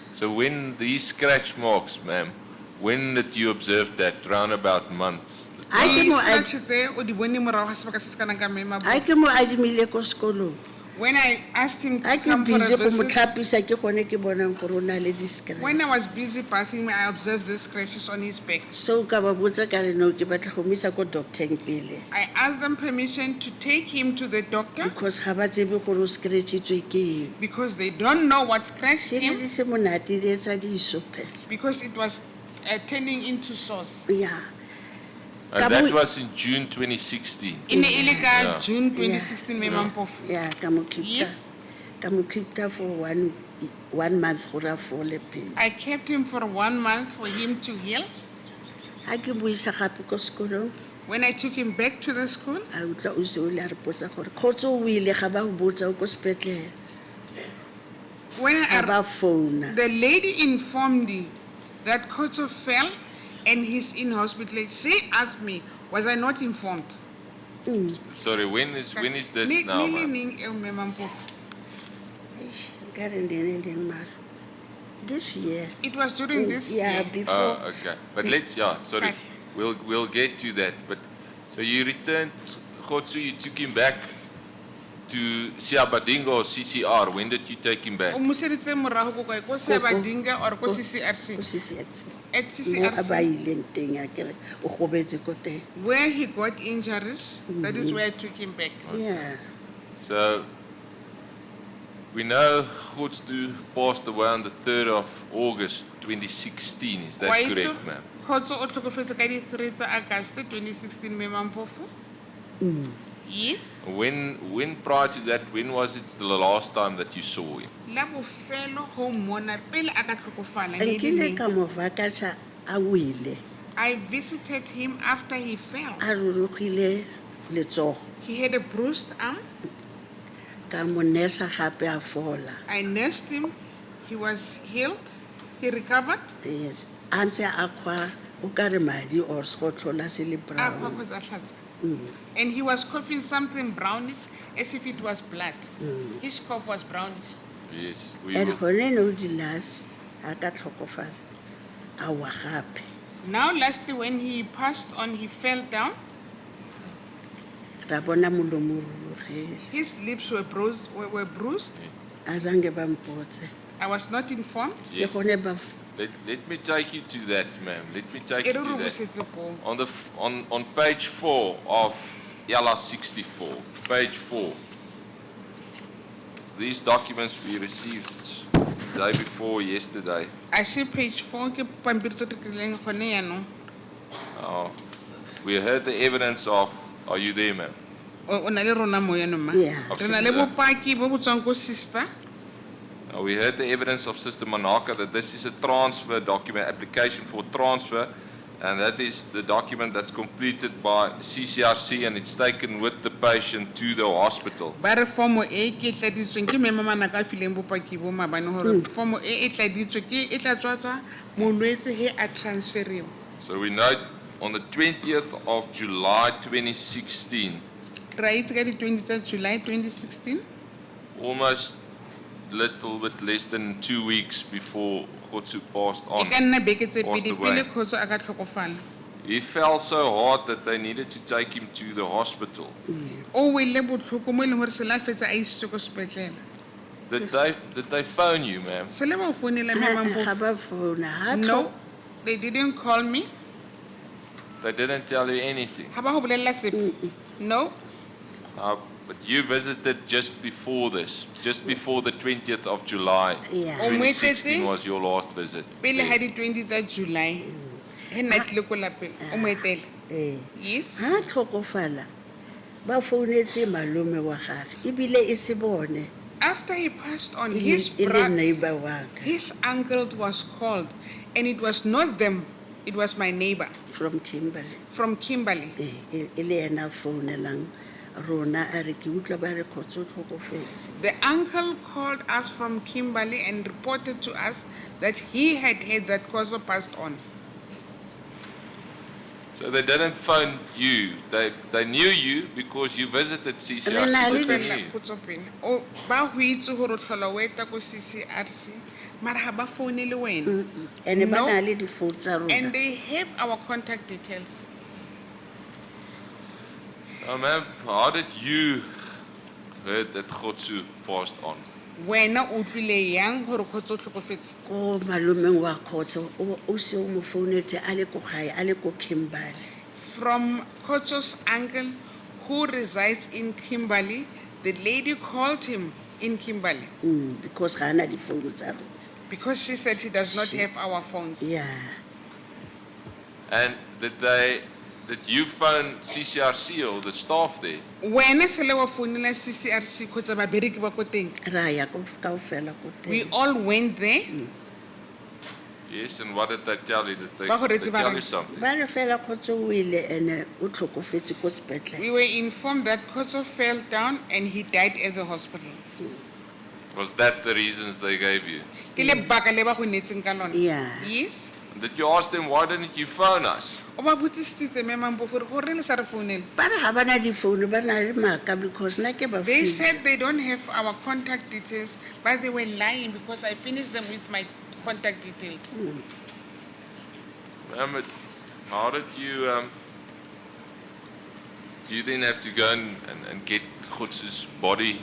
Speaker 2: So when these scratch marks, ma'am, when did you observe that? Round about months.
Speaker 9: I ke mo
Speaker 3: Di-scratches tse o di bone morago ga sebaka se se kana ka mema bo.
Speaker 9: I ke mo adimile ko sekolong.
Speaker 3: When I asked him
Speaker 9: I
Speaker 3: to
Speaker 9: ke
Speaker 3: come for
Speaker 9: busy
Speaker 3: a
Speaker 9: go mo
Speaker 3: visit,
Speaker 9: tlhapisa ke gone ke bonang gore o na le di-scratch.
Speaker 3: when I was busy bathing, I observed the scratches on his back.
Speaker 9: So ka ba botsa ka re no ke batla go mo isa ko doctor-eng pele
Speaker 3: I asked them permission to take him to the doctor
Speaker 9: because ga ba tsebe gore o scratchitswe ke eng.
Speaker 3: because they don't know what scratched
Speaker 9: Se le
Speaker 3: him
Speaker 9: di se monate di etsa diso phela.
Speaker 3: because it was turning into sauce.
Speaker 9: Yeah.
Speaker 2: And
Speaker 9: Kamu-
Speaker 2: that was in June 2016.
Speaker 3: In the
Speaker 2: Yeah.
Speaker 3: illegal June 2016, Memampofu.
Speaker 9: Yeah, ka mo keep
Speaker 3: Yes.
Speaker 9: ka mo keep for one month gore a fole pele.
Speaker 3: I kept him for 1 month for him to heal.
Speaker 9: Ha ke mo isa gape ko sekolong,
Speaker 3: When I took him back to the school,
Speaker 9: a utla o se o le a re potsa gore Kgotso o ile ga ba go botsa o ko sepetlele.
Speaker 3: when
Speaker 9: Ga ba phone.
Speaker 3: the lady informed me that Kgotso fell and he's in hospital, she asked me, was I not informed?
Speaker 2: Sorry, when is this now, ma'am?
Speaker 9: Ka re ndene leng mara. This year.
Speaker 3: It was during this
Speaker 9: Yeah,
Speaker 3: year.
Speaker 9: before.
Speaker 2: Oh, okay. But sorry,
Speaker 3: Yes.
Speaker 2: we'll get to that. But so you returned, Kgotso, you took him back to Siabadingo or CCR. When did you take him back?
Speaker 3: O museditse morago ko kae, ko Sebadinga or ko CCRC?
Speaker 9: Ko CCRC.
Speaker 3: At
Speaker 9: Mo a ba
Speaker 3: CCRC,
Speaker 9: ileng teng a kere o gobetse ko teng.
Speaker 3: where he got injuries, that is where I took him back.
Speaker 9: Yeah.
Speaker 2: So we know Kgotso passed away on the 3rd of August 2016. Is that
Speaker 3: Wa itse,
Speaker 2: correct, ma'am?
Speaker 3: Kgotso o tlhokofetse ka di 3 tsa August 2016 Memampofu. Yes.
Speaker 2: When prior to that, when was it the last time that you saw him?
Speaker 3: La bofelo go mmona pele a ka tlhokofala, ne e le
Speaker 9: Nkile
Speaker 3: neng?
Speaker 9: ka mo vakatsa a wile.
Speaker 3: I visited him after he fell.
Speaker 9: A rurugile letsogo.
Speaker 3: He had a bruised arm.
Speaker 9: Ka mo nesa gape a fola.
Speaker 3: I nursed him. He was healed. He recovered.
Speaker 9: Yes. A ntse a kgwa o ka re madi or se go tlhola se le
Speaker 3: Ah,
Speaker 9: brown.
Speaker 3: because a hlatsa. And he was coughing something brownish as if it was blood. His cough was brownish.
Speaker 2: Yes, we
Speaker 9: And
Speaker 2: will.
Speaker 9: gone no di last a ka tlhokofala. A wa gape.
Speaker 3: Now, lastly, when he passed on, he fell down.
Speaker 9: Ra bona molomo o rurugile.
Speaker 3: His lips were bruised.
Speaker 9: A zange ba mpotse.
Speaker 3: I was not informed.
Speaker 9: Ke
Speaker 2: Yes.
Speaker 9: gone ba
Speaker 2: Let me take you to that, ma'am. Let me take
Speaker 3: E
Speaker 2: you
Speaker 3: re
Speaker 2: to
Speaker 3: re
Speaker 2: that.
Speaker 3: busetse koo.
Speaker 2: On page 4 of Yala 64, page 4. These documents we received day before yesterday.
Speaker 3: a she page 4 ke pampiri tse di krileng gone yaanong
Speaker 2: We heard the evidence of, are you there, ma'am?
Speaker 3: o na le rona mo yaanong ma
Speaker 9: Yeah.
Speaker 3: re na le bopaki bo bo tswang ko sister
Speaker 2: We heard the evidence of Sister Manaka that this is a transfer document, application for transfer, and that is the document that's completed by CCRC and it's taken with the patient to the hospital.
Speaker 3: ba re formo e ke tladitsweng ke mema manaka a fileng bopaki bo mabane gore formo e tladitswe ke e tla tswatswa molwetse he a transferiwa
Speaker 2: So we note on the 20th of July 2016,
Speaker 3: ra itse ka di 20 tsa July 2016
Speaker 2: almost little bit less than 2 weeks before Khotsu passed
Speaker 3: e
Speaker 2: on,
Speaker 3: ka nna beke tse
Speaker 2: passed
Speaker 3: pedi
Speaker 2: away.
Speaker 3: pele kgotso a ka tlhokofala
Speaker 2: He fell so hard that they needed to take him to the hospital.
Speaker 3: o wele botlhoko mo e leng gore se la fetsa a isitswe ko sepetlele
Speaker 2: Did they phone you, ma'am?
Speaker 3: se le ba founela memang
Speaker 9: ga ba founa ha
Speaker 3: no they didn't call me
Speaker 2: They didn't tell you anything.
Speaker 3: ha ba go bolelela sepe no
Speaker 2: But you visited just before this, just before the 20th of July.
Speaker 9: Yeah.
Speaker 3: O mo
Speaker 2: 2016
Speaker 3: etetse
Speaker 2: was your last visit.
Speaker 3: pele ga di 20 tsa July he nna tlile ko lapeng o mo etele
Speaker 9: eh
Speaker 3: yes
Speaker 9: ha tlhokofala ba founetse malome wa gagwe ebile e se bone
Speaker 3: after he passed on
Speaker 9: e
Speaker 3: his
Speaker 9: le
Speaker 3: brother
Speaker 9: neighbor wa ka
Speaker 3: his uncle was called and it was not them it was my neighbor
Speaker 9: from Kimberley
Speaker 3: from Kimberley
Speaker 9: e le ena founelang rona a re ke utlwa ba re khotso tlhokofetse
Speaker 3: the uncle called us from Kimberley and reported to us that he had heard that Khoso passed on.
Speaker 2: So they didn't phone you. They knew you because you visited CCRC.
Speaker 9: Rena le
Speaker 2: but they
Speaker 3: Fela
Speaker 2: knew.
Speaker 3: potso pele. O ba ho itse hore o tlhola o eta ko CCRC mara ha ba founele wena
Speaker 9: ene ba
Speaker 3: No.
Speaker 9: na le difounu tsa rona
Speaker 3: and they have our contact details.
Speaker 2: Oh, ma'am, how did you heard that Khotsu passed on?
Speaker 3: Wena o tlile yang hore Khoso o tlhokofetse
Speaker 9: ko malomeng wa khotso o se o mo founetse a le ko gae a le ko Kimberley
Speaker 3: from Khoso's uncle who resides in Kimberley. The lady called him in Kimberley
Speaker 9: because ga ana difounu tsa rona
Speaker 3: because she said he does not have our phones.
Speaker 9: yeah
Speaker 2: And did you phone CCRC or the staff there?
Speaker 3: Wena se le wa founela CCRC kgotsa babereki ba ko teng.
Speaker 9: ra ya ko kaofela ko
Speaker 3: We
Speaker 9: teng
Speaker 3: all went there.
Speaker 2: Yes, and what did they tell you? Did they,
Speaker 3: Ba go
Speaker 2: they
Speaker 3: retse ba
Speaker 2: tell
Speaker 3: reng?
Speaker 2: you something?
Speaker 9: ba re fela khotso o ile ene o tlhokofetse ko sepetlele
Speaker 3: We were informed that Khoso fell down and he died at the hospital.
Speaker 2: Was that the reasons they gave you?
Speaker 3: Ke lebaka le ba go netseng ka lona.
Speaker 9: Yeah.
Speaker 3: Yes.
Speaker 2: Did you ask them, why didn't you phone us?
Speaker 3: O ba botsisitse memang bo gore gore le sa re founela.
Speaker 9: ba re ga ba na difounu ba na le maaka because nna ke ba
Speaker 3: They
Speaker 9: founela.
Speaker 3: said they don't have our contact details, but they were lying because I finished them with my contact details.
Speaker 2: Ma'am, how did you do you then have to go and get Khotsu's body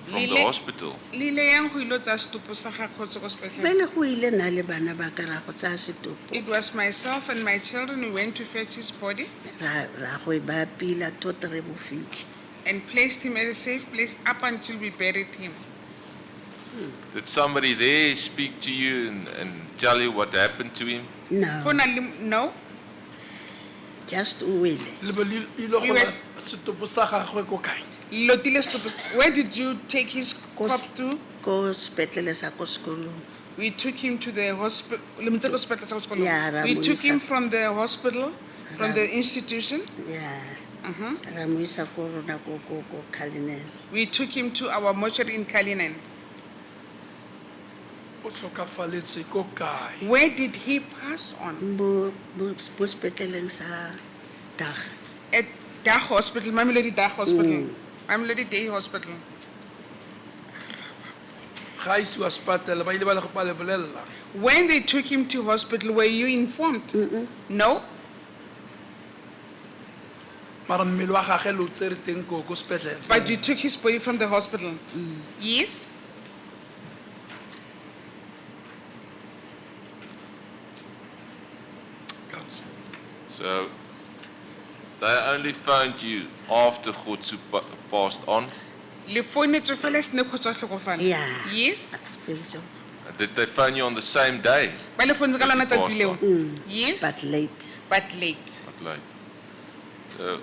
Speaker 2: from the
Speaker 3: Lile-
Speaker 2: hospital?
Speaker 3: Lile yang go ilo tsa stopo sa ga Khoso ko sepetlele.
Speaker 9: pele go ile na le bana ba ka ra go tsaya setopo
Speaker 3: It was myself and my children who went to fetch his body
Speaker 9: ra go e ba pila tot re bo fitlhe
Speaker 3: and placed him at a safe place up until we buried him.
Speaker 2: Did somebody there speak to you and tell you what happened to him?
Speaker 3: Go
Speaker 9: no
Speaker 3: na le- No,
Speaker 9: just o ile
Speaker 1: le be le ile
Speaker 3: He
Speaker 1: go
Speaker 3: was-
Speaker 1: setopo sa gagwe ko kae
Speaker 3: lotile stopo. Where did you take his corpse to?
Speaker 9: ko sepetlele sa ko sekolong
Speaker 3: We took him to the hospital.
Speaker 9: Yeah, ra
Speaker 3: We
Speaker 9: mo
Speaker 3: took him
Speaker 9: isa.
Speaker 3: from the hospital, from the institution.
Speaker 9: ya ra mo isa ko rona ko Cullinan
Speaker 3: We took him to our mortuary in Cullinan.
Speaker 1: o tlhokafaletse ko kae
Speaker 3: Where did he pass on?
Speaker 9: bo sepetleleng sa Daga
Speaker 3: At Dag Hospital, Mamelodi Dag Hospital, Mamelodi Day Hospital.
Speaker 1: ga a isiwa sepatele ba ile ba le go ba le bolelela
Speaker 3: When they took him to hospital, were you informed? No.
Speaker 1: mara mmele wa gage le o tsere teng ko sepetlele
Speaker 3: But you took his body from the hospital. Yes.
Speaker 1: Counsel.
Speaker 2: So they only phoned you after Khotsu passed on.
Speaker 3: Le founetswe fela se ne Khoso a tlhokofala.
Speaker 9: ya
Speaker 3: Yes.
Speaker 9: spiritual
Speaker 2: Did they phone you on the same day?
Speaker 3: ba le fonetse ka lona
Speaker 2: That it
Speaker 3: tsatsi leo
Speaker 2: passed
Speaker 3: yes
Speaker 9: but late.
Speaker 3: but late
Speaker 2: Not late. So,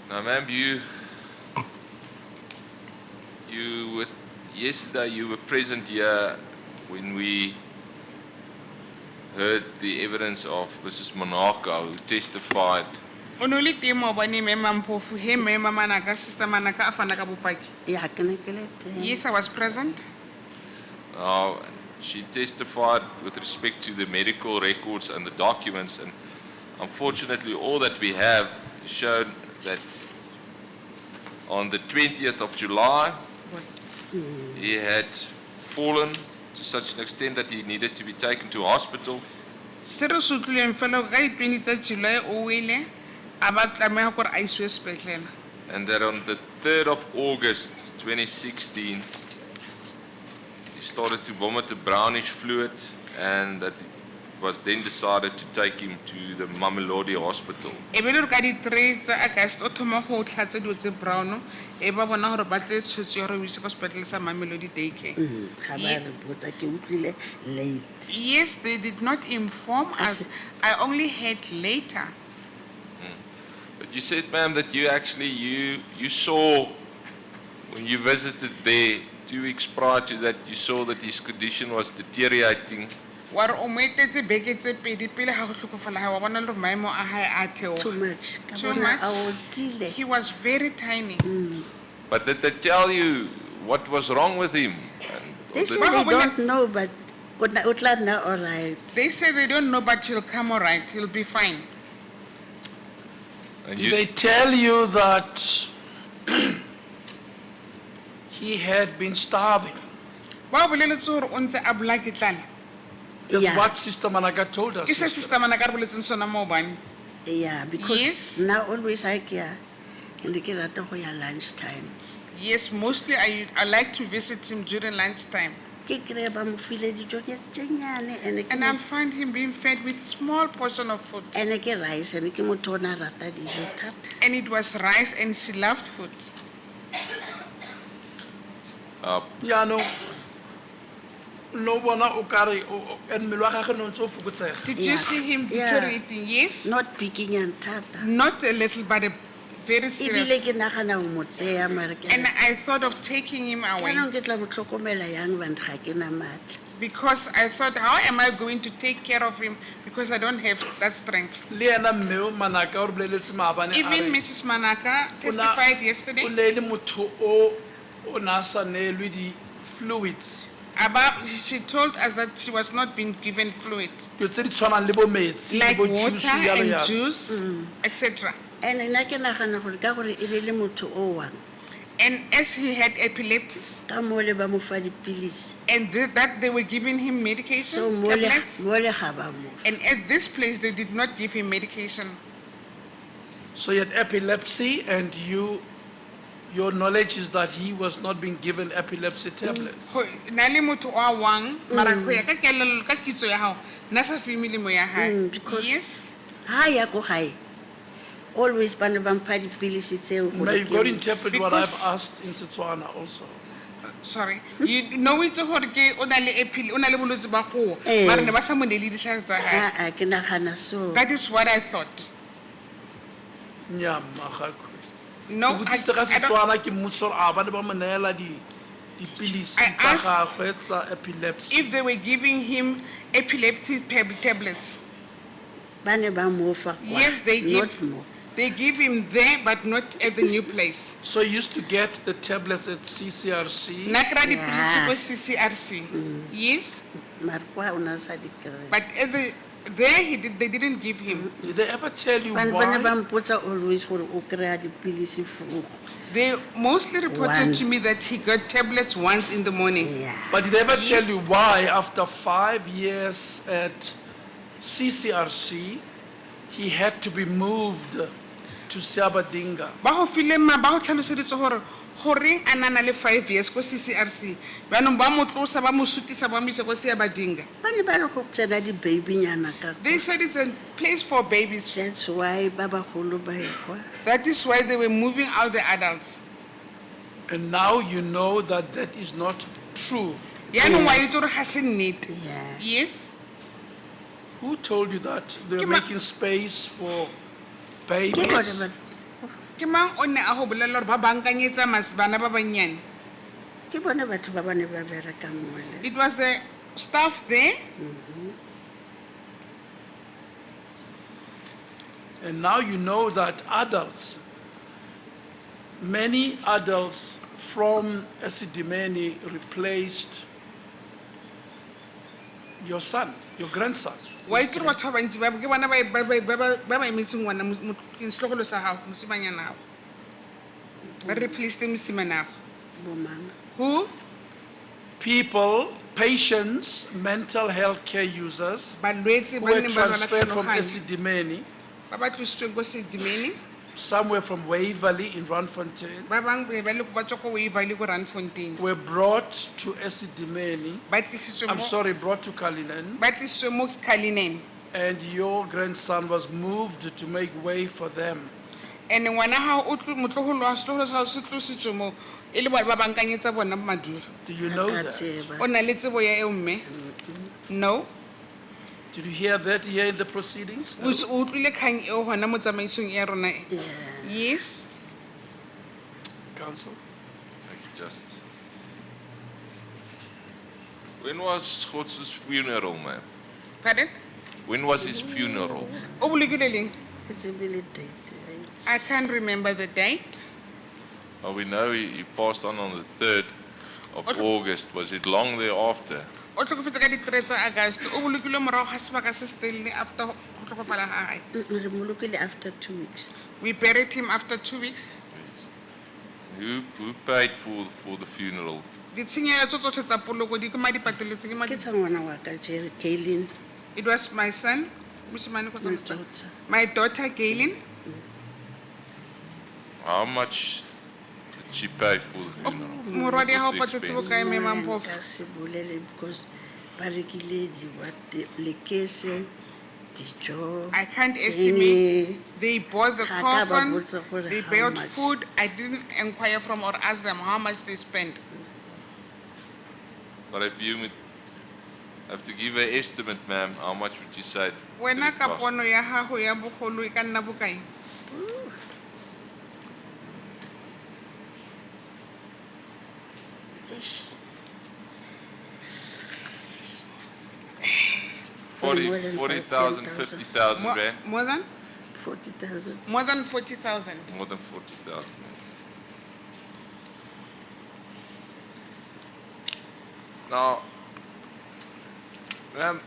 Speaker 2: now, ma'am, yesterday you were present here when we heard the evidence of Mrs. Monaka, who testified.
Speaker 3: o ne o le teng maobane mme Mamphofu he mme Manaka sister Manaka a fana ka bopaki
Speaker 9: Yeah, ke ne ke le teng.
Speaker 3: yes I was present
Speaker 2: Now, she testified with respect to the medical records and the documents, and unfortunately, all that we have showed that on the 20th of July, he had fallen to such an extent that he needed to be taken to hospital.
Speaker 3: se re se utlwileng fela ka di-20 tsa July o wele a ba tlameha gore a isiwe sepetlele
Speaker 2: And that on the 3rd of August 2016, he started to vomit a brownish fluid, and that it was then decided to take him to the Mamelodi hospital.
Speaker 3: e be le re ka di-3 tsa August o thoma go tlhatsa dilo tse brown e ba bona gore ba tse tshwetso ya gore o ise ko sepetlele sa Mamelodi daycare
Speaker 9: Ga ba re botsa ke utlwile late.
Speaker 3: yes they did not inform us I only heard later
Speaker 2: But you said, ma'am, that you actually, you saw, when you visited there 2 weeks prior to that, you saw that his condition was deteriorating.
Speaker 3: wa re o mo etetse beke tse pedi pele ga go tlhokofala ga wa bona le gore maemo a gae a
Speaker 9: Too
Speaker 3: theoga
Speaker 9: much. Ka
Speaker 3: Too
Speaker 9: bona
Speaker 3: much.
Speaker 9: a otile.
Speaker 3: he was very tiny
Speaker 2: But did they tell you what was wrong with him? And-
Speaker 9: They
Speaker 2: or
Speaker 9: say
Speaker 2: did-
Speaker 3: Well,
Speaker 9: they
Speaker 3: when
Speaker 9: don't know, but o tla nna all right.
Speaker 3: they say they don't know but he'll come all right he'll be fine
Speaker 2: and
Speaker 1: Did
Speaker 2: you-
Speaker 1: they tell you that he had been starving?
Speaker 3: ba o boleletse gore o ntse a bola ke tlala
Speaker 1: That's
Speaker 9: Yeah.
Speaker 1: what Sister Manaka told us.
Speaker 3: ke se
Speaker 1: yesterday.
Speaker 3: sister Manaka re boletseng sona maobane
Speaker 9: Yeah, because
Speaker 3: Yes.
Speaker 9: now always I care. And ke rata go ya lunchtime.
Speaker 3: yes mostly I like to visit him during lunchtime
Speaker 9: Ke kry ba mo file dijo tse nyane
Speaker 3: and I'll find him being fed with small portion of food
Speaker 9: ene ke rice ene ke motho o na rata dijo thata.
Speaker 3: and it was rice and she loved food
Speaker 1: Yeah, no bona o kare and mmele wa gagwe no ntse o fokotsega.
Speaker 3: did
Speaker 9: Yeah.
Speaker 3: you see him
Speaker 9: Yeah.
Speaker 3: deteriorating yes
Speaker 9: Not picking and thata.
Speaker 3: not a little but a very
Speaker 9: Ebile
Speaker 3: serious
Speaker 9: ke nagana o mo tseya mare ke
Speaker 3: and I thought of taking him away
Speaker 9: kanang ke tla mo tlhokomela yang bant ga ke na matla.
Speaker 3: because I thought how am I going to take care of him because I don't have that strength
Speaker 1: Le ena mme Manaka o re boleletse maabane a
Speaker 3: even
Speaker 1: re,
Speaker 3: Mrs. Manaka testified yesterday
Speaker 1: o ne le motho o na sa neelwe di-fluids
Speaker 3: about she told us that she was not being given fluid
Speaker 1: dilo tse di tshwanang le bo metsi le
Speaker 3: like
Speaker 1: bo
Speaker 3: water
Speaker 1: juice yalo
Speaker 3: and
Speaker 1: yalo.
Speaker 3: juice etc
Speaker 9: And nna ke nagana gore ka gore e be le motho o wang
Speaker 3: and as he had epilepsy
Speaker 9: ka mole ba mo fa dipilisi.
Speaker 3: and that they were giving him medication
Speaker 9: So
Speaker 3: tablets
Speaker 9: mole ga ba mo.
Speaker 3: and at this place they did not give him medication
Speaker 1: So he had epilepsy and your knowledge is that he was not being given epilepsy tablets.
Speaker 3: Go- na le motho a wang mara go ya ka kelelo ka kitso ya gago nna sa fe melemo ya gae
Speaker 9: because-
Speaker 3: yes
Speaker 9: Ha ya ko gae. Always ba ne ba mpha dipilisi tseo gore
Speaker 1: May
Speaker 9: ke-
Speaker 1: God interpret what I've
Speaker 3: Because-
Speaker 1: asked in Setswana also.
Speaker 3: sorry you know itse gore ke o na le bolwetse ba go
Speaker 9: Eh.
Speaker 3: mara ne ba sa mo neele ditlhare tsa gae
Speaker 9: Ke nagana so.
Speaker 3: that is what I thought
Speaker 1: Nnyaa, magakwe.
Speaker 3: no
Speaker 1: Ke
Speaker 3: I,
Speaker 1: botsitse ka
Speaker 3: I don't,
Speaker 1: Setswana ke mmotsa gore a ba ne ba mo neela dipilisi
Speaker 3: I
Speaker 1: tsa
Speaker 3: asked-
Speaker 1: gagwe tsa epilepsy.
Speaker 3: if they were giving him epilepsy tablets
Speaker 9: Ba ne ba mo fa kwa,
Speaker 3: yes they give
Speaker 9: not more.
Speaker 3: they give him there but not at the new place
Speaker 1: So he used to get the tablets at CCRC.
Speaker 3: na kry dipilisi
Speaker 9: Yeah.
Speaker 3: ko CCRC yes
Speaker 9: Mare kwa o na sa di kry.
Speaker 3: but at there they didn't give him
Speaker 1: Did they ever tell you
Speaker 9: Ba ne
Speaker 1: why?
Speaker 9: ba mpotsa always gore o kry dipilisi for.
Speaker 3: they mostly reported
Speaker 9: One.
Speaker 3: to me that he got tablets once in the morning
Speaker 9: Yeah.
Speaker 1: But did they ever tell
Speaker 3: Yes.
Speaker 1: you why, after 5 years at CCRC, he had to be moved to Siabadinga?
Speaker 3: ba go file ba go tlhaloseditse gore goreng a nana le 5 years ko CCRC banong ba mo tlosa ba mo sutisa ba mo isa ko Seabadinga
Speaker 9: Ba ne ba re go tsena di baby nyana ka.
Speaker 3: they said it's a place for babies
Speaker 9: That's why ba bagolo ba ekwa.
Speaker 3: that is why they were moving out the adults
Speaker 1: And now you know that that is not true.
Speaker 3: yaanong wa
Speaker 9: Yes.
Speaker 3: itse gore ga se nnete
Speaker 9: Yeah.
Speaker 3: yes
Speaker 1: Who told you that they're
Speaker 3: Ke ma-
Speaker 1: making space for
Speaker 9: Ke bone
Speaker 1: babies?
Speaker 9: ba-
Speaker 3: ke mang o ne a go bolelela gore ba bankanyetsa bana ba bannyane
Speaker 9: ke bone batho ba bane ba berekang mole.
Speaker 3: it was the staff there
Speaker 1: And now you know that adults, many adults from Esidimeni replaced your son, your grandson.
Speaker 3: wa itse gore batho ba bantsi ke bona ba emetseng ngwana setlogolo sa gago mosimanyana gago ba replaced mosimana gago
Speaker 9: Bo mang?
Speaker 3: who
Speaker 1: People, patients, mental health care users
Speaker 3: balwetse
Speaker 1: who
Speaker 3: ba
Speaker 1: were
Speaker 3: neng ba lwala
Speaker 1: transferred from
Speaker 3: tlhaloganyo
Speaker 1: Esidimeni,
Speaker 3: ba ba tlositsweng ko Sedimeni
Speaker 1: somewhere from Waverley in Randfontein,
Speaker 3: ba bangwe ba le ba tswa ko Waverley ko Randfontein
Speaker 1: were brought to Esidimeni,
Speaker 3: ba tlisitswe
Speaker 1: I'm
Speaker 3: mo
Speaker 1: sorry, brought to Kalinen,
Speaker 3: ba tlisitswe mo Cullinan
Speaker 1: and your grandson was moved to make way for them.
Speaker 3: and ngwana ga o motlogolo wa setlogolo sa gago se tlositswe mo e le bona ba bankanyetsa bona maduro
Speaker 1: Do you know
Speaker 9: Ka
Speaker 1: that?
Speaker 9: tseba.
Speaker 3: o na le tsebo ya eo mme no
Speaker 1: Did you hear that here in the proceedings? No?
Speaker 3: o utlwile kgang eo gona mo tsamaisong ya rona e?
Speaker 9: Yeah.
Speaker 3: yes
Speaker 1: Counsel?
Speaker 2: Thank you, Justice. When was Godsu's funeral, ma'am?
Speaker 3: pardon
Speaker 2: When was his funeral?
Speaker 3: o bolokile leng
Speaker 9: It's a really date, right?
Speaker 3: I can't remember the date
Speaker 2: Well, we know he passed on the 3rd of
Speaker 3: What's-
Speaker 2: August. Was it long thereafter?
Speaker 3: o tlhokofetse ka di-3 tsa August o bolokile morago ga sebaka se se telele after go tlhokofala ga gage
Speaker 9: Re mo lokile after 2 weeks.
Speaker 3: we buried him after 2 weeks
Speaker 2: Who paid for the funeral?
Speaker 3: ditshenyego tsotlhe tsa poloko di ke ma di pateletse ke
Speaker 9: Ke tsa ngwana wa ka Jerry Kaylin,
Speaker 3: it was my son mosimane kgotsa
Speaker 9: my
Speaker 3: mosadi?
Speaker 9: daughter.
Speaker 3: my daughter Gailin
Speaker 2: How much did she pay for the funeral?
Speaker 3: morwadi ya
Speaker 2: What's
Speaker 3: gago
Speaker 2: the
Speaker 3: patetse
Speaker 2: expense?
Speaker 3: bokae me mampofo
Speaker 9: Nka se bolele because ba rekile lekese, dijo.
Speaker 3: I can't estimate.
Speaker 9: ene,
Speaker 3: They bought the
Speaker 9: Ga ka ba
Speaker 3: coffin,
Speaker 9: botsa gore
Speaker 3: they
Speaker 9: how
Speaker 3: bought
Speaker 9: much.
Speaker 3: food. I didn't inquire from or ask them how much they spent.
Speaker 2: But if you would have to give an estimate, ma'am, how much would you say?
Speaker 3: Wena
Speaker 2: it
Speaker 3: ka
Speaker 2: cost?
Speaker 3: pono ya gago ya bogolo e ka nna bokae?
Speaker 9: Eish.
Speaker 2: 40,000,
Speaker 9: 10,000,
Speaker 2: 50,000 rand?
Speaker 3: More than
Speaker 9: 40,000.
Speaker 3: more than 40,000.
Speaker 2: More than 40,000. Now, ma'am,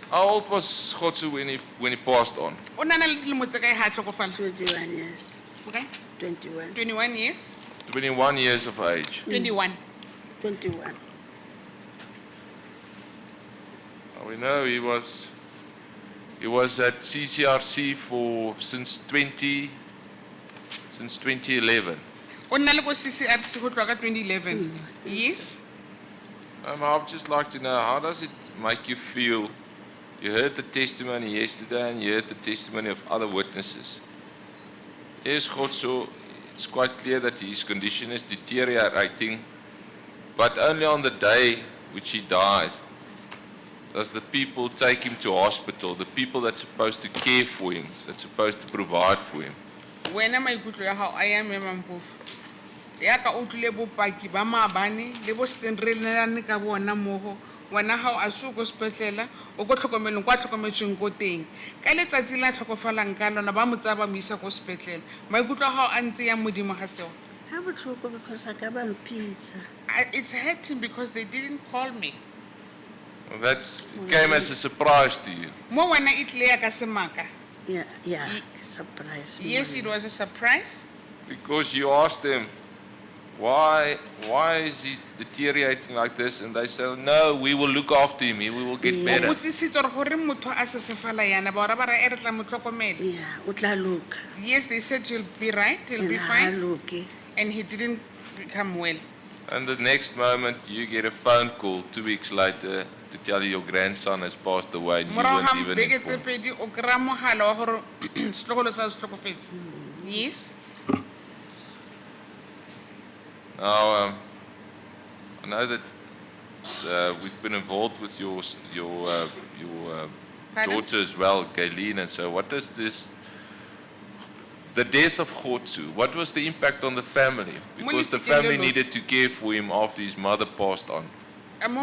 Speaker 2: how old was Khotsu when he passed on?
Speaker 3: O na na le dilemo tse kae ha a tlhokofala?
Speaker 9: 21 years.
Speaker 3: Okay.
Speaker 9: 21.
Speaker 3: 21 years.
Speaker 2: 21 years of age.
Speaker 3: 21.
Speaker 9: 21.
Speaker 2: Now, we know he was at CCRC since 2011.
Speaker 3: O na le ko CCRC go tloga ka 2011. Yes.
Speaker 2: I'd just like to know, how does it make you feel? You heard the testimony yesterday and you heard the testimony of other witnesses. Yes, Khotso, it's quite clear that his condition is deteriorating, but only on the day which he dies does the people take him to hospital, the people that's supposed to care for him, that's supposed to provide for him.
Speaker 3: Wena maikutlo ya gago a ya me mampofo. Ya ka utlwile bopaki ba maabane le bo setseng re neelane ka bona mogo wena gago a se o ko sepetlela o ko tlhokomelong kwa tlhokometsweng ko teng ka letsatsi la tlhokofalang ka lona ba mo tsaya ba mo isa ko sepetlela maikutlo a gago a ntse ya modimo ga seo
Speaker 9: Ha botlhoko because a ka ba mpitsa.
Speaker 3: it's hurting because they didn't call me
Speaker 2: Well, it came as a surprise to you.
Speaker 3: mo wena e tlile ya ka semaka
Speaker 9: Yeah, yeah, surprise.
Speaker 3: yes it was a surprise
Speaker 2: Because you asked them, why is he deteriorating like this? And they said, no, we will look after him, we will get
Speaker 3: o
Speaker 2: better.
Speaker 3: botsisitse gore gore motho a se sefala yana ba ora ba ra e re tla mo tlhokomela
Speaker 9: Yeah, o tla loka.
Speaker 3: yes they said he'll be right he'll be
Speaker 9: And ha
Speaker 3: fine
Speaker 9: loke.
Speaker 3: and he didn't become well
Speaker 2: And the next moment, you get a phone call 2 weeks later to tell you your grandson has passed away and you
Speaker 3: morago
Speaker 2: weren't
Speaker 3: ga
Speaker 2: even
Speaker 3: beke tse
Speaker 2: informed.
Speaker 3: pedi o kry-a mogala wa gore setlogolo sa se tlhokofetse yes
Speaker 2: Now, I know that we've been involved with your
Speaker 3: Pardon?
Speaker 2: daughter as well, Gayleen, and so what does this, the death of Khotsu, what was the impact on the family? Because the family needed to care for him after his mother passed on.
Speaker 3: mo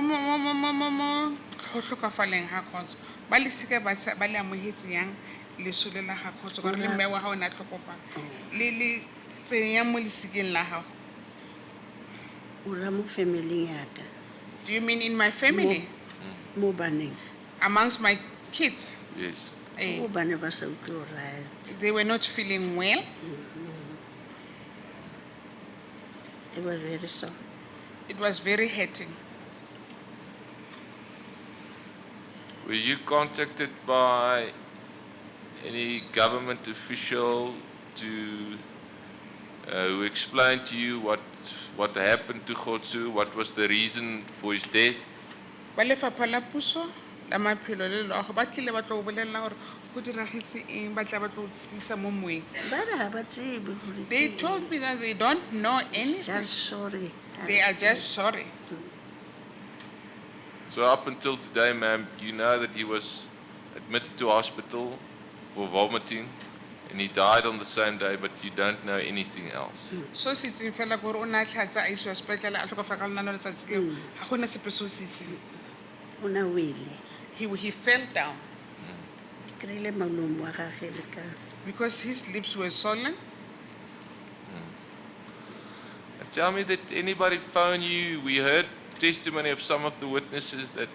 Speaker 3: tlhokafaleng ga Khotso ba lesika ba le amohetse yang lesole la ga Khotso gore le mme wa ga o ne a tlhokofala le tsenya mo lesikeng la gago.
Speaker 9: Ura mo family yaka.
Speaker 3: Do you mean in my family?
Speaker 9: Mo baneng.
Speaker 3: Amongst my kids?
Speaker 2: Yes.
Speaker 3: Eh,
Speaker 9: Mo bane ba sa utlwe right.
Speaker 3: they were not feeling well.
Speaker 9: They were very sorry.
Speaker 3: It was very hurting.
Speaker 2: Were you contacted by any government official to who explained to you what happened to Khotsu? What was the reason for his death?
Speaker 3: Ba lefapha la puso la maphelo le loago ba tlile ba tlo go bolelela gore go diragetse eng ba tla ba tlo go tshedisa mo moeng.
Speaker 9: Ba re ha ba tsebe gore
Speaker 3: They
Speaker 9: ke
Speaker 3: told me that they don't know anything.
Speaker 9: just sorry.
Speaker 3: They are just sorry.
Speaker 2: So up until today, ma'am, you know that he was admitted to hospital for vomiting and he died on the same day, but you don't know anything else.
Speaker 3: So sitseng fela gore o na tlhatsa a isiwa sepetlele a tlhokofa ka lona letsatsi leo ga gona sepe se o se itseng.
Speaker 9: Ona wele.
Speaker 3: He fell down
Speaker 9: Ke kry-ile malomo wa gagwe le ka.
Speaker 3: because his lips were swollen.
Speaker 2: Tell me, did anybody phone you? We heard testimony of some of the witnesses that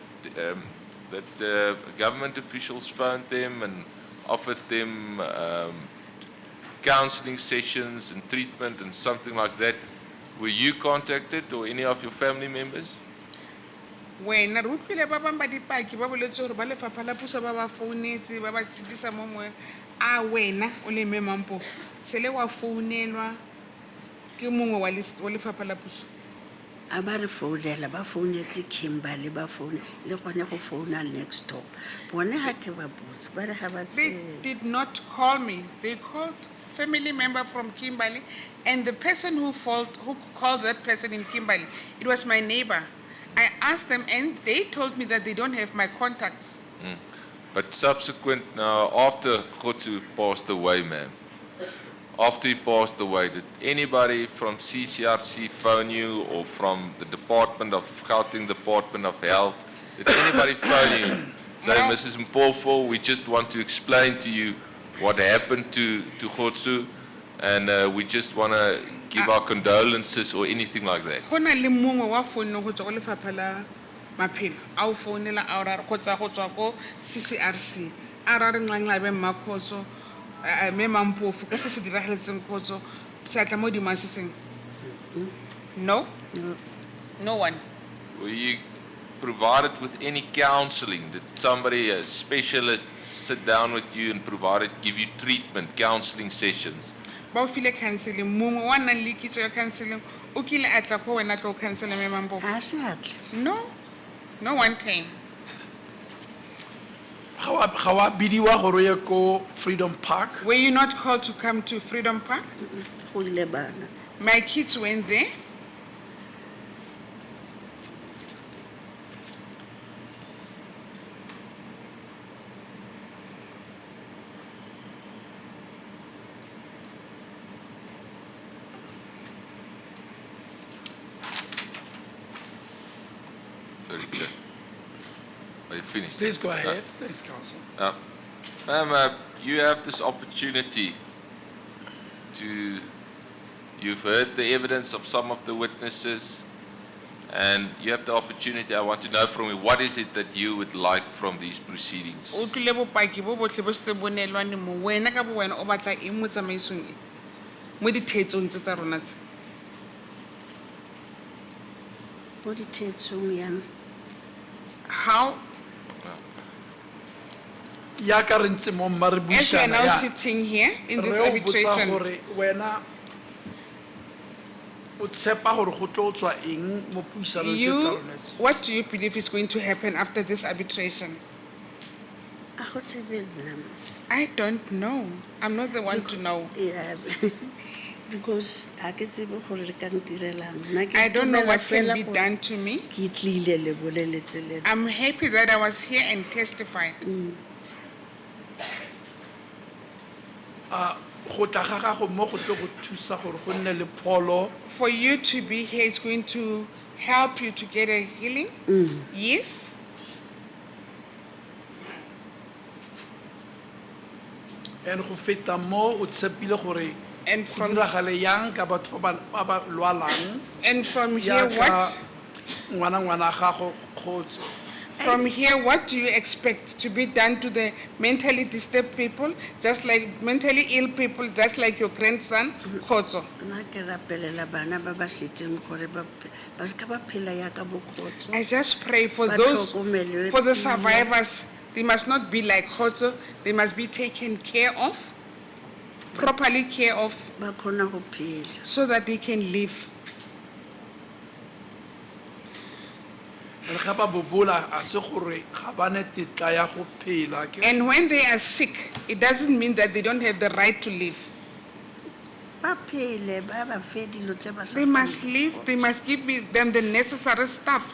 Speaker 2: government officials phoned them and offered them counseling sessions and treatment and something like that. Were you contacted or any of your family members?
Speaker 3: Wena re utlwile ba bang ba dipaki ba boletse gore ba lefapha la puso ba ba founetse ba ba tshedisa mo moeng a wena o le mme Mampofu sele wa founelwa ke mongwe wa lefapha la puso.
Speaker 9: A ba re founela ba founetse Kimberley ba foune le gone go founa next door. Bone ha ke ba botse ba re ha ba
Speaker 3: They
Speaker 9: tsebe.
Speaker 3: did not call me. They called family member from Kimberley, and the person who called that person in Kimberley, it was my neighbor. I asked them, and they told me that they don't have my contacts.
Speaker 2: But subsequent now, after Khotsu passed away, ma'am, after he passed away, did anybody from CCRC phone you or from the Gauteng Department of Health? Did anybody phone you? Say,
Speaker 3: No.
Speaker 2: Mrs. Mpofo, we just want to explain to you what happened to Khotsu, and we just want to give our condolences or anything like that.
Speaker 3: Go na le mongwe wa phone go tswa go lefapha la maphelo a o founela a ra kgotsa go tswa ko CCRC a ra re nqanqabe Mmakgotso mme Mampofu ka se se diragaletseng Khotso se atla mo dimasiseng. No? No one.
Speaker 2: Were you provided with any counseling? Did somebody, a specialist, sit down with you and give you treatment, counseling sessions?
Speaker 3: Ba o file counseling mongwe wa nang le kitso ya counseling o kile a tla ko wena tlo counseling mme Mampofu.
Speaker 9: Ha se atle.
Speaker 3: No. No one came.
Speaker 1: Ga wa bidiwa gore ye ko Freedom Park?
Speaker 3: Were you not called to come to Freedom Park?
Speaker 9: Go ile bana.
Speaker 3: My kids went there.
Speaker 2: Sorry, just. Are you finished?
Speaker 1: Please go ahead. Thanks, Council.
Speaker 2: Ma'am, you have this opportunity you've heard the evidence of some of the witnesses, and you have the opportunity, I want to know from you, what is it that you would like from these proceedings?
Speaker 3: O tlile bopaki bo botlhe bo se bonelwane mo wena ka bo wena o batla eng mo tsamaisong e mo dithetsong tse tsa rona tse.
Speaker 9: Bo di thetsong yang.
Speaker 3: How
Speaker 1: Ya ka re ntse mo mma re
Speaker 3: as we are
Speaker 1: buisana
Speaker 3: now
Speaker 1: ya,
Speaker 3: sitting here in this
Speaker 1: re o botsa
Speaker 3: arbitration,
Speaker 1: gore wena o tshepa gore go tlo tswa eng mo puisanong tse tsa rona tse?
Speaker 3: what do you believe is going to happen after this arbitration?
Speaker 9: A go tsebe nna mos.
Speaker 3: I don't know. I'm not the one to know.
Speaker 9: Yeah. Because ha ke tsebe gore le ka ntirelang. Nna ke
Speaker 3: I don't know
Speaker 9: dumela
Speaker 3: what can
Speaker 9: fela
Speaker 3: be
Speaker 9: gore
Speaker 3: done to me.
Speaker 9: Ke tlile le boleletse le.
Speaker 3: I'm happy that I was here and testified.
Speaker 1: Go tla ga gago mo go tlo go thusa gore go nne le pholo
Speaker 3: For you to be here is going to help you to get a healing. Yes.
Speaker 1: and go feta mo o tshepile gore
Speaker 3: And
Speaker 1: go
Speaker 3: from
Speaker 1: diragale yang ka batho ba ba lwalang
Speaker 3: here, what?
Speaker 1: ngwana gago kgotso.
Speaker 3: From here, what do you expect to be done to the mentally disturbed people, just like mentally ill people, just like your grandson, Khotso?
Speaker 9: Nna ke rapelela bana ba ba setseng gore ba ska ba phela ya ka bokgotso.
Speaker 3: I just pray for
Speaker 9: Ba
Speaker 3: those,
Speaker 9: tlhokomele
Speaker 3: for the
Speaker 9: pele.
Speaker 3: survivors. They must not be like Khotso. They must be taken care of, properly care of,
Speaker 9: Ba khona go phela.
Speaker 3: so that they can live.
Speaker 1: And ga ba bobola a se gore ga ba ne tetla ya go phela ke
Speaker 3: And when they are sick, it doesn't mean that they don't have the right to live.
Speaker 9: Ba phele ba ba fe dilo tse ba sa.
Speaker 3: They must live. They must give them the necessary stuff,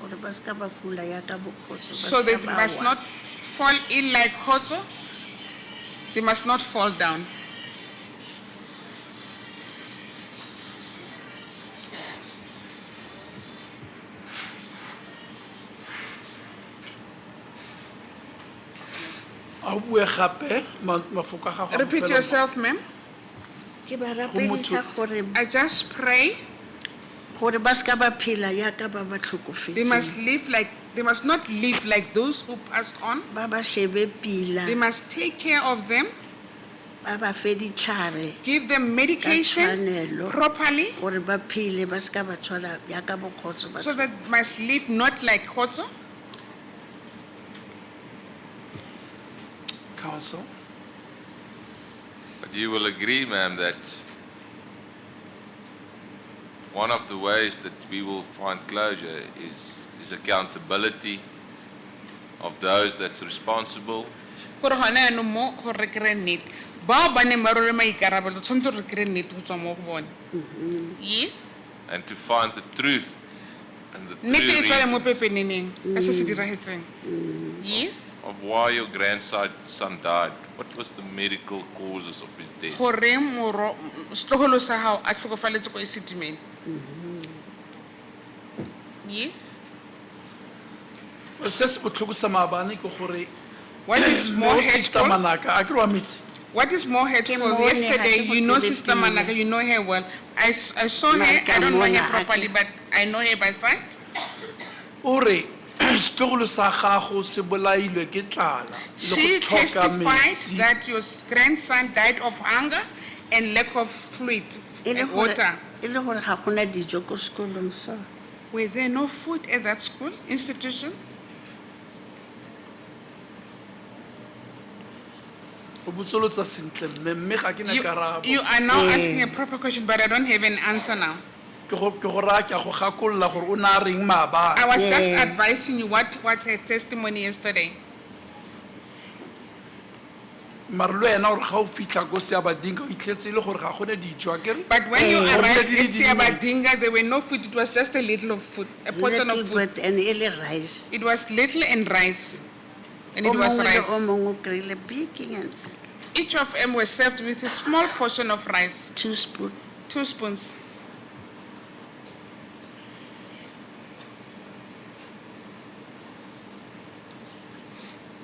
Speaker 9: Gore ba ska ba kula ya ka bokgotso. ba
Speaker 3: so
Speaker 9: ska
Speaker 3: they
Speaker 9: ba
Speaker 3: must
Speaker 9: wa.
Speaker 3: not fall ill like Khotso. They must not fall down.
Speaker 1: a bue gape mafoko a gago a
Speaker 3: Repeat
Speaker 1: bofelo.
Speaker 3: yourself, ma'am.
Speaker 9: Ke ba rapedisa gore
Speaker 3: I just pray
Speaker 9: gore ba ska ba phela ya ka ba ba
Speaker 3: they must
Speaker 9: tlhokofetseng.
Speaker 3: live like, they must not live like those who passed on.
Speaker 9: Ba ba shebe pila.
Speaker 3: They must take care of them,
Speaker 9: Ba ba fe ditlhare.
Speaker 3: give them medication
Speaker 9: tshwanelo.
Speaker 3: properly,
Speaker 9: Gore ba phele ba ska ba tshwara ya ka bokgotso. ba
Speaker 3: so that must live not like Khotso.
Speaker 1: Council.
Speaker 2: But you will agree, ma'am, that one of the ways that we will find closure is accountability of those that's responsible,
Speaker 3: Gore gona yaanong mo go re kry-e nnete, bao ba neng ba rwele maikarabelo tshwanetse re kry-e nnete go tswa mo go bone. Yes.
Speaker 2: and to find the truth and the true
Speaker 3: Nnete e tswa mo
Speaker 2: reasons
Speaker 3: pepeneneng ka se se diragetseng. Yes.
Speaker 2: of why your grandson died. What was the medical causes of his death?
Speaker 3: Goreng setlogolo sa hao a tlhokofaletse ko Esidimeni. Yes.
Speaker 1: Se se botlhoko sa maabane ke gore
Speaker 3: What is more
Speaker 1: mo Sister
Speaker 3: hateful?
Speaker 1: Manaka a ke wa mitse
Speaker 3: What is more hateful?
Speaker 9: Ke mone,
Speaker 3: Yesterday,
Speaker 9: ha ke
Speaker 3: you know
Speaker 9: botsele
Speaker 3: Sister
Speaker 9: pele.
Speaker 3: Manaka, you know her well. I saw her,
Speaker 9: Mara
Speaker 3: I don't know
Speaker 9: ka
Speaker 3: her
Speaker 9: mona, ha
Speaker 3: properly,
Speaker 9: ke-
Speaker 3: but I know her by sight.
Speaker 1: o re setlogolo sa gago se bolailwe ke tlala le
Speaker 3: She
Speaker 1: go tlhoka
Speaker 3: testified
Speaker 1: metsi.
Speaker 3: that your grandson died of hunger and lack of fluid
Speaker 9: E le
Speaker 3: and
Speaker 9: gore
Speaker 3: water.
Speaker 9: ga gona dijo ko sekolong sa.
Speaker 3: Were there no food at that school, institution?
Speaker 1: o botsolotsa sentle mme ga ke na karabo
Speaker 3: You are now asking a proper question, but I don't have an answer now.
Speaker 1: ke go raya ke a go gakolola gore o na reng maabane
Speaker 3: I was just
Speaker 9: Yeah.
Speaker 3: advising you what's her testimony yesterday.
Speaker 1: mare le wena gore ga o fitlha ko seabadinka o itlhetse e le gore ga gone dijo a kere
Speaker 3: But when you
Speaker 1: Eh.
Speaker 3: arrived
Speaker 1: Already
Speaker 3: at
Speaker 1: didn't know.
Speaker 3: Siabadinga, there were no food. It was just a little of food, a portion of food.
Speaker 9: And e le rice.
Speaker 3: It was little and rice, and
Speaker 9: O
Speaker 3: it was
Speaker 9: mongwe le
Speaker 3: rice.
Speaker 9: o mongwe o kry-ile baking and
Speaker 3: Each of them was served with a small portion of rice,
Speaker 9: 2 spoon.
Speaker 3: 2 spoons.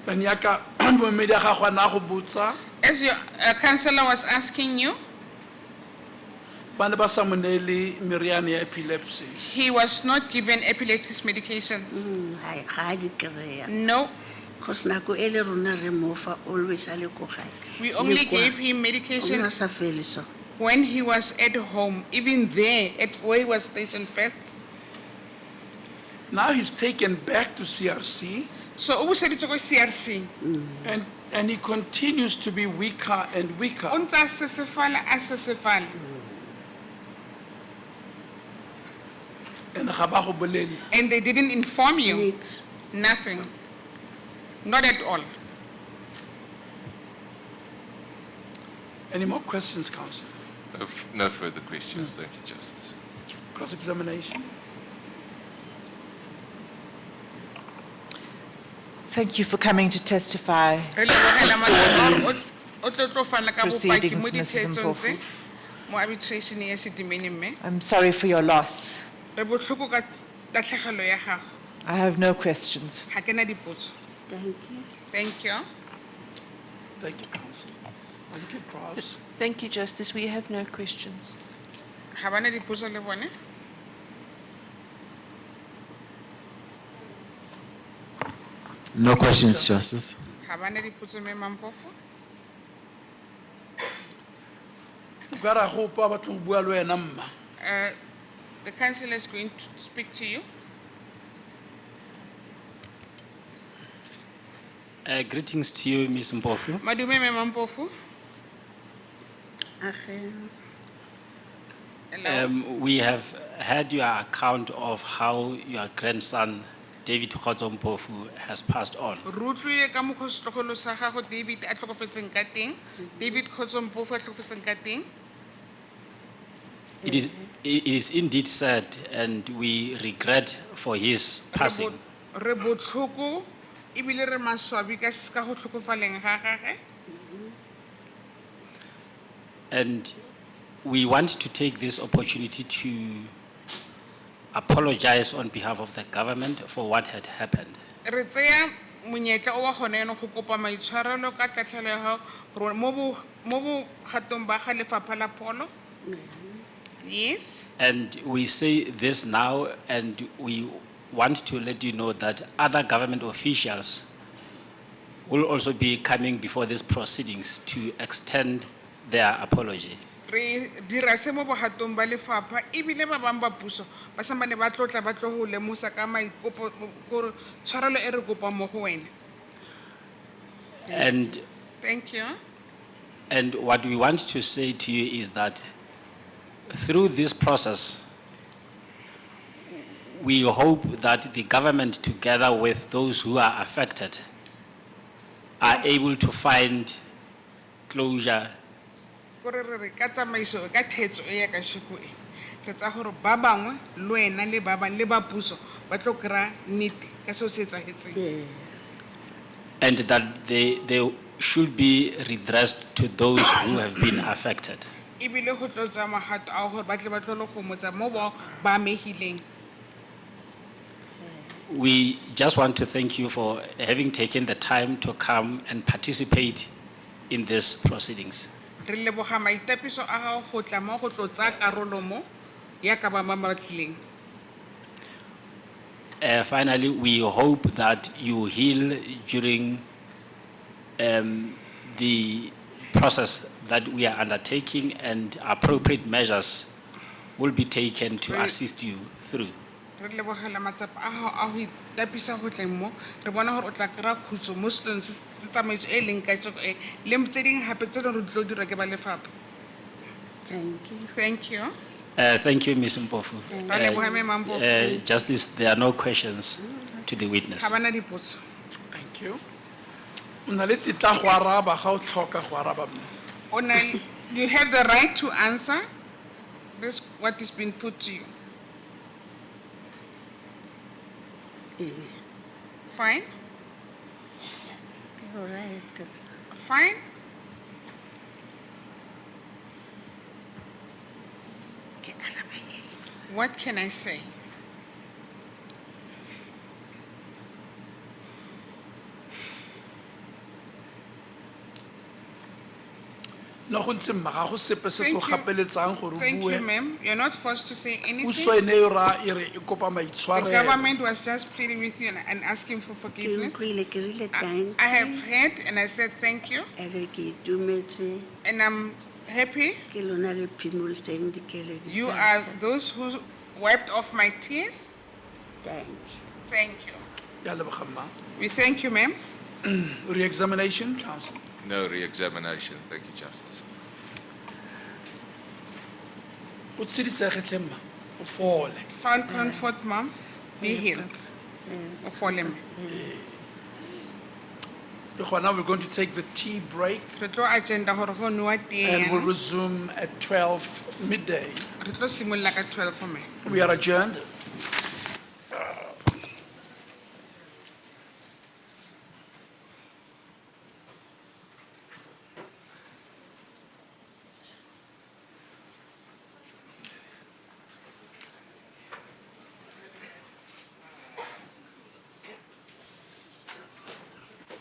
Speaker 1: bane yaka moemedi a gago a na go botsa
Speaker 3: As your counselor was asking you,
Speaker 1: ba ne ba sa mo neele meriane ya epilepsy
Speaker 3: he was not given epilepsy medication.
Speaker 9: Ga a di kry-a.
Speaker 3: No,
Speaker 9: Because nako e le rona re mo fa always a le ko gae.
Speaker 3: we
Speaker 9: Le
Speaker 3: only
Speaker 9: kwa.
Speaker 3: gave him
Speaker 9: O
Speaker 3: medication
Speaker 9: ne a sa fele so.
Speaker 3: when he was at home, even there, at where he was stationed first.
Speaker 1: now he's taken back to CRC
Speaker 3: So, o buseditswe ko CRC.
Speaker 1: and he continues to be weaker and weaker
Speaker 3: O ntse a sesefala, a sesefala.
Speaker 1: and ga ba go bolele
Speaker 3: And they didn't inform you.
Speaker 9: Nix.
Speaker 3: Nothing. Not at all.
Speaker 1: Any more questions, Council?
Speaker 2: No further questions. Thank you, Justice.
Speaker 1: Cross-examination?
Speaker 5: Thank you for coming to testify.
Speaker 3: Re lebogela matshwao o tlo fana ka bopaki
Speaker 5: Proceedings,
Speaker 3: mo
Speaker 5: Mrs.
Speaker 3: ditshetsong
Speaker 5: Mpofu.
Speaker 3: tse mo arbitration ya Esidimeni mme.
Speaker 5: I'm sorry for your loss.
Speaker 3: Re botlhoko ka tatlhegelo ya gago.
Speaker 5: I have no questions.
Speaker 3: Ha ke na dipotso.
Speaker 9: Thank you.
Speaker 3: Thank you.
Speaker 1: Thank you, Council. Thank you, Prof.
Speaker 6: Thank you, Justice. We have no questions.
Speaker 3: Ha bana dipotso le bone?
Speaker 7: No questions, Justice.
Speaker 3: Ha bana dipotso mme Mampofu?
Speaker 1: Ka ra gopa ba tlo bua le wena mma.
Speaker 3: The council is going to speak to you.
Speaker 8: Greetings to you, Ms. Mpofu.
Speaker 3: Madume mme Mampofu.
Speaker 9: Age,
Speaker 3: Hello.
Speaker 8: We have heard your account of how your grandson, David Khotso Mpofu, has passed on.
Speaker 3: Re utlwile ka mokgwa setlogolo sa gago David a tlhokofetseng ka teng. David Khotso Mpofu a tlhokofetseng ka teng.
Speaker 8: It is indeed sad, and we regret for his passing.
Speaker 3: Re botlhoko ebile re maswabi ka go tlhokofaleng ga gagwe.
Speaker 8: And we want to take this opportunity to apologize on behalf of the government for what had happened.
Speaker 3: Re tseya monyetla o wa gone yana go kopa maitshwarelo ka tatlhelo ya gago mo bo gatong ba ga lefapha la pholo. Yes.
Speaker 8: And we say this now, and we want to let you know that other government officials will also be coming before these proceedings to extend their apology.
Speaker 3: Re dira se mo bogatong ba lefapha ebile ba bang ba puso ba samane ba tlotla ba tlo go lemosa ka maikopo gore tshwarelo e re kopa mo go wena.
Speaker 8: And
Speaker 3: Thank you.
Speaker 8: And what we want to say to you is that through this process, we hope that the government, together with those who are affected, are able to find closure.
Speaker 3: Gore re ka tsamaiso ka thetso e ya ka shiko e. Re tsa gore ba bangwe le wena le ba bang le ba puso ba tlo kra nnete ka seo se etsagetseng.
Speaker 8: And that they should be redressed to those who have been affected.
Speaker 3: Ebile go tlo tsa magato a gore ba tle ba tlo le go motsa mo ba amehileng.
Speaker 8: We just want to thank you for having taken the time to come and participate in these proceedings.
Speaker 3: Re leboga maitapiso a gago go tla mo go tlo tsa karolo mo ya ka ba mamatlileng.
Speaker 8: Finally, we hope that you heal during the process that we are undertaking, and appropriate measures will be taken to assist you through.
Speaker 3: Re lebogela matsapa a gago a go itapisa go tleng mo re bona gore o tla kry-a khutso mo setong se tsamaiso e leng ka tsogo e le tse dingwe gape tse dingwe re tlo dira ke ba lefapha.
Speaker 9: thank you.
Speaker 3: Thank you.
Speaker 8: Thank you, Ms. Mpofu.
Speaker 3: Ra leboga mme Mampofu.
Speaker 8: Justice, there are no questions to the witness.
Speaker 3: Ga bana dipotso.
Speaker 1: Thank you. Una le titla go araba ga o tlhoka go araba mme.
Speaker 3: You have the right to answer this what is being put to you. Fine?
Speaker 9: All right.
Speaker 3: Fine? What can I say?
Speaker 1: No go ntse mma ga go sepe se se go
Speaker 3: Thank you.
Speaker 1: gapeletsang gore o
Speaker 3: Thank you,
Speaker 1: bue.
Speaker 3: ma'am. You're not forced to say
Speaker 1: Puso
Speaker 3: anything.
Speaker 1: ene e ra e re e kopa
Speaker 3: The
Speaker 1: maitshwarelo.
Speaker 3: government was just pleading with you and asking for
Speaker 9: Ke
Speaker 3: forgiveness.
Speaker 9: utlwile, ke rile thank
Speaker 3: I have
Speaker 9: you.
Speaker 3: heard and I said thank you,
Speaker 9: Ere ke itumetse,
Speaker 3: and I'm happy.
Speaker 9: ke lona le phimoletseng dikeledi
Speaker 3: You
Speaker 9: tsa
Speaker 3: are
Speaker 9: ka.
Speaker 3: those who wiped off my tears.
Speaker 9: Thank you.
Speaker 3: Thank you.
Speaker 1: Ya leboga mma.
Speaker 3: We thank you, ma'am.
Speaker 1: Re-examination, Council.
Speaker 2: No re-examination. Thank you, Justice.
Speaker 1: O tshedisege tle mma. O fole.
Speaker 3: Found comfort, ma'am. Be healed. Of all them.
Speaker 1: Ke gona we're going to take the tea break
Speaker 3: re tlo agenda gore go nowa tee
Speaker 1: and we'll
Speaker 3: yana.
Speaker 1: resume at 12 midday.
Speaker 3: Re tlo simolola ka 12 mme.
Speaker 1: We are adjourned.